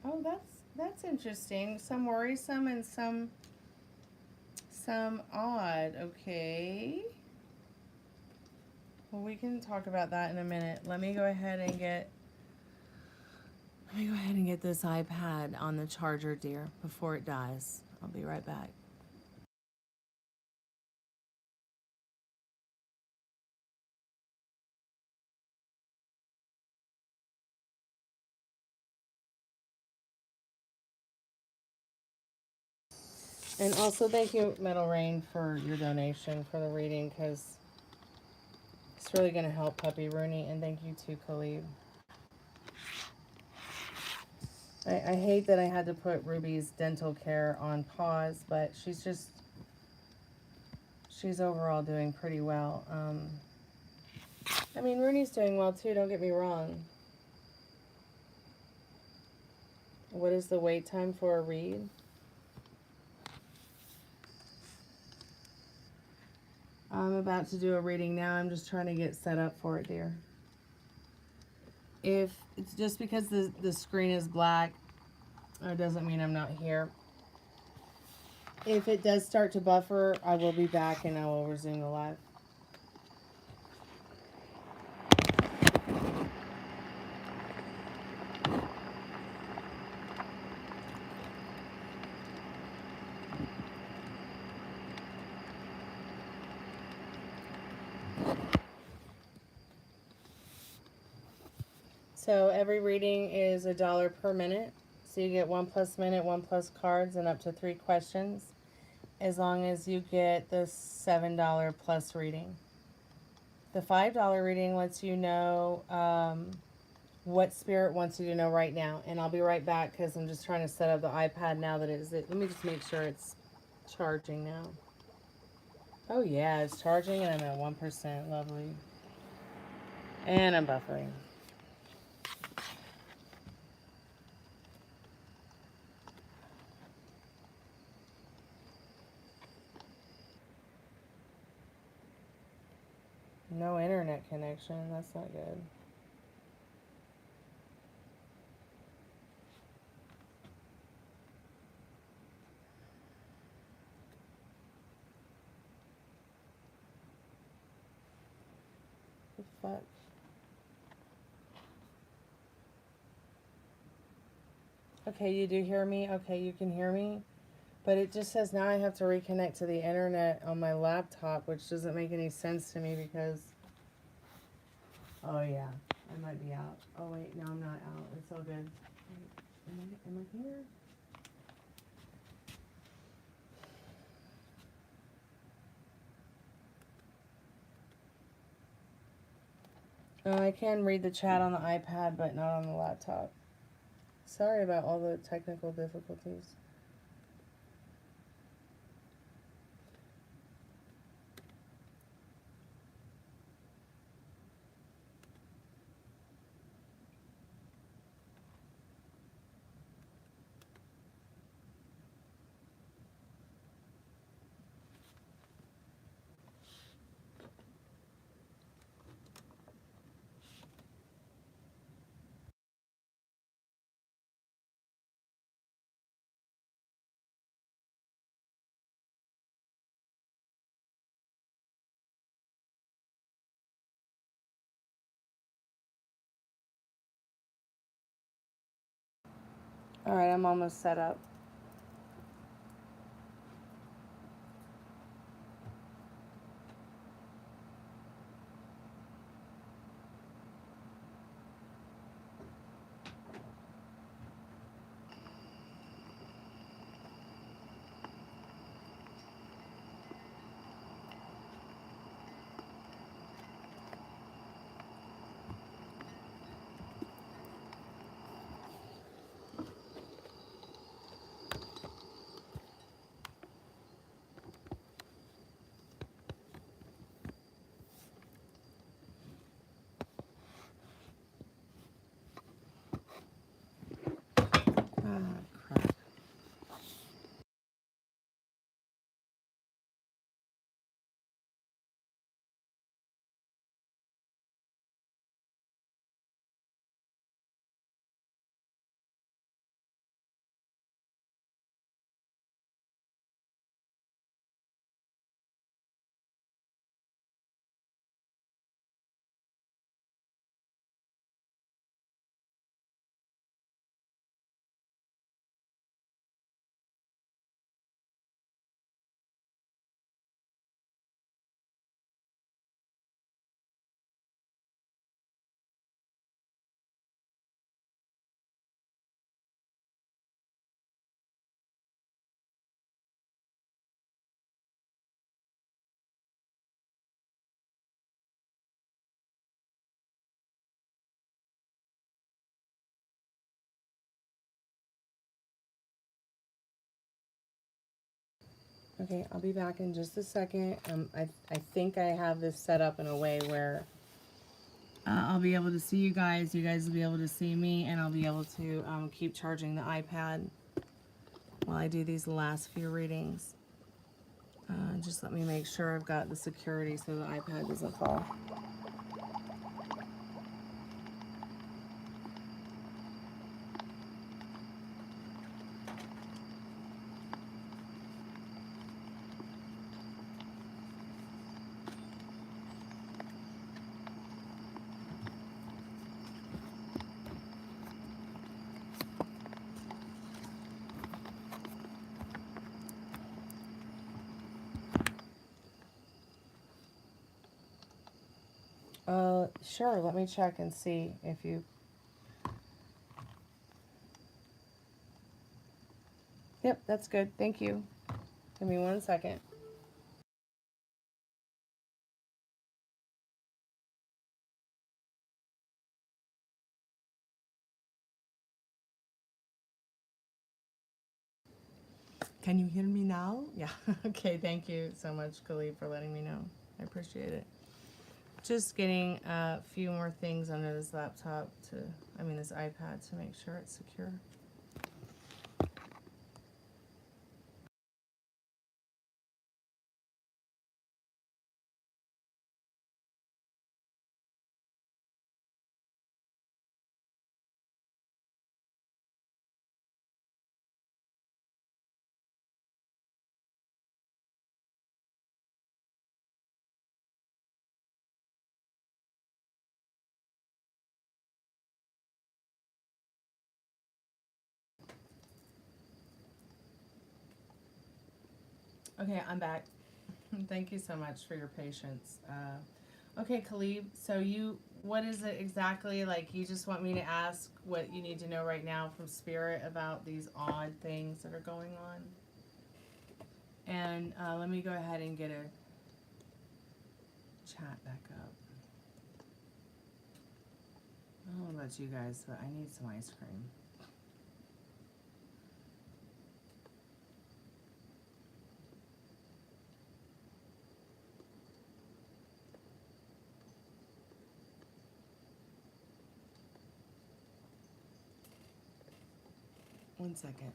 Oh, that's interesting. Some worrisome and some odd. Okay. Well, we can talk about that in a minute. Let me go ahead and get this iPad on the charger, dear, before it dies. I'll be right back. And also thank you, Metal Rain, for your donation for the reading, because it's really going to help Puppy Rooney. And thank you too, Khalib. I hate that I had to put Ruby's dental care on pause, but she's overall doing pretty well. I mean, Rooney's doing well too, don't get me wrong. What is the wait time for a read? I'm about to do a reading now. I'm just trying to get set up for it, dear. If it's just because the screen is black, it doesn't mean I'm not here. If it does start to buffer, I will be back and I will resume the live. So every reading is $1 per minute. So you get 1+ minute, 1+ cards, and up to 3 questions, as long as you get the $7 plus reading. The $5 reading lets you know what Spirit wants you to know right now. And I'll be right back because I'm just trying to set up the iPad now that it is. Let me just make sure it's charging now. Oh yeah, it's charging and I'm at 1%. Lovely. And I'm buffering. No internet connection. That's not good. What the fuck? Okay, you do hear me? Okay, you can hear me? But it just says now I have to reconnect to the internet on my laptop, which doesn't make any sense to me because... Oh, yeah. I might be out. Oh, wait. No, I'm not out. It's all good. Wait, am I here? I can read the chat on the iPad, but not on the laptop. Sorry about all the technical difficulties. Alright, I'm almost set up. Ah, crap. Okay, I'll be back in just a second. I think I have this set up in a way where I'll be able to see you guys will be able to see me, and I'll be able to keep charging the iPad while I do these last few readings. Just let me make sure I've got the security so the iPad doesn't fall. Sure, let me check and see if you... Yep, that's good. Thank you. Give me 1 second. Can you hear me now? Yeah. Okay, thank you so much, Khalid, for letting me know. I appreciate it. Just getting a few more things under this laptop this iPad to make sure it's secure. Okay, I'm back. Thank you so much for your patience. Okay, Khalib, so what is it exactly? Like, you just want me to ask what you need to know right now from Spirit about these odd things that are going on? And let me go ahead and get a chat back up. I don't know about you guys, but I need some ice cream. One second.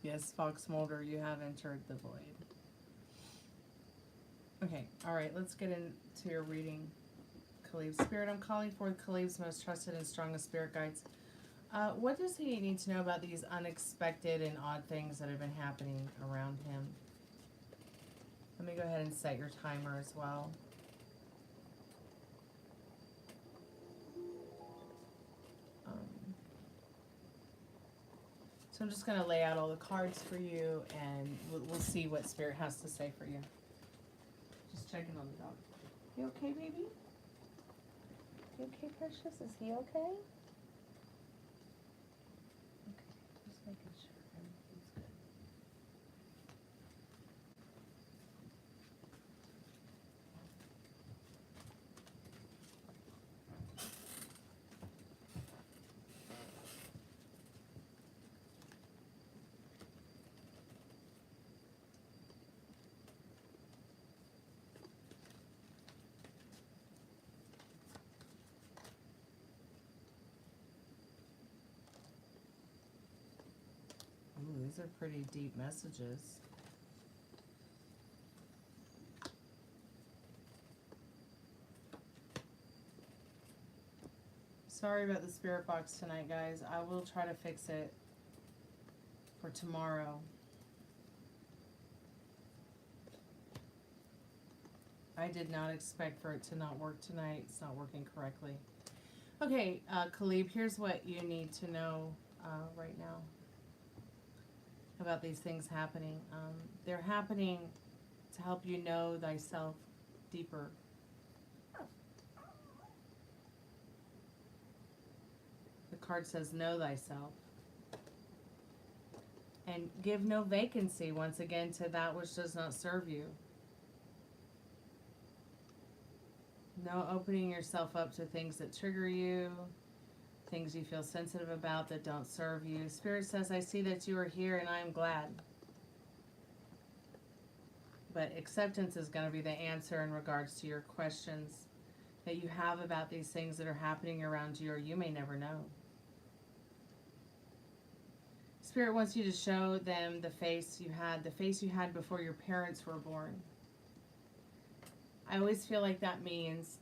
Yes, Fox Mulder, you have entered the void. Okay, alright, let's get into your reading, Khalib. Spirit, I'm calling for Khalib's most trusted and strongest spirit guides. What does he need to know about these unexpected and odd things that have been happening around him? Let me go ahead and set your timer as well. So I'm just going to lay out all the cards for you, and we'll see what Spirit has to say for you. Just checking on the dog. You okay, baby? You okay, precious? Is he okay? Okay, just making sure everything's good. Ooh, these are pretty deep messages. Sorry about the spirit box tonight, guys. I will try to fix it for tomorrow. I did not expect for it to not work tonight. It's not working correctly. Okay, Khalib, here's what you need to know right now about these things happening. They're happening to help you know thyself deeper. The card says, know thyself. And give no vacancy, once again, to that which does not serve you. No opening yourself up to things that trigger you, things you feel sensitive about that don't serve you. Spirit says, I see that you are here and I am glad. But acceptance is going to be the answer in regards to your questions that you have about these things that are happening around you, or you may never know. Spirit wants you to show them the face you had before your parents were born. I always feel like that means,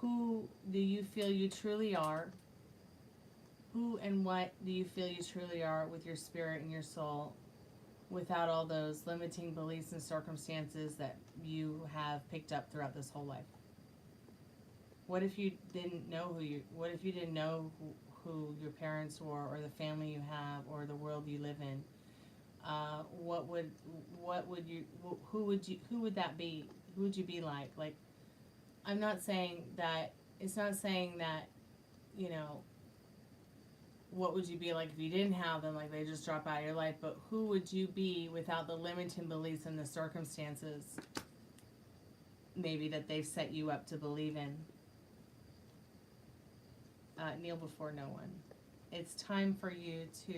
who do you feel you truly are? Who and what do you feel you truly are with your spirit and your soul, without all those limiting beliefs and circumstances that you have picked up throughout this whole life? What if you didn't know what if you didn't know who your parents were, or the family you have, or the world you live in? Who would that be? Who would you be like? Like, I'm not saying that, it's not saying that, you know, what would you be like if you didn't have them, like they just drop out of your life, but who would you be without the limiting beliefs and the circumstances maybe that they've set you up to believe in? Kneel before no one. It's time for you to,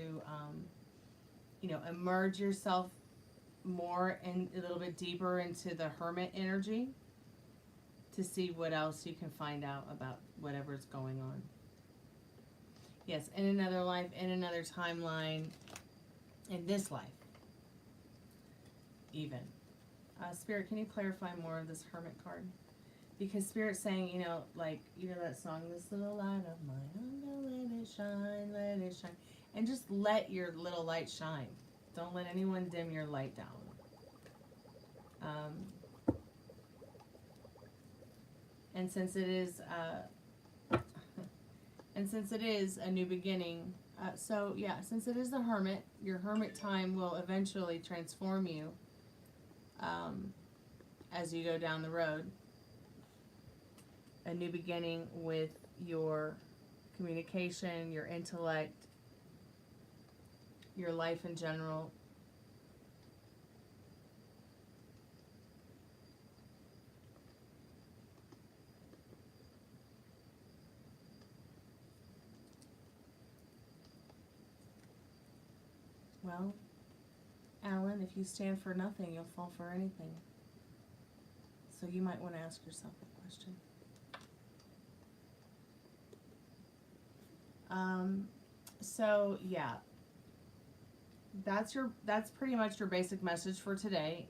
you know, immerse yourself more and a little bit deeper into the hermit energy to see what else you can find out about whatever's going on. Yes, in another life, in another timeline, in this life, even. Spirit, can you clarify more of this hermit card? Because Spirit's saying, you know, like, you know that song, this little light of mine, I'm gonna let it shine, let it shine. And just let your little light shine. Don't let anyone dim your light down. And since it is, a new beginning, so yeah, since it is the hermit, your hermit time will eventually transform you as you go down the road. A new beginning with your communication, your intellect, your life in general. Well, Alan, if you stand for nothing, you'll fall for anything. So you might want to ask yourself a question. So yeah, that's pretty much your basic message for today.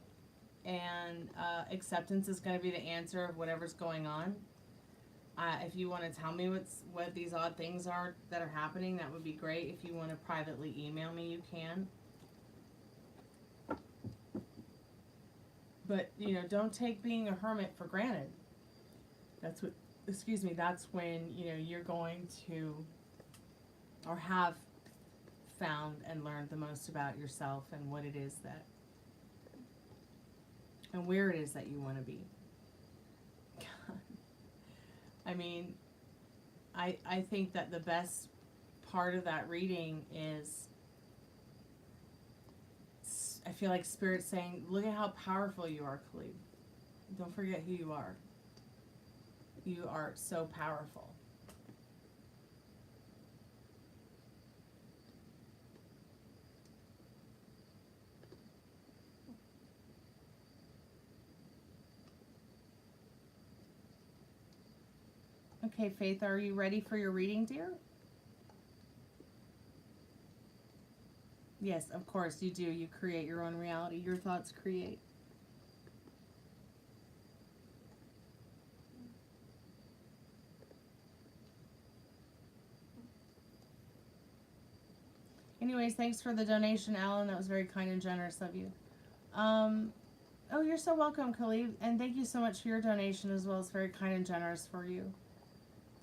And acceptance is going to be the answer of whatever's going on. If you want to tell me what these odd things are that are happening, that would be great. If you want to privately email me, you can. But, you know, don't take being a hermit for granted. That's when, you know, you're going to, or have found and learned the most about yourself and what it is that, and where it is that you want to be. I mean, I think that the best part of that reading is, I feel like Spirit's saying, look at how powerful you are, Khalid. Don't forget who you are. You are so powerful. Okay, Faith, are you ready for your reading, dear? Yes, of course you do. You create your own reality. Your thoughts create. Anyways, thanks for the donation, Alan. That was very kind and generous of you. Oh, you're so welcome, Khalid. And thank you so much for your donation as well. It's very kind and generous for you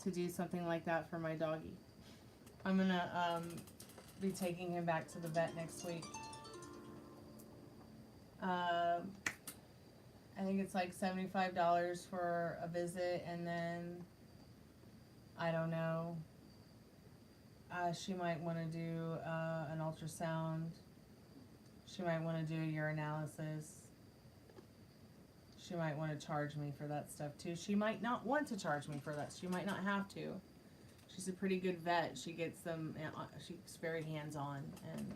to do something like that for my doggy. I'm going to be taking him back to the vet next week. I think it's like $75 for a visit, and then, I don't know, she might want to do an ultrasound. She might want to do a urinalysis. She might want to charge me for that stuff too. She might not want to charge me for that. She might not have to. She's a pretty good vet. She gets them, she's very hands-on. And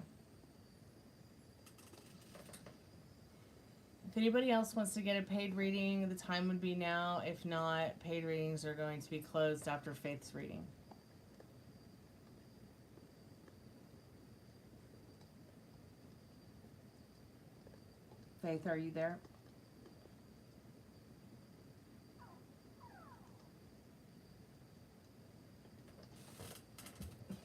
if anybody else wants to get a paid reading, the time would be now. If not, paid readings are going to be closed after Faith's reading. Faith, are you there?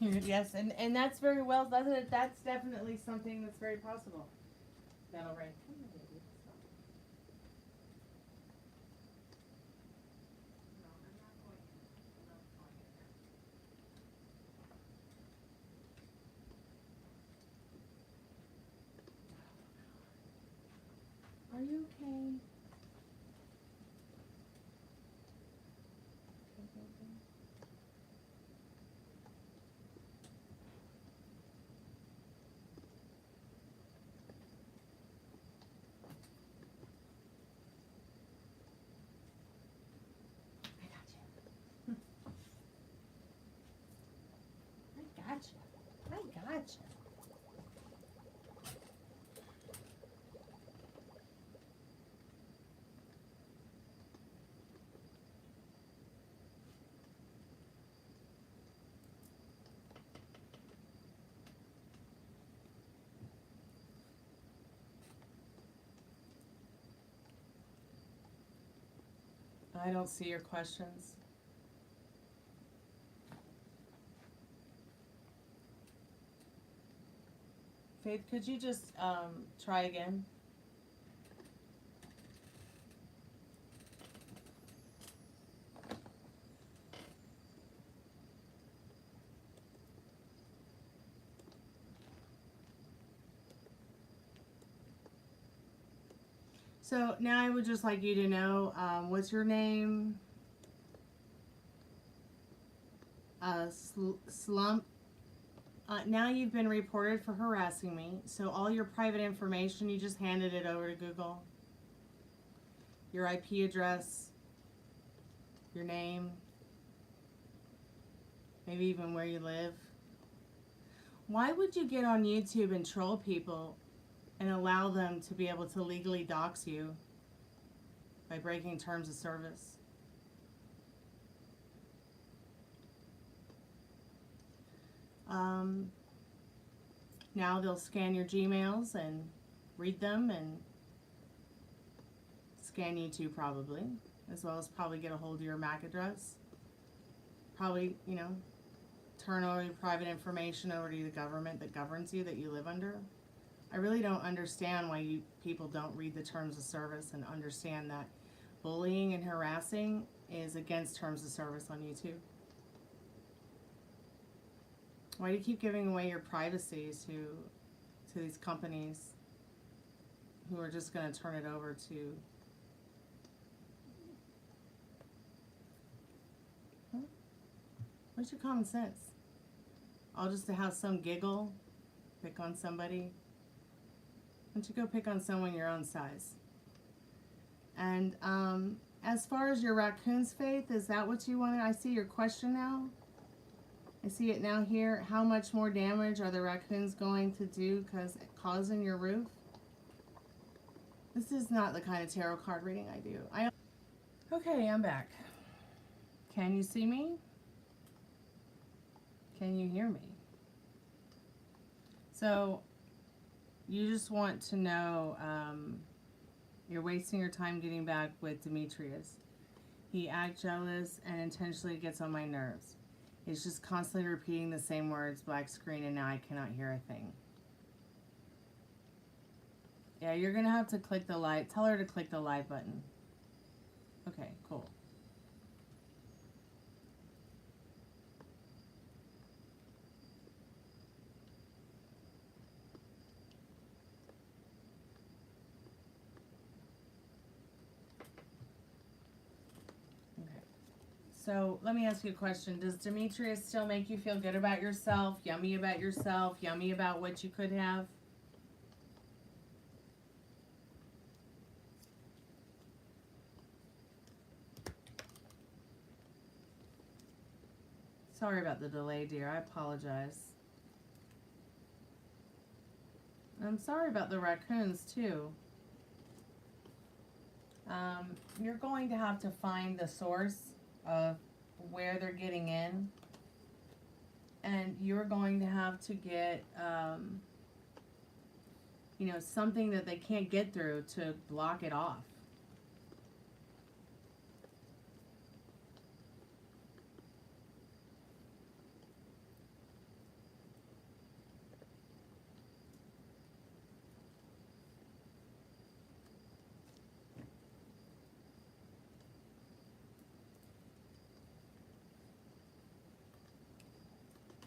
Yes, and that's very well, that's definitely something that's very possible. That'll rain. Are you okay? much. I don't see your questions. Faith, could you just try again? So now I would just like you to know, what's your name? Slump. Now you've been reported for harassing me. So all your private information, you just handed it over to Google. Your IP address, your name, maybe even where you live. Why would you get on YouTube and troll people and allow them to be able to legally dox you by breaking terms of service? Now they'll scan your Gmails and read them and scan you too, probably, as well as probably get a hold of your MAC address. Probably, you know, turn over your private information over to the government that governs you, that you live under. I really don't understand why you people don't read the terms of service and understand that bullying and harassing is against terms of service on YouTube. Why do you keep giving away your privacy to these companies who are just going to turn it over to... Huh? Where's your common sense? All just to have some giggle, pick on somebody. Why don't you go pick on someone your own size? And as far as your raccoons, Faith, is that what you wanted? I see your question now. I see it now here. How much more damage are the raccoons going to do causing your roof? This is not the kind of tarot card reading I do. Okay, I'm back. Can you see me? Can you hear me? So, you just want to know, you're wasting your time getting back with Demetrius. He acts jealous and intentionally gets on my nerves. He's just constantly repeating the same words, black screen, and now I cannot hear a thing. Yeah, you're going to have to click the live. Tell her to click the live button. Okay, cool. So let me ask you a question. Does Demetrius still make you feel good about yourself, yummy about yourself, yummy about what you could have? Sorry about the delay, dear. I apologize. I'm sorry about the raccoons, too. You're going to have to find the source of where they're getting in, and you're going to have to get you know, something that they can't get through to block it off.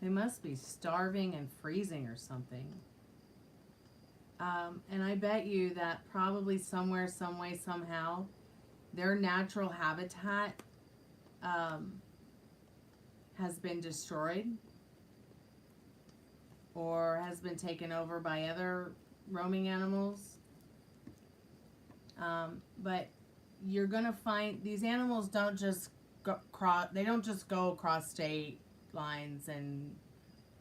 They must be starving and freezing or something. And I bet you that probably somewhere, some way, somehow, their natural habitat has been destroyed or has been taken over by other roaming animals. But you're gonna find these animals don't just go across state lines and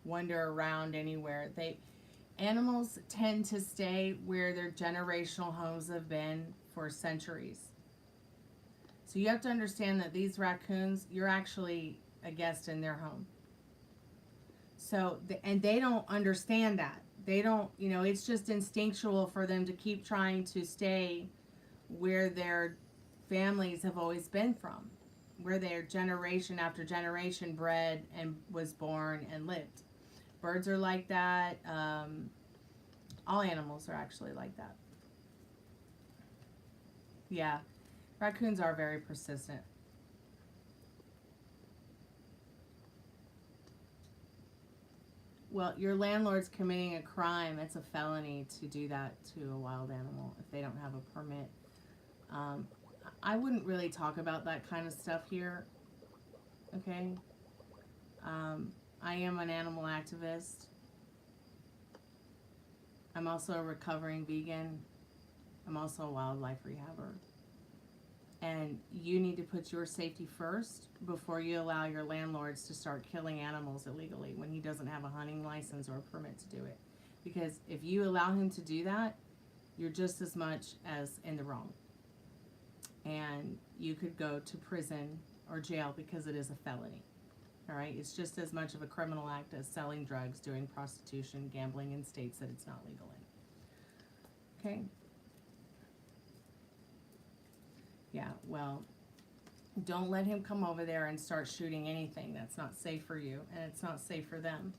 wander around anywhere. Animals tend to stay where their generational homes have been for centuries. So you have to understand that these raccoons, you're actually a guest in their home. So, and they don't understand that. They don't, it's just instinctual for them to keep trying to stay where their families have always been from, where they're generation after generation bred and was born and lived. Birds are like that. All animals are actually like that. Yeah, raccoons are very persistent. Well, your landlord's committing a crime. It's a felony to do that to a wild animal if they don't have a permit. I wouldn't really talk about that kind of stuff here. Okay? I am an animal activist. I'm also a recovering vegan. I'm also a wildlife rehabber. And you need to put your safety first before you allow your landlords to start killing animals illegally when he doesn't have a hunting license or a permit to do it. Because if you allow him to do that, you're just as much as in the wrong. And you could go to prison or jail because it is a felony. All right? It's just as much of a criminal act as selling drugs, doing prostitution, gambling in states that it's not legal in. Okay? Yeah, well, don't let him come over there and start shooting anything. That's not safe for you, and it's not safe for them.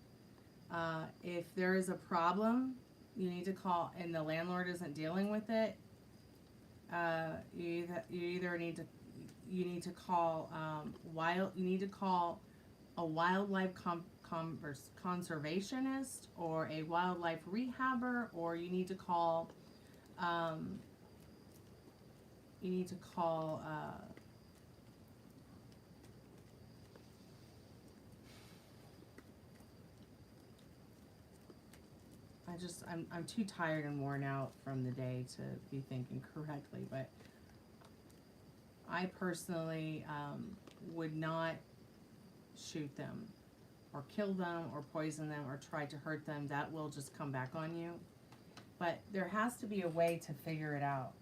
If there is a problem, you need to call, and the landlord isn't dealing with it, you either need to call a wildlife conservationist or a wildlife rehabber, or you need to call I'm too tired and worn out from the day to be thinking correctly, but I personally would not shoot them or kill them or poison them or try to hurt them. That will just come back on you. But there has to be a way to figure it out.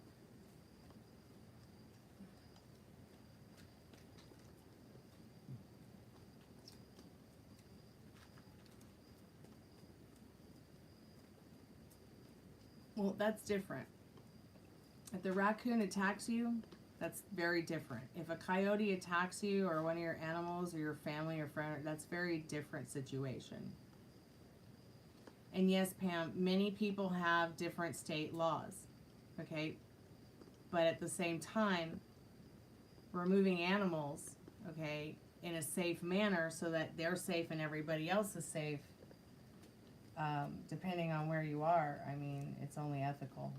Well, that's different. If the raccoon attacks you, that's very different. If a coyote attacks you or one of your animals or your family or friend, that's a very different situation. And yes, Pam, many people have different state laws, okay? But at the same time, removing animals, okay, in a safe manner so that they're safe and everybody else is safe, depending on where you are, I mean, it's only ethical.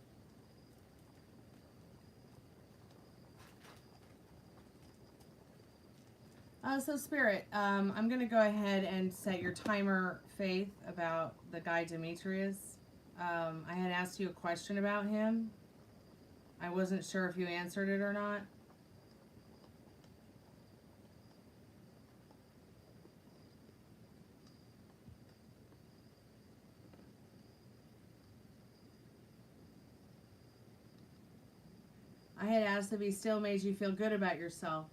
So Spirit, I'm going to go ahead and set your timer, Faith, about the guy Demetrius. I had asked you a question about him. I wasn't sure if you answered it or not. I had asked if he still made you feel good about yourself,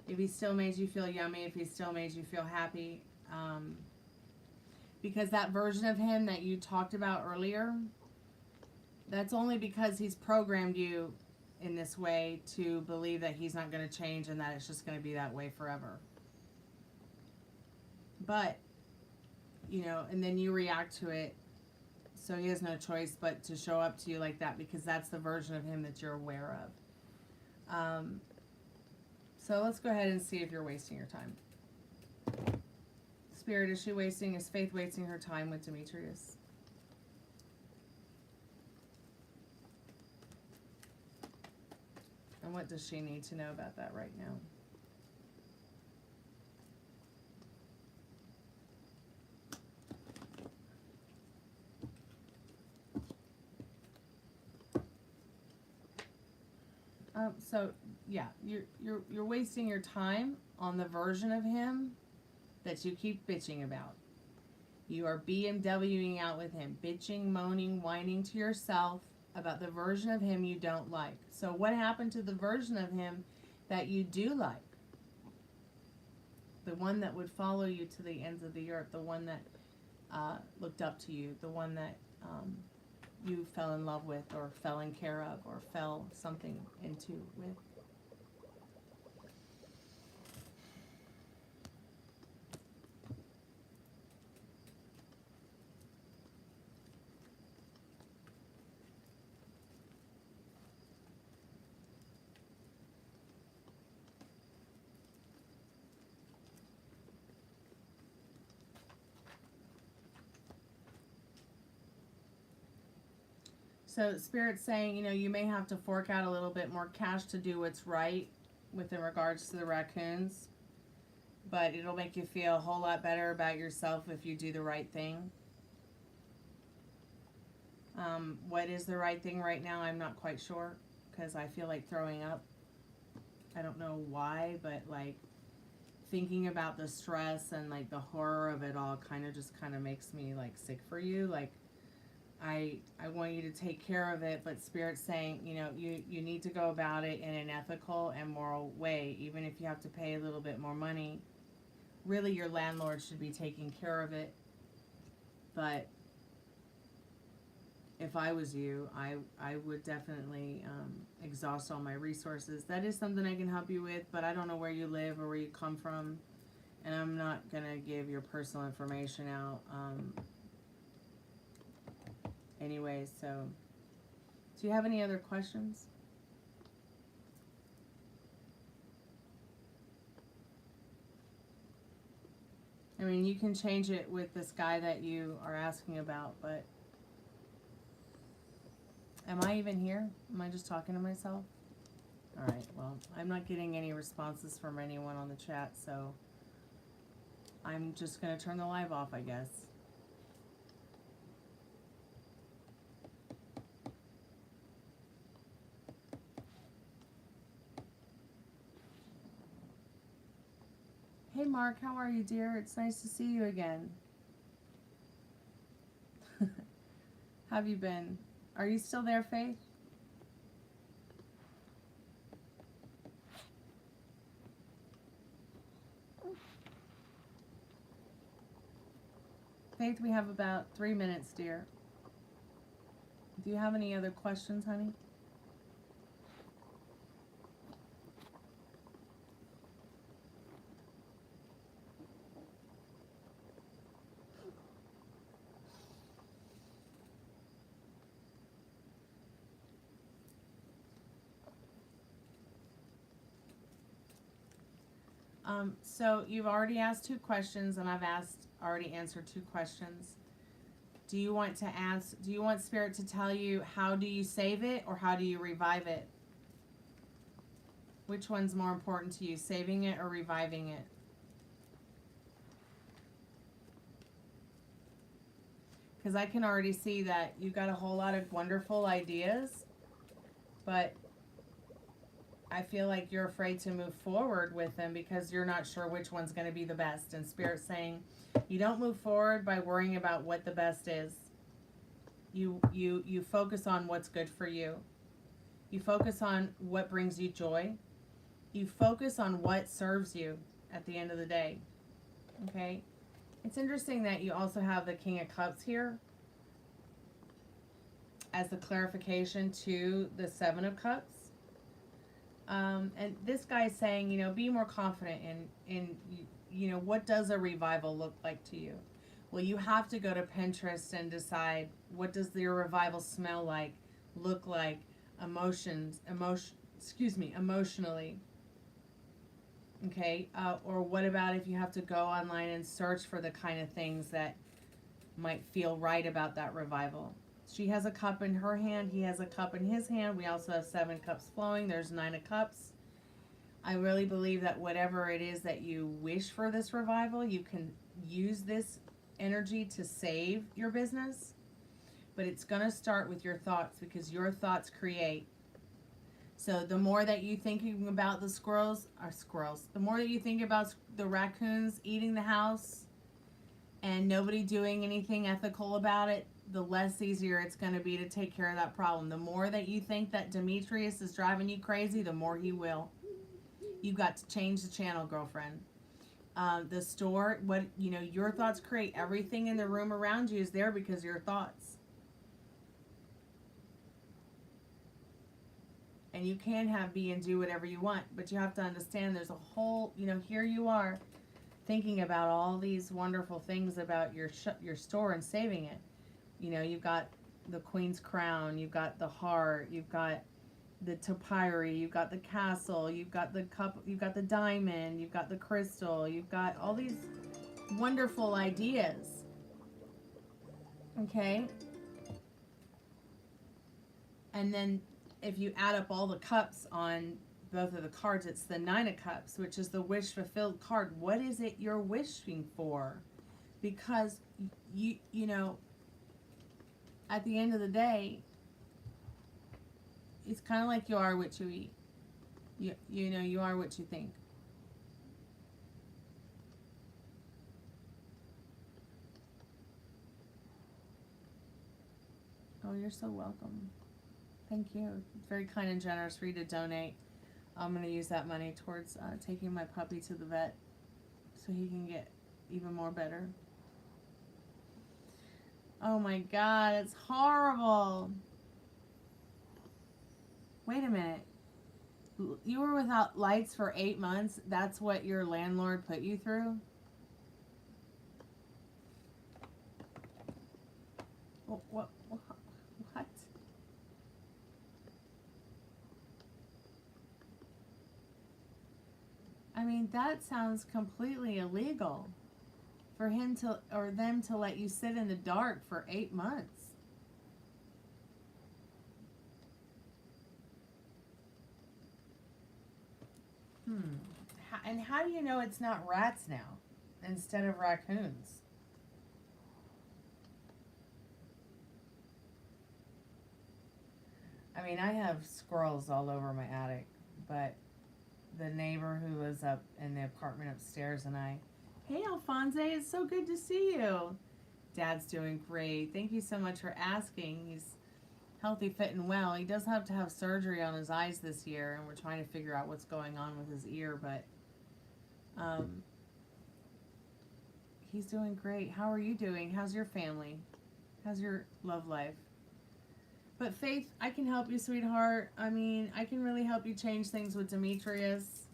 if he still made you feel yummy, if he still made you feel happy. Because that version of him that you talked about earlier, that's only because he's programmed you in this way to believe that he's not going to change and that it's just going to be that way forever. But, you know, and then you react to it, so he has no choice but to show up to you like that because that's the version of him that you're aware of. So let's go ahead and see if you're wasting your time. Spirit, is Faith wasting her time with Demetrius? And what does she need to know about that right now? So yeah, you're wasting your time on the version of him that you keep bitching about. You are BMWing out with him, bitching, moaning, whining to yourself about the version of him you don't like. So what happened to the version of him that you do like? The one that would follow you to the ends of the earth, the one that looked up to you, the one that you fell in love with or fell in care of or fell something into with. So Spirit's saying, you know, you may have to fork out a little bit more cash to do what's right within regards to the raccoons. But it'll make you feel a whole lot better about yourself if you do the right thing. What is the right thing right now? I'm not quite sure because I feel like throwing up. I don't know why, but like thinking about the stress and like the horror of it all kind of makes me like sick for you. Like I want you to take care of it, but Spirit's saying, you know, you need to go about it in an ethical and moral way, even if you have to pay a little bit more money. Really, your landlord should be taking care of it. But if I was you, I would definitely exhaust all my resources. That is something I can help you with, but I don't know where you live or where you come from, and I'm not going to give your personal information out. Anyway, so do you have any other questions? I mean, you can change it with this guy that you are asking about, but am I even here? Am I just talking to myself? All right, well, I'm not getting any responses from anyone on the chat, so I'm just going to turn the live off, I guess. Hey Mark, how are you, dear? It's nice to see you again. How have you been? Are you still there, Faith? Faith, we have about 3 minutes, dear. Do you have any other questions, honey? So you've already asked 2 questions, and I've already answered 2 questions. Do you want Spirit to tell you how do you save it or how do you revive it? Which one's more important to you, saving it or reviving it? Because I can already see that you've got a whole lot of wonderful ideas, but I feel like you're afraid to move forward with them because you're not sure which one's going to be the best. And Spirit's saying you don't move forward by worrying about what the best is. You focus on what's good for you. You focus on what brings you joy. You focus on what serves you at the end of the day. Okay? It's interesting that you also have the King of Cups here as the clarification to the 7 of Cups. And this guy is saying, you know, be more confident in, you know, what does a revival look like to you? Well, you have to go to Pinterest and decide what does your revival smell like, look like, emotionally. Okay, or what about if you have to go online and search for the kind of things that might feel right about that revival? She has a cup in her hand. He has a cup in his hand. We also have 7 cups flowing. There's 9 of cups. I really believe that whatever it is that you wish for this revival, you can use this energy to save your business. But it's going to start with your thoughts because your thoughts create. So the more that you thinking about the the more that you think about the raccoons eating the house, and nobody doing anything ethical about it, the less easier it's going to be to take care of that problem. The more that you think that Demetrius is driving you crazy, the more he will. You got to change the channel, girlfriend. The store, what, you know, your thoughts create. Everything in the room around you is there because of your thoughts. And you can have, be, and do whatever you want, but you have to understand there's a whole, you know, here you are thinking about all these wonderful things about your store and saving it. You know, you've got the Queen's Crown, you've got the heart, you've got the topiary, you've got the castle, you've got the cup, you've got the diamond, you've got the crystal, you've got all these wonderful ideas. Okay? And then if you add up all the cups on both of the cards, it's the Nine of Cups, which is the wish fulfilled card. What is it you're wishing for? Because you know, at the end of the day, it's kind of like you are what you eat. You know, you are what you think. Oh, you're so welcome. Thank you. It's very kind and generous for you to donate. I'm going to use that money towards taking my puppy to the vet so he can get even more better. Oh my God, it's horrible. Wait a minute. You were without lights for 8 months? That's what your landlord put you through? What? I mean, that sounds completely illegal for him to, or them to let you sit in the dark for 8 months. And how do you know it's not rats now instead of raccoons? I mean, I have squirrels all over my attic, but the neighbor who lives up in the apartment upstairs and I, hey Alphonse, it's so good to see you. Dad's doing great. Thank you so much for asking. He's healthy, fit, and well. He does have to have surgery on his eyes this year, and we're trying to figure out what's going on with his ear, but he's doing great. How are you doing? How's your family? How's your love life? But Faith, I can help you, sweetheart. I mean, I can really help you change things with Demetrius.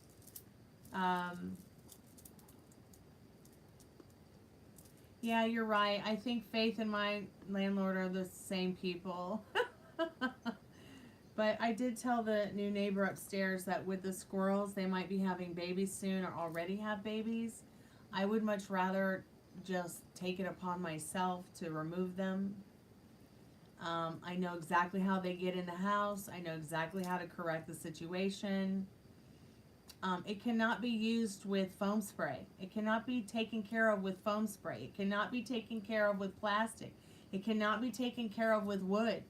Yeah, you're right. I think Faith and my landlord are the same people. But I did tell the new neighbor upstairs that with the squirrels, they might be having babies soon or already have babies. I would much rather just take it upon myself to remove them. I know exactly how they get in the house. I know exactly how to correct the situation. It cannot be used with foam spray. It cannot be taken care of with foam spray. It cannot be taken care of with plastic. It cannot be taken care of with wood.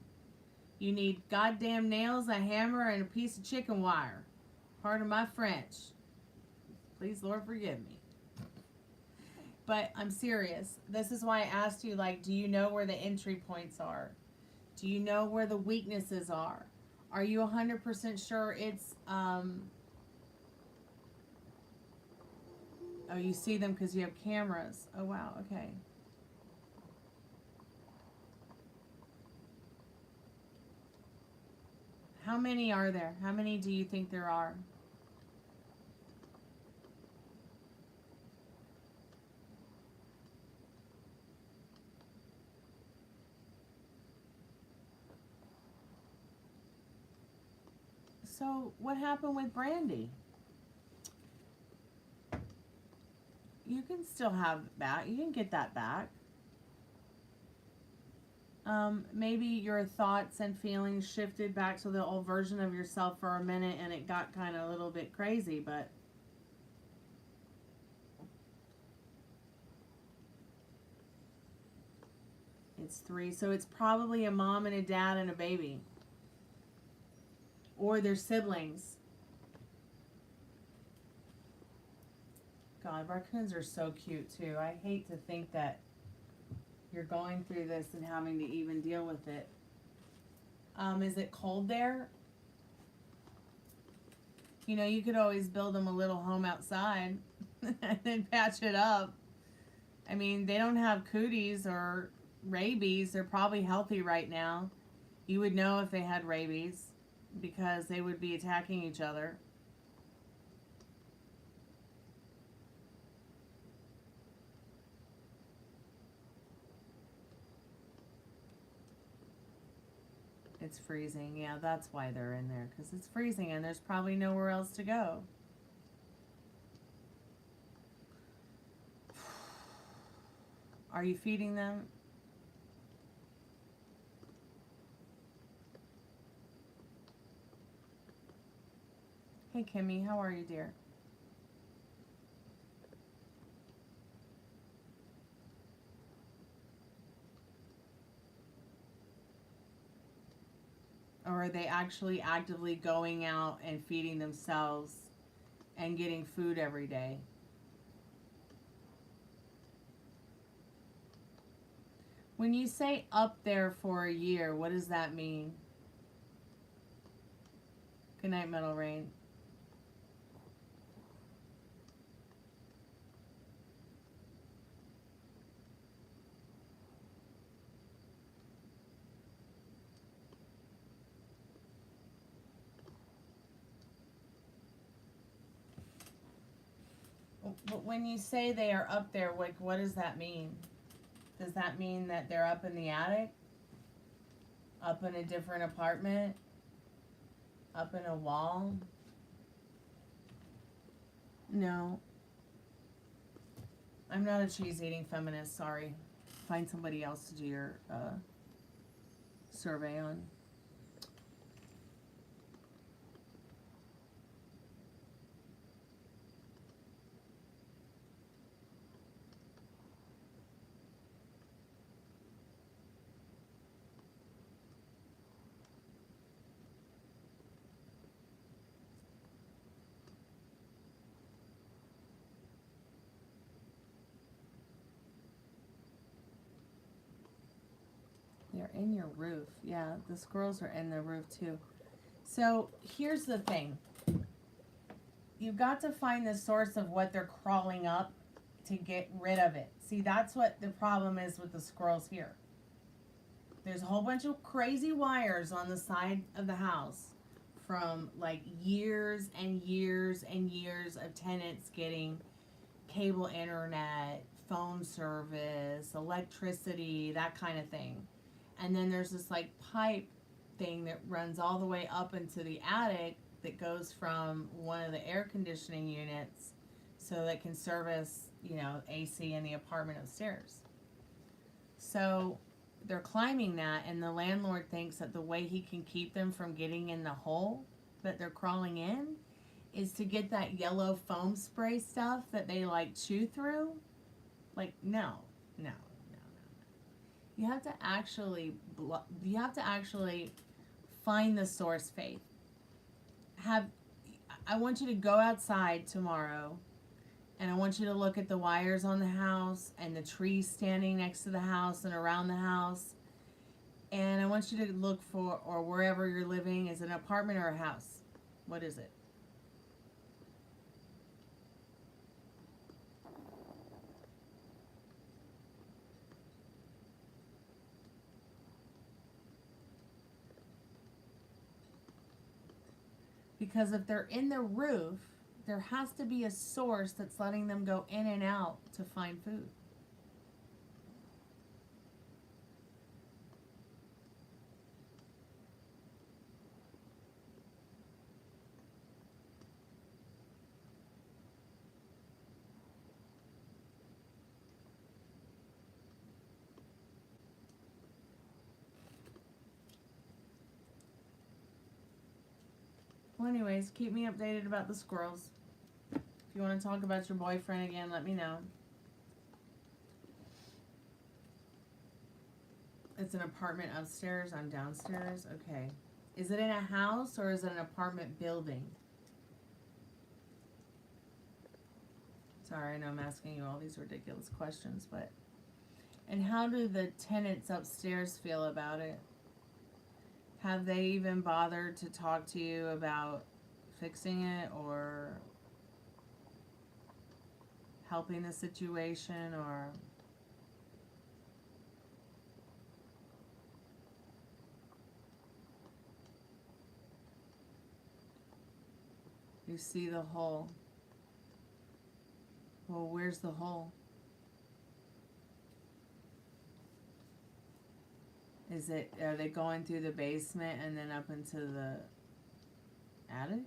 You need goddamn nails, a hammer, and a piece of chicken wire. Pardon my French. Please, Lord, forgive me. But I'm serious. This is why I asked you, like, do you know where the entry points are? Do you know where the weaknesses are? Are you 100% sure it's, oh, you see them because you have cameras. Oh, wow, okay. How many are there? How many do you think there are? So, what happened with Brandy? You can still have it back. You can get that back. Maybe your thoughts and feelings shifted back to the old version of yourself for a minute and it got kind of a little bit crazy, but it's 3. So it's probably a mom and a dad and a baby. Or their siblings. God, raccoons are so cute too. I hate to think that you're going through this and having to even deal with it. Is it cold there? You know, you could always build them a little home outside and then patch it up. I mean, they don't have cooties or rabies. They're probably healthy right now. You would know if they had rabies because they would be attacking each other. It's freezing. Yeah, that's why they're in there, because it's freezing and there's probably nowhere else to go. Are you feeding them? Hey, Kimmy, how are you, dear? Or are they actually actively going out and feeding themselves and getting food every day? When you say up there for a year, what does that mean? Good night, Metal Rain. But when you say they are up there, like, what does that mean? Does that mean that they're up in the attic? Up in a different apartment? Up in a wall? No. I'm not a cheese-eating feminist, sorry. Find somebody else to do your survey on. They're in your roof. Yeah, the squirrels are in the roof too. So here's the thing. You've got to find the source of what they're crawling up to get rid of it. See, that's what the problem is with the squirrels here. There's a whole bunch of crazy wires on the side of the house from like years and years and years of tenants getting cable internet, phone service, electricity, that kind of thing. And then there's this like pipe thing that runs all the way up into the attic that goes from one of the air conditioning units so that can service, you know, AC in the apartment upstairs. So they're climbing that, and the landlord thinks that the way he can keep them from getting in the hole that they're crawling in is to get that yellow foam spray stuff that they like chew through. Like, no. You have to actually find the source, Faith. I want you to go outside tomorrow, and I want you to look at the wires on the house and the trees standing next to the house and around the house. And I want you to look for, or wherever you're living, is it an apartment or a house? What is it? Because if they're in the roof, there has to be a source that's letting them go in and out to find food. Well, anyways, keep me updated about the squirrels. If you want to talk about your boyfriend again, let me know. It's an apartment upstairs. I'm downstairs. Okay. Is it in a house or is it an apartment building? Sorry, I know I'm asking you all these ridiculous questions, but And how do the tenants upstairs feel about it? Have they even bothered to talk to you about fixing it or helping the situation, or you see the hole? Well, where's the hole? Is it, are they going through the basement and then up into the attic?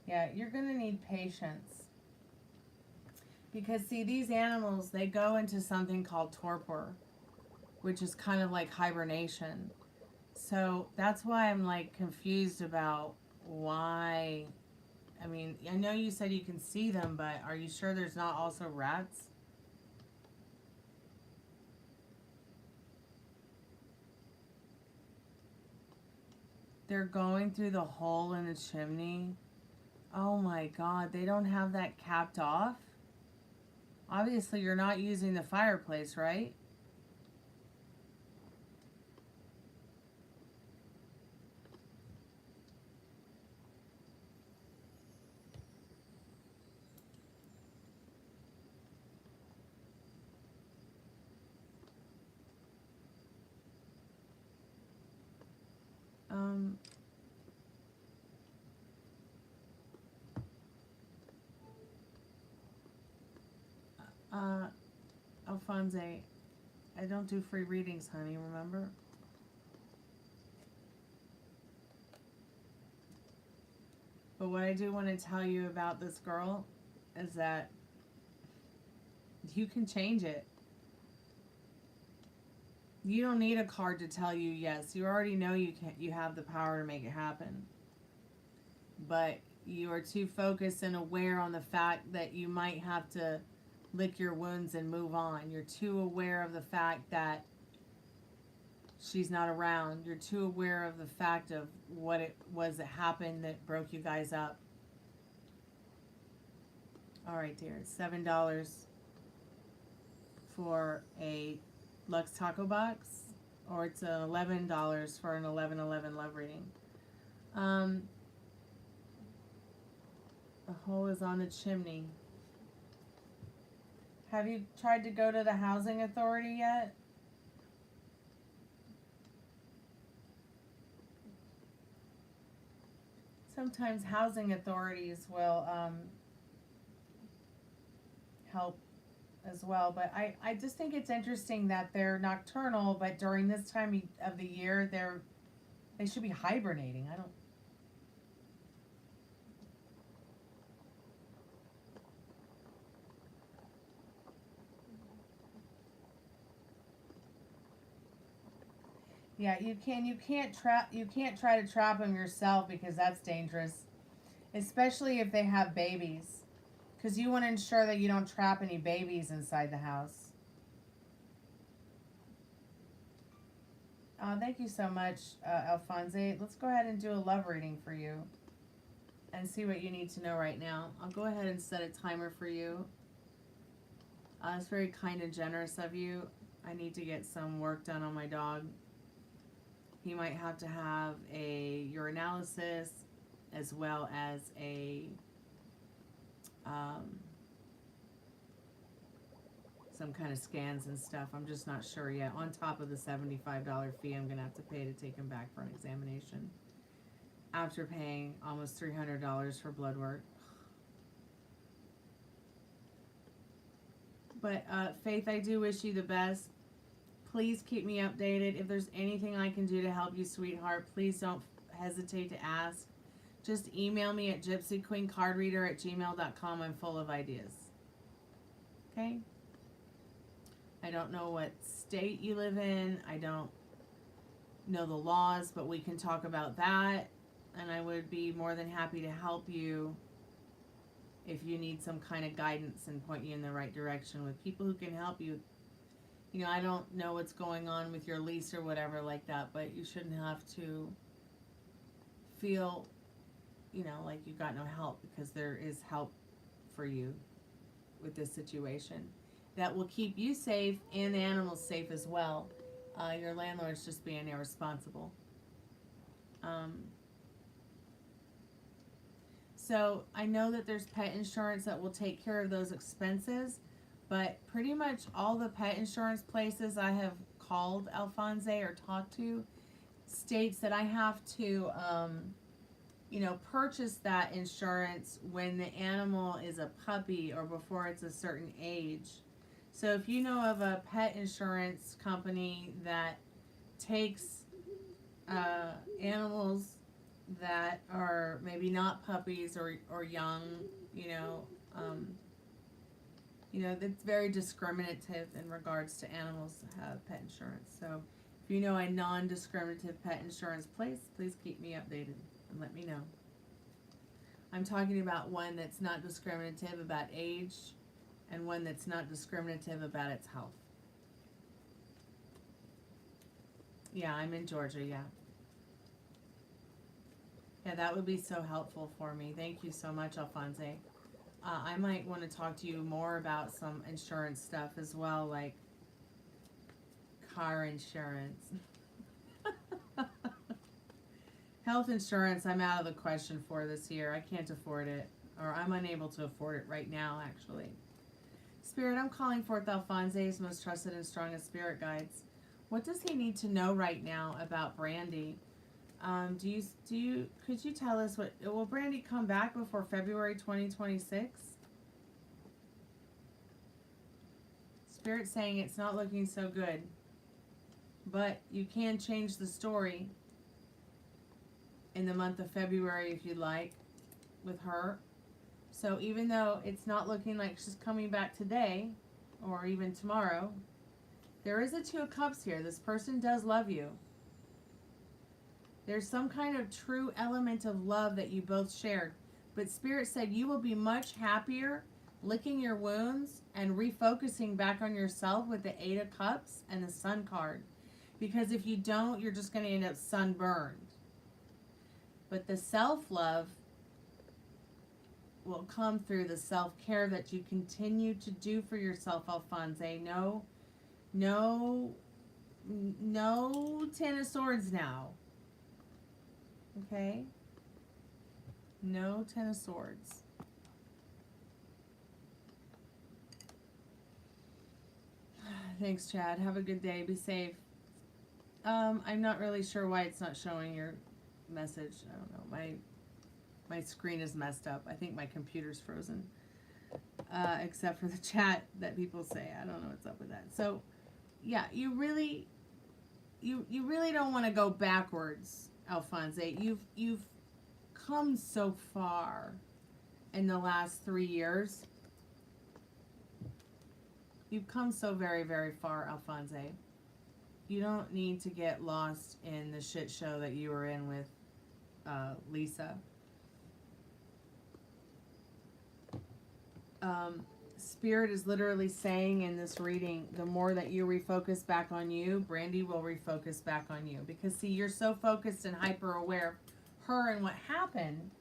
Yeah, you're going to need patience. Because, see, these animals, they go into something called torpor, which is kind of like hibernation. So that's why I'm, like, confused about why. I mean, I know you said you can see them, but are you sure there's not also rats? They're going through the hole in the chimney. Oh my God, they don't have that capped off? Obviously, you're not using the fireplace, right? Alphonse, I don't do free readings, honey, remember? But what I do want to tell you about this girl is that you can change it. You don't need a card to tell you yes. You already know you have the power to make it happen. But you are too focused and aware on the fact that you might have to lick your wounds and move on. You're too aware of the fact that she's not around. You're too aware of the fact of what it was that happened that broke you guys up. Alright, dear. It's $7 for a Lux Taco Box, or it's $11 for an 11/11 love reading. The hole is on the chimney. Have you tried to go to the housing authority yet? Sometimes housing authorities will help as well, but I just think it's interesting that they're nocturnal, but during this time of the year they should be hibernating. I don't. Yeah, you can't try to trap them yourself, because that's dangerous, especially if they have babies, because you want to ensure that you don't trap any babies inside the house. Thank you so much, Alphonse. Let's go ahead and do a love reading for you and see what you need to know right now. I'll go ahead and set a timer for you. It's very kind and generous of you. I need to get some work done on my dog. He might have to have a urinalysis as well as a some kind of scans and stuff. I'm just not sure yet. On top of the $75 fee I'm going to have to pay to take him back for an examination. After paying almost $300 for blood work. But Faith, I do wish you the best. Please keep me updated. If there's anything I can do to help you, sweetheart, please don't hesitate to ask. Just email me at gypsyqueencardreader@gmail.com. I'm full of ideas. Okay? I don't know what state you live in. I don't know the laws, but we can talk about that. And I would be more than happy to help you if you need some kind of guidance and point you in the right direction with people who can help you. You know, I don't know what's going on with your lease or whatever like that, but you shouldn't have to feel, you know, like you got no help, because there is help for you with this situation that will keep you safe and the animals safe as well. Your landlord's just being irresponsible. So I know that there's pet insurance that will take care of those expenses, but pretty much all the pet insurance places I have called Alphonse or talked to states that I have to, you know, purchase that insurance when the animal is a puppy or before it's a certain age. So if you know of a pet insurance company that takes animals that are maybe not puppies or young, you know, that's very discriminative in regards to animals that have pet insurance. So if you know a non-discriminative pet insurance place, please keep me updated and let me know. I'm talking about one that's not discriminative about age and one that's not discriminative about its health. Yeah, I'm in Georgia, yeah. Yeah, that would be so helpful for me. Thank you so much, Alphonse. I might want to talk to you more about some insurance stuff as well, like car insurance. Health insurance, I'm out of the question for this year. I can't afford it, or I'm unable to afford it right now, actually. Spirit, I'm calling forth Alphonse's most trusted and strongest spirit guides. What does he need to know right now about Brandy? Could you tell us will Brandy come back before February 2026? Spirit's saying it's not looking so good, but you can change the story in the month of February if you'd like with her. So even though it's not looking like she's coming back today or even tomorrow, there is a Two of Cups here. This person does love you. There's some kind of true element of love that you both shared. But Spirit said you will be much happier licking your wounds and refocusing back on yourself with the Eight of Cups and the Sun card. Because if you don't, you're just going to end up sunburned. But the self-love will come through the self-care that you continue to do for yourself, Alphonse. No Ten of Swords now. Okay? No Ten of Swords. Thanks, Chad. Have a good day. Be safe. I'm not really sure why it's not showing your message. I don't know. My screen is messed up. I think my computer's frozen. Except for the chat that people say. I don't know what's up with that. So, yeah, you really don't want to go backwards, Alphonse. You've come so far in the last 3 years. You've come so very, very far, Alphonse. You don't need to get lost in the shit show that you were in with Lisa. Spirit is literally saying in this reading, the more that you refocus back on you, Brandy will refocus back on you. Because, see, you're so focused and hyper aware of her and what happened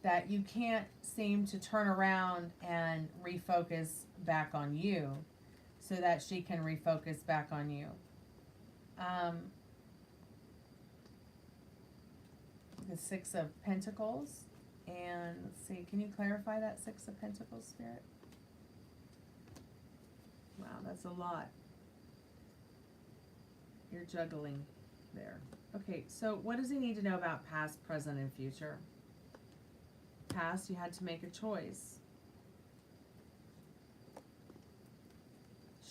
that you can't seem to turn around and refocus back on you. so that she can refocus back on you. The Six of Pentacles, and let's see, can you clarify that Six of Pentacles, Spirit? Wow, that's a lot. You're juggling there. Okay, so what does he need to know about past, present, and future? Past, you had to make a choice.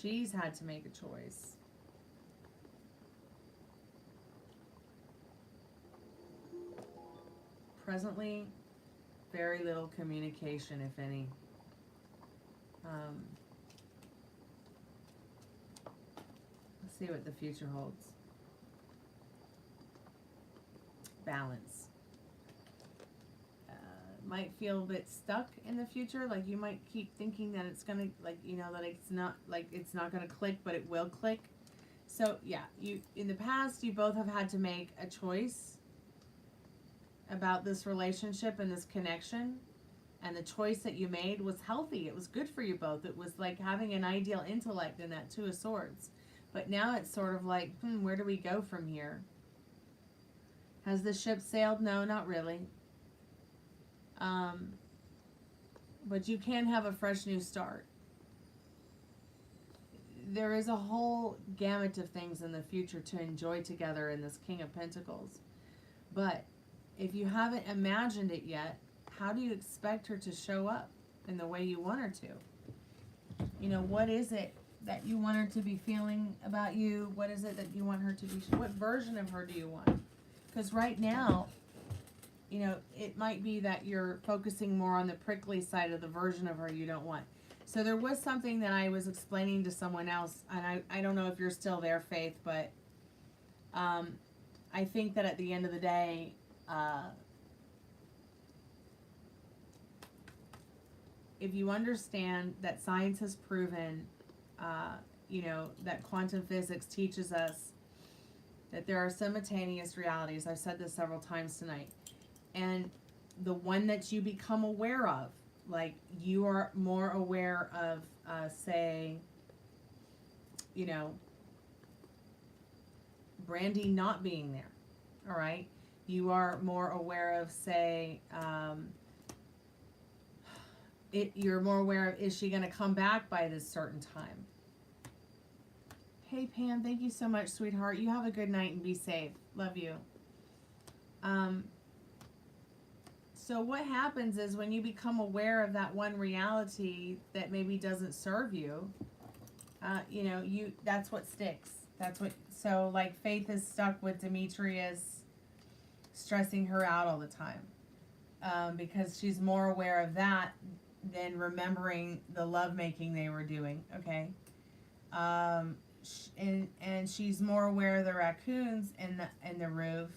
She's had to make a choice. Presently, very little communication, if any. Let's see what the future holds. Balance. Might feel a bit stuck in the future, like you might keep thinking that it's gonna, like, you know, that it's not gonna click, but it will click. So yeah, you, in the past, you both have had to make a choice about this relationship and this connection, and the choice that you made was healthy. It was good for you both. It was like having an ideal intellect in that Two of Swords. But now it's sort of like, where do we go from here? Has the ship sailed? No, not really. But you can have a fresh new start. There is a whole gamut of things in the future to enjoy together in this King of Pentacles. But if you haven't imagined it yet, how do you expect her to show up in the way you want her to? You know, what is it that you want her to be feeling about you? What is it that you want her to be? What version of her do you want? Because right now, you know, it might be that you're focusing more on the prickly side of the version of her you don't want. So there was something that I was explaining to someone else, and I don't know if you're still there, Faith, but I think that at the end of the day, if you understand that science has proven, you know, that quantum physics teaches us that there are simultaneous realities. I've said this several times tonight. And the one that you become aware of, like you are more aware of, say, you know, Brandy not being there, all right? You are more aware of, say, you're more aware of, is she going to come back by this certain time? Hey, Pam, thank you so much, sweetheart. You have a good night and be safe. Love you. So what happens is when you become aware of that one reality that maybe doesn't serve you, you know, that's what sticks. That's what, so like Faith is stuck with Demetrius stressing her out all the time, because she's more aware of that than remembering the lovemaking they were doing, okay? And she's more aware of the raccoons in the roof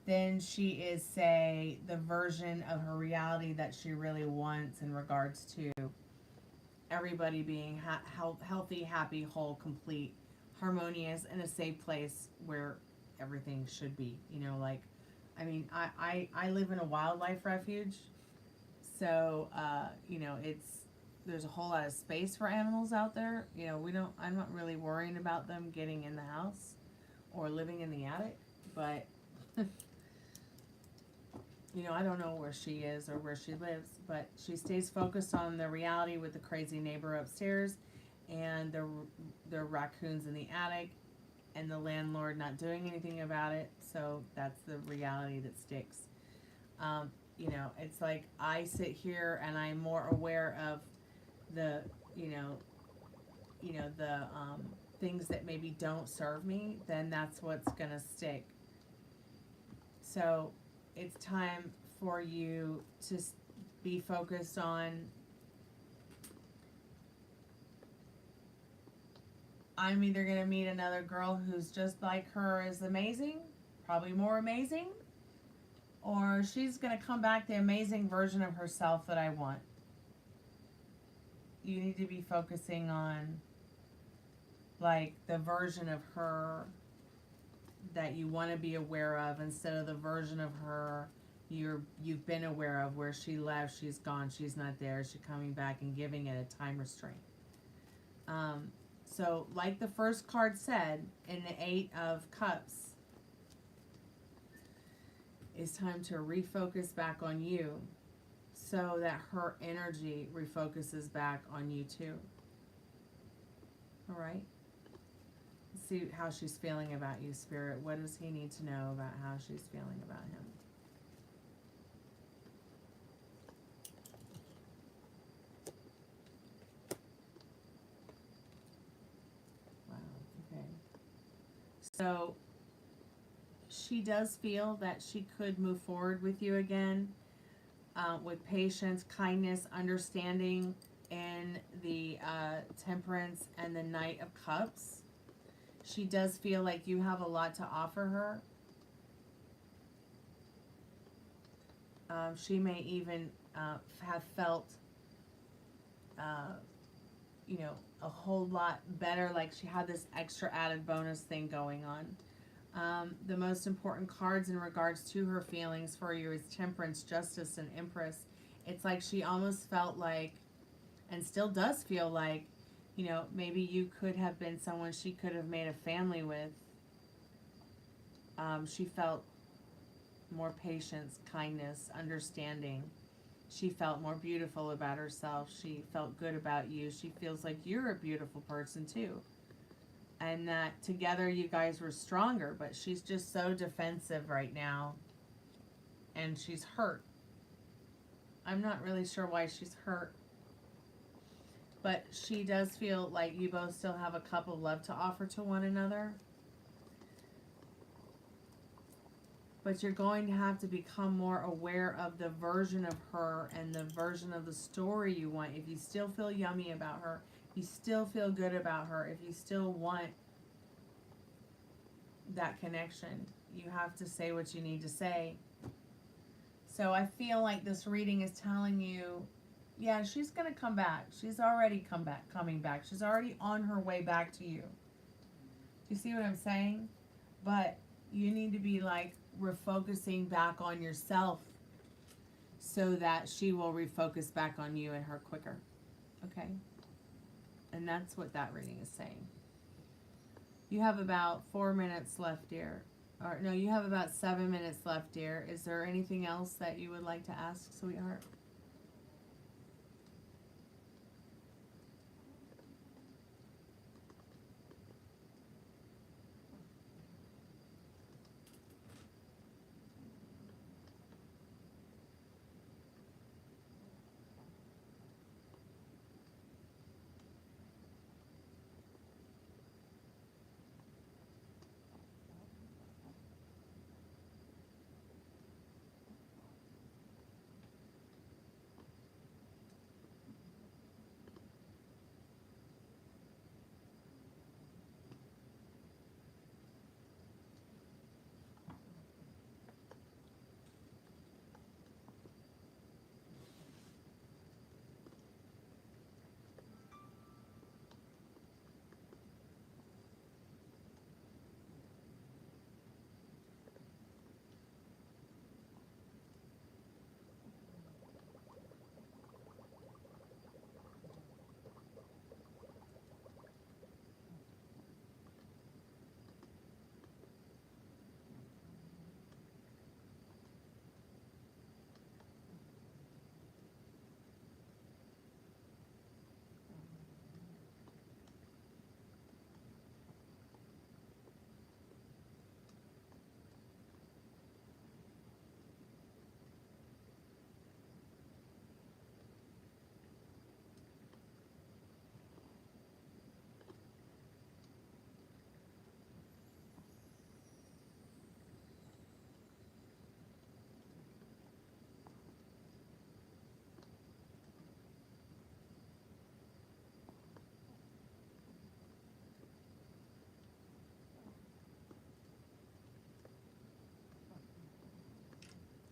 than she is, say, the version of her reality that she really wants in regards to everybody being healthy, happy, whole, complete, harmonious, in a safe place where everything should be. You know, like, I mean, I live in a wildlife refuge, so, you know, there's a whole lot of space for animals out there. You know, I'm not really worrying about them getting in the house or living in the attic, but you know, I don't know where she is or where she lives, but she stays focused on the reality with the crazy neighbor upstairs and the raccoons in the attic and the landlord not doing anything about it. So that's the reality that sticks. You know, it's like I sit here and I'm more aware of the, the things that maybe don't serve me, then that's what's gonna stick. So it's time for you to be focused on, I'm either going to meet another girl who's just like her, is amazing, probably more amazing, or she's going to come back the amazing version of herself that I want. You need to be focusing on, like, the version of her that you want to be aware of, instead of the version of her you've been aware of, where she left, she's gone, she's not there, she's coming back, and giving it a time restraint. So, like the first card said, in the 8 of Cups, it's time to refocus back on you so that her energy refocuses back on you too. All right? Let's see how she's feeling about you, Spirit. What does he need to know about how she's feeling about him? Wow, okay. So, she does feel that she could move forward with you again with patience, kindness, understanding in the Temperance and the Knight of Cups. She does feel like you have a lot to offer her. She may even have felt, you know, a whole lot better, like she had this extra added bonus thing going on. The most important cards in regards to her feelings for you is Temperance, Justice, and Empress. It's like she almost felt like, and still does feel like, you know, maybe you could have been someone she could have made a family with. She felt more patience, kindness, understanding. She felt more beautiful about herself. She felt good about you. She feels like you're a beautiful person too. And that together you guys were stronger, but she's just so defensive right now. And she's hurt. I'm not really sure why she's hurt. But she does feel like you both still have a cup of love to offer to one another. But you're going to have to become more aware of the version of her and the version of the story you want. If you still feel yummy about her, if you still feel good about her, if you still want that connection, you have to say what you need to say. So I feel like this reading is telling you, yeah, she's going to come back. She's already coming back. She's already on her way back to you. Do you see what I'm saying? But you need to be like refocusing back on yourself so that she will refocus back on you and her quicker. Okay? And that's what that reading is saying. You have about 4 minutes left, dear. Or no, you have about 7 minutes left, dear. Is there anything else that you would like to ask, sweetheart?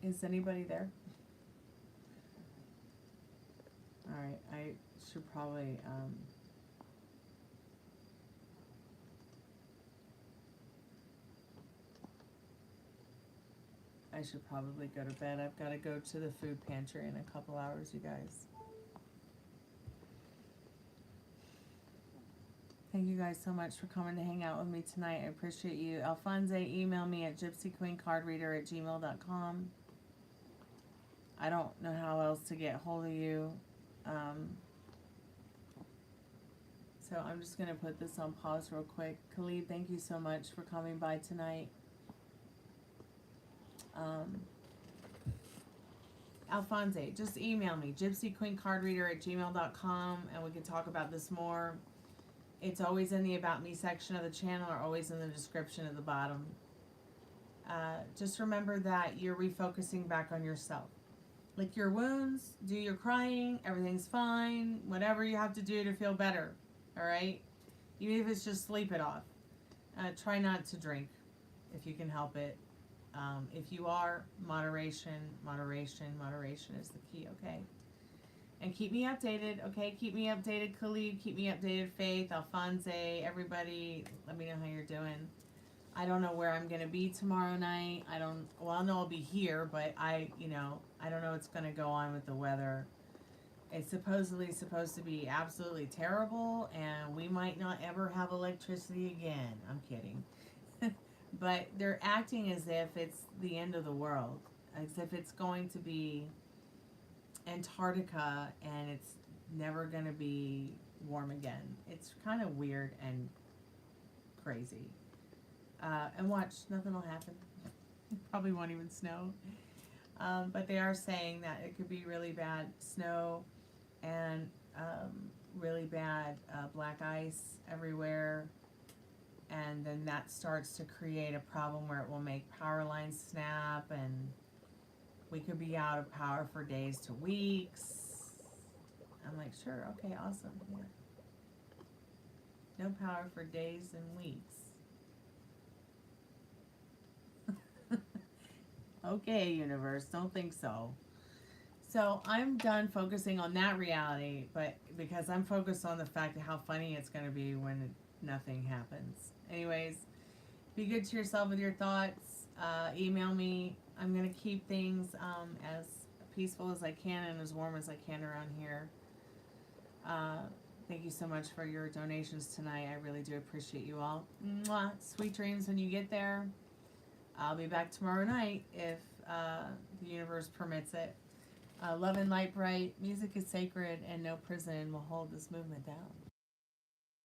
Is anybody there? Alright, I should probably, go to bed. I've got to go to the food pantry in a couple hours, you guys. Thank you guys so much for coming to hang out with me tonight. I appreciate you. Alphonse, email me at gypsyqueencardreader@gmail.com. I don't know how else to get hold of you. So I'm just going to put this on pause real quick. Khalid, thank you so much for coming by tonight. Alphonse, just email me, gypsyqueencardreader@gmail.com, and we can talk about this more. It's always in the About Me section of the channel, or always in the description at the bottom. Just remember that you're refocusing back on yourself. Lick your wounds, do your crying, everything's fine, whatever you have to do to feel better, alright? Even if it's just sleep it off. Try not to drink if you can help it. If you are, moderation is the key, okay? And keep me updated, okay? Keep me updated, Khalid. Keep me updated, Faith, Alphonse, everybody. Let me know how you're doing. I don't know where I'm going to be tomorrow night. I know I'll be here, but I don't know what's going to go on with the weather. It's supposedly supposed to be absolutely terrible, and we might not ever have electricity again. I'm kidding. But they're acting as if it's the end of the world, as if it's going to be Antarctica and it's never going to be warm again. It's kind of weird and crazy. And watch, nothing will happen. It probably won't even snow. But they are saying that it could be really bad snow and really bad black ice everywhere. And then that starts to create a problem where it will make power lines snap, and we could be out of power for days to weeks. I'm like, sure, okay, awesome, yeah. No power for days and weeks. Okay, universe, don't think so. So I'm done focusing on that reality, but because I'm focused on the fact of how funny it's going to be when nothing happens. Anyways, be good to yourself with your thoughts. Email me. I'm going to keep things as peaceful as I can and as warm as I can around here. Thank you so much for your donations tonight. I really do appreciate you all. Mwah. Sweet dreams when you get there. I'll be back tomorrow night if the universe permits it. Love and light bright. Music is sacred, and no prison will hold this movement down.